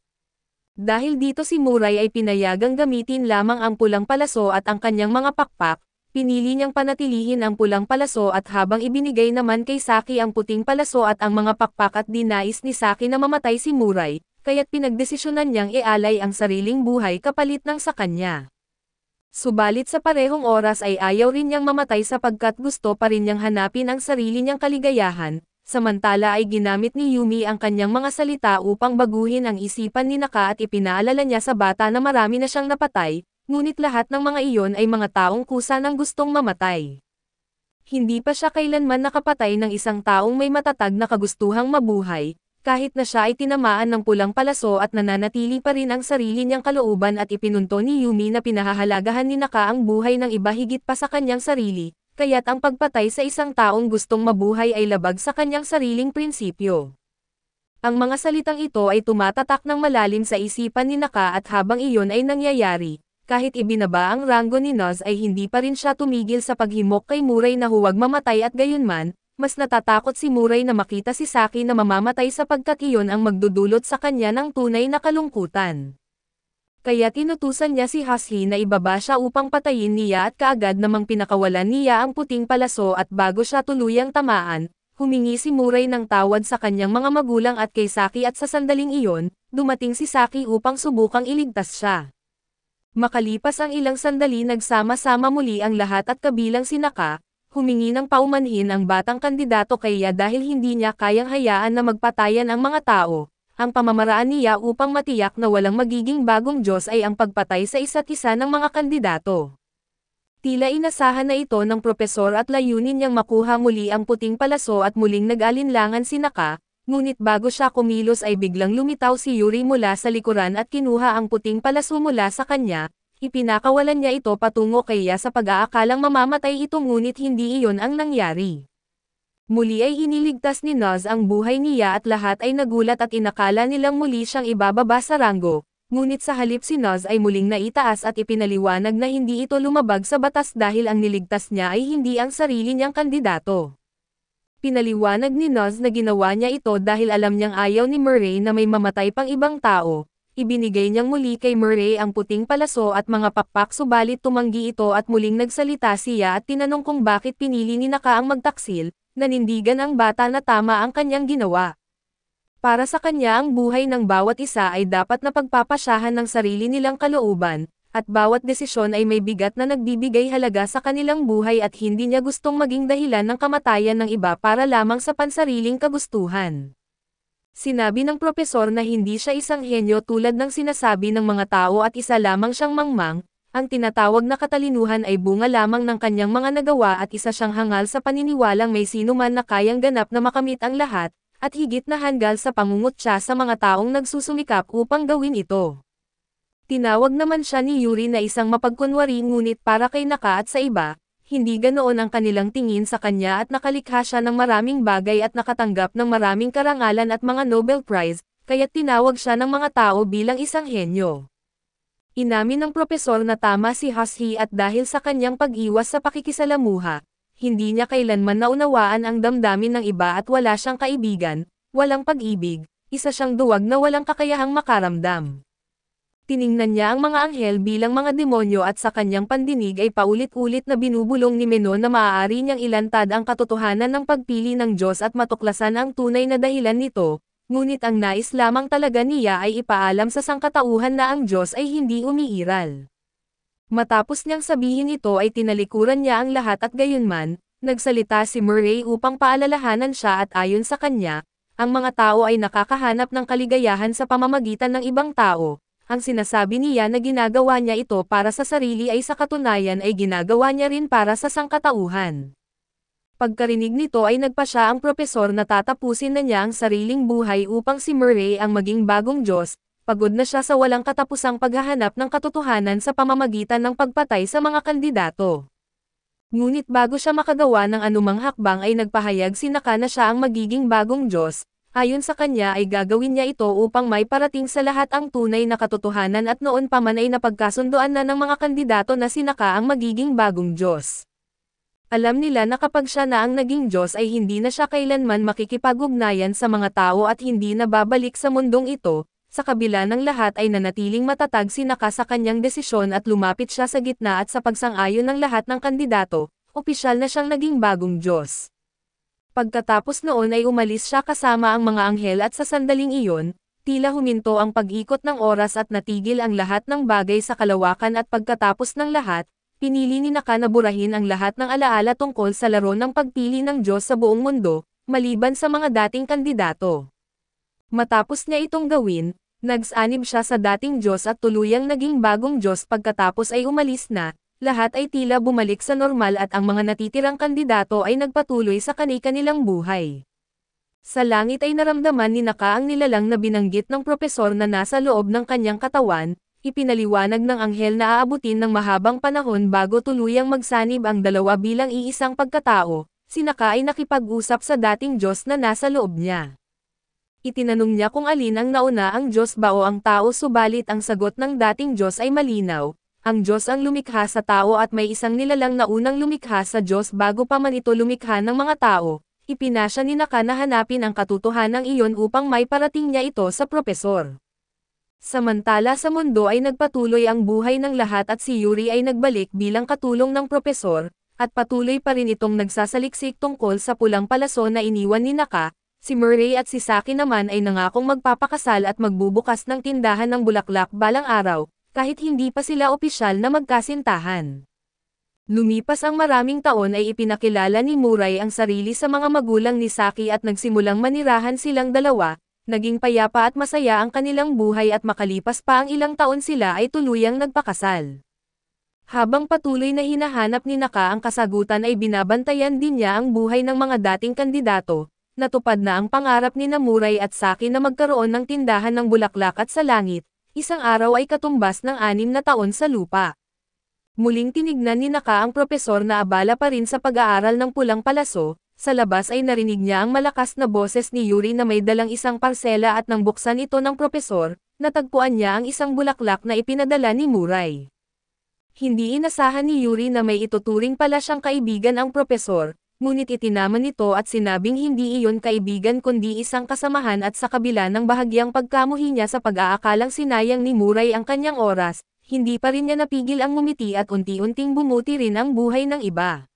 Dahil dito si Muray ay pinayagang gamitin lamang ang pulang palaso at ang kanyang mga pakpak, pinili niyang panatilihin ang pulang palaso at habang ibinigay naman kay Saki ang puting palaso at ang mga pakpak at dinais ni Saki na mamatay si Muray, kaya't pinagdesisyonan niyang ialay ang sariling buhay kapalit ng sa kanya. Subalit sa parehong oras ay ayaw rin niyang mamatay sapagkat gusto pa rin niyang hanapin ang sarili niyang kaligayahan. Samantala ay ginamit ni Yumi ang kanyang mga salita upang baguhin ang isipan ni Naka at ipinaalala niya sa bata na marami na siyang napatay, ngunit lahat ng mga iyon ay mga taong kusa ng gustong mamatay. Hindi pa siya kailanman nakapatay ng isang taong may matatag na kagustuhang mabuhay, kahit na siya ay tinamaan ng pulang palaso at nananatili pa rin ang sarili niyang kalooban at ipinunto ni Yumi na pinahahalagahan ni Naka ang buhay ng iba higit pa sa kanyang sarili. kaya't ang pagpatay sa isang taong gustong mabuhay ay labag sa kanyang sariling prinsipyo. Ang mga salitang ito ay tumatatak ng malalim sa isipan ni Naka at habang iyon ay nangyayari, kahit ibinaba ang ranggo ni Noz ay hindi pa rin siya tumigil sa paghimok kay Murray na huwag mamatay at gayunman, mas natatakot si Murray na makita si Saki na mamamatay sapagkat iyon ang magdudulot sa kanya ng tunay na kalungkutan. Kaya tinutusan niya si Husky na ibaba siya upang patayin niya at kaagad namang pinakawalan niya ang puting palaso at bago siya tuluyang tamaan, humingi si Murray ng tawad sa kanyang mga magulang at kay Saki at sa sandaling iyon, dumating si Saki upang subukang iligtas siya. Makalipas ang ilang sandali nagsama-sama muli ang lahat at kabilang si Naka, humingi ng paumanhin ang batang kandidato kaya dahil hindi niya kayang hayaan na magpatayan ang mga tao. Ang pamamaraan niya upang matiyak na walang magiging bagong Diyos ay ang pagpatay sa isa't isa ng mga kandidato. Tila inasahan na ito ng propesor at layunin niyang makuha muli ang puting palaso at muling nag-alinlangan si Naka, ngunit bago siya kumilos ay biglang lumitaw si Yuri mula sa likuran at kinuha ang puting palaso mula sa kanya, ipinakawalan niya ito patungo kay Ya sa pag-aakalang mamamatay ito ngunit hindi iyon ang nangyari. Muli ay iniligtas ni Noz ang buhay niya at lahat ay nagulat at inakala nilang muli siyang ibababa sa ranggo, ngunit sa halip si Noz ay muling naitaas at ipinaliwanag na hindi ito lumabag sa batas dahil ang niligtas niya ay hindi ang sarili niyang kandidato. Pinaliwanag ni Noz na ginawa niya ito dahil alam niyang ayaw ni Murray na may mamatay pang ibang tao. Ibinigay niyang muli kay Murray ang puting palaso at mga pakpak subalit tumanggi ito at muling nagsalita siya at tinanong kung bakit pinili ni Naka ang magtaksil. Nanindigan ang bata na tama ang kanyang ginawa. Para sa kanya ang buhay ng bawat isa ay dapat na pagpapasyahan ng sarili nilang kalooban, at bawat desisyon ay may bigat na nagbibigay halaga sa kanilang buhay at hindi niya gustong maging dahilan ng kamatayan ng iba para lamang sa pansariling kagustuhan. Sinabi ng propesor na hindi siya isang henyo tulad ng sinasabi ng mga tao at isa lamang siyang mangmang. Ang tinatawag na katalinuhan ay bunga lamang ng kanyang mga nagawa at isa siyang hangal sa paniniwalang may sino man na kayang ganap na makamit ang lahat, at higit na hanggal sa pangungutya sa mga taong nagsusumikap upang gawin ito. Tinawag naman siya ni Yuri na isang mapagkunwari ngunit para kay Naka at sa iba, hindi ganoon ang kanilang tingin sa kanya at nakalikha siya ng maraming bagay at nakatanggap ng maraming karangalan at mga Nobel Prize, kaya't tinawag siya ng mga tao bilang isang henyo. Inamin ng propesor na tama si Husky at dahil sa kanyang pag-iwas sa pakikisalamuha, hindi niya kailanman naunawaan ang damdamin ng iba at wala siyang kaibigan, walang pag-ibig, isa siyang duwag na walang kakayahang makaramdam. Tiningnan niya ang mga anghel bilang mga demonyo at sa kanyang pandinig ay paulit-ulit na binubulong ni Menon na maaari niyang ilantad ang katotohanan ng pagpili ng Diyos at matuklasan ang tunay na dahilan nito. Ngunit ang nais lamang talaga niya ay ipaalam sa sangkatauhan na ang Diyos ay hindi umiiral. Matapos niyang sabihin ito ay tinalikuran niya ang lahat at gayunman, nagsalita si Murray upang paalalahanan siya at ayon sa kanya, ang mga tao ay nakakahanap ng kaligayahan sa pamamagitan ng ibang tao. Ang sinasabi niya na ginagawa niya ito para sa sarili ay sa katunayan ay ginagawa niya rin para sa sangkatauhan. Pagkarinig nito ay nagpasya ang propesor na tatapusin na niya ang sariling buhay upang si Murray ang maging bagong Diyos, pagod na siya sa walang katapusang paghahanap ng katotohanan sa pamamagitan ng pagpatay sa mga kandidato. Ngunit bago siya makagawa ng anumang hakbang ay nagpahayag si Naka na siya ang magiging bagong Diyos, ayon sa kanya ay gagawin niya ito upang may parating sa lahat ang tunay na katotohanan at noon pa man ay napagkasunduan na ng mga kandidato na si Naka ang magiging bagong Diyos. Alam nila na kapag siya na ang naging Diyos ay hindi na siya kailanman makikipag-ugnayan sa mga tao at hindi na babalik sa mundong ito, sa kabila ng lahat ay nanatiling matatag si Naka sa kanyang desisyon at lumapit siya sa gitna at sa pagsang-ayon ng lahat ng kandidato, opisyal na siyang naging bagong Diyos. Pagkatapos noon ay umalis siya kasama ang mga anghel at sa sandaling iyon, tila huminto ang pag-ikot ng oras at natigil ang lahat ng bagay sa kalawakan at pagkatapos ng lahat, pinili ni Naka na burahin ang lahat ng alaala tungkol sa laro ng pagpili ng Diyos sa buong mundo, maliban sa mga dating kandidato. Matapos niya itong gawin, nagsanib siya sa dating Diyos at tuluyang naging bagong Diyos pagkatapos ay umalis na, lahat ay tila bumalik sa normal at ang mga natitirang kandidato ay nagpatuloy sa kani-kanilang buhay. Sa langit ay naramdaman ni Naka ang nilalang na binanggit ng propesor na nasa loob ng kanyang katawan, ipinaliwanag ng anghel na aabutin ng mahabang panahon bago tuluyang magsanib ang dalawa bilang iisang pagkatao. Si Naka ay nakipag-usap sa dating Diyos na nasa loob niya. Itinanong niya kung alin ang nauna, ang Diyos ba o ang tao, subalit ang sagot ng dating Diyos ay malinaw. Ang Diyos ang lumikha sa tao at may isang nilalang na unang lumikha sa Diyos bago pa man ito lumikha ng mga tao. Ipinasya ni Naka na hanapin ang katotohanan iyon upang may parating niya ito sa propesor. Samantala sa mundo ay nagpatuloy ang buhay ng lahat at si Yuri ay nagbalik bilang katulong ng propesor, at patuloy pa rin itong nagsasaliksik tungkol sa pulang palaso na iniwan ni Naka. Si Murray at si Saki naman ay nangakong magpapakasal at magbubukas ng tindahan ng bulaklak balang araw, kahit hindi pa sila opisyal na magkasintahan. Lumipas ang maraming taon ay ipinakilala ni Murray ang sarili sa mga magulang ni Saki at nagsimulang manirahan silang dalawa, naging payapa at masaya ang kanilang buhay at makalipas pa ang ilang taon sila ay tuluyang nagpakasal. Habang patuloy na hinahanap ni Naka ang kasagutan ay binabantayan din niya ang buhay ng mga dating kandidato. Natupad na ang pangarap ni Murray at Saki na magkaroon ng tindahan ng bulaklak at sa langit, isang araw ay katumbas ng 6 na taon sa lupa. Muling tinignan ni Naka ang propesor na abala pa rin sa pag-aaral ng pulang palaso. Sa labas ay narinig niya ang malakas na boses ni Yuri na may dalang isang parsela at nang buksan ito ng propesor, natagpuan niya ang isang bulaklak na ipinadala ni Murray. Hindi inasahan ni Yuri na may ituturing pala siyang kaibigan ang propesor. Ngunit itinaman nito at sinabing hindi iyon kaibigan kundi isang kasamahan at sa kabila ng bahagyang pagkamuhi niya sa pag-aakalang sinayang ni Murray ang kanyang oras, hindi pa rin niya napigil ang ngumiti at unti-unting bumuti rin ang buhay ng iba.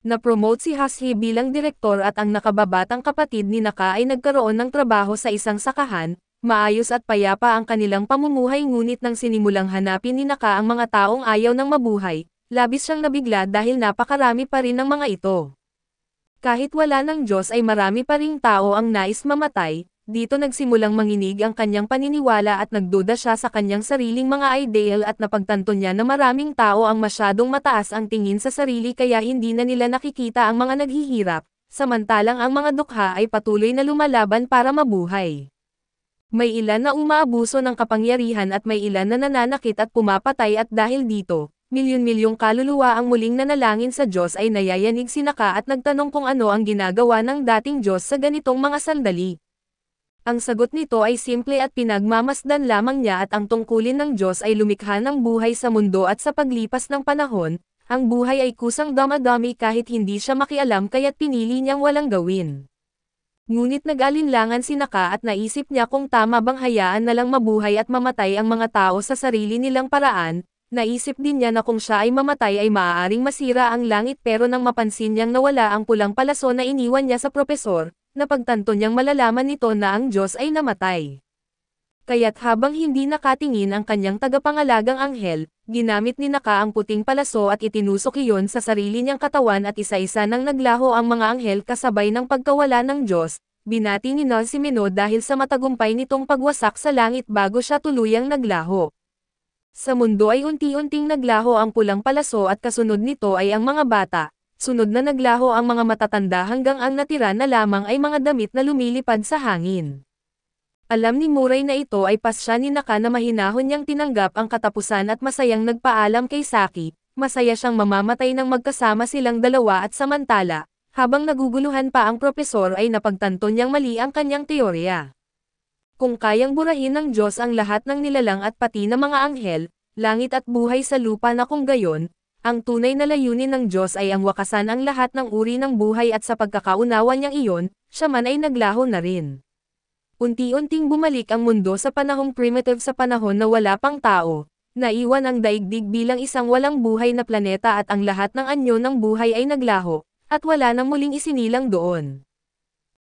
Na-promote si Hashi bilang direktor at ang nakababatang kapatid ni Naka ay nagkaroon ng trabaho sa isang sakahan, maayos at payapa ang kanilang pamumuhay ngunit nang sinimulang hanapin ni Naka ang mga taong ayaw ng mabuhay, labis siyang nabigla dahil napakarami pa rin ng mga ito. Kahit wala ng Diyos ay marami pa ring tao ang nais mamatay, dito nagsimulang manginig ang kanyang paniniwala at nagduda siya sa kanyang sariling mga ideal at napagtanto niya na maraming tao ang masyadong mataas ang tingin sa sarili kaya hindi na nila nakikita ang mga naghihirap, samantalang ang mga dukha ay patuloy na lumalaban para mabuhay. May ilan na umaabuso ng kapangyarihan at may ilan na nananakit at pumapatay at dahil dito, milyon-milyong kaluluwa ang muling nanalangin sa Diyos ay nayayanig si Naka at nagtanong kung ano ang ginagawa ng dating Diyos sa ganitong mga sandali. Ang sagot nito ay simple at pinagmamasdan lamang niya at ang tungkulin ng Diyos ay lumikha ng buhay sa mundo at sa paglipas ng panahon, ang buhay ay kusang damadami kahit hindi siya makialam kaya't pinili niyang walang gawin. Ngunit nag-alinlangan si Naka at naisip niya kung tama bang hayaan na lang mabuhay at mamatay ang mga tao sa sarili nilang paraan. Naisip din niya na kung siya ay mamatay ay maaaring masira ang langit pero nang mapansin niyang nawala ang pulang palaso na iniwan niya sa propesor, napagtanto niyang malalaman nito na ang Diyos ay namatay. Kaya't habang hindi nakatingin ang kanyang tagapangalagang anghel, ginamit ni Naka ang puting palaso at itinusok iyon sa sarili niyang katawan at isa-isa nang naglaho ang mga anghel kasabay ng pagkawala ng Diyos. Binati ni si Mino dahil sa matagumpay nitong pagwasak sa langit bago siya tuluyang naglaho. Sa mundo ay unti-unting naglaho ang pulang palaso at kasunod nito ay ang mga bata, sunod na naglaho ang mga matatanda hanggang ang natira na lamang ay mga damit na lumilipad sa hangin. Alam ni Murray na ito ay pasya ni Naka na mahinahon niyang tinanggap ang katapusan at masayang nagpaalam kay Saki, masaya siyang mamamatay ng magkasama silang dalawa at samantala, habang naguguluhan pa ang propesor ay napagtanto niyang mali ang kanyang teorya. Kung kayang burahin ng Diyos ang lahat ng nilalang at pati ng mga anghel, langit at buhay sa lupa na kung gayon, ang tunay na layunin ng Diyos ay ang wakasan ang lahat ng uri ng buhay at sa pagkakaunawa niyang iyon, siya man ay naglaho na rin. Unti-unting bumalik ang mundo sa panahong primitive sa panahon na wala pang tao, naiwan ang daigdig bilang isang walang buhay na planeta at ang lahat ng anyo ng buhay ay naglaho, at wala nang muling isinilang doon.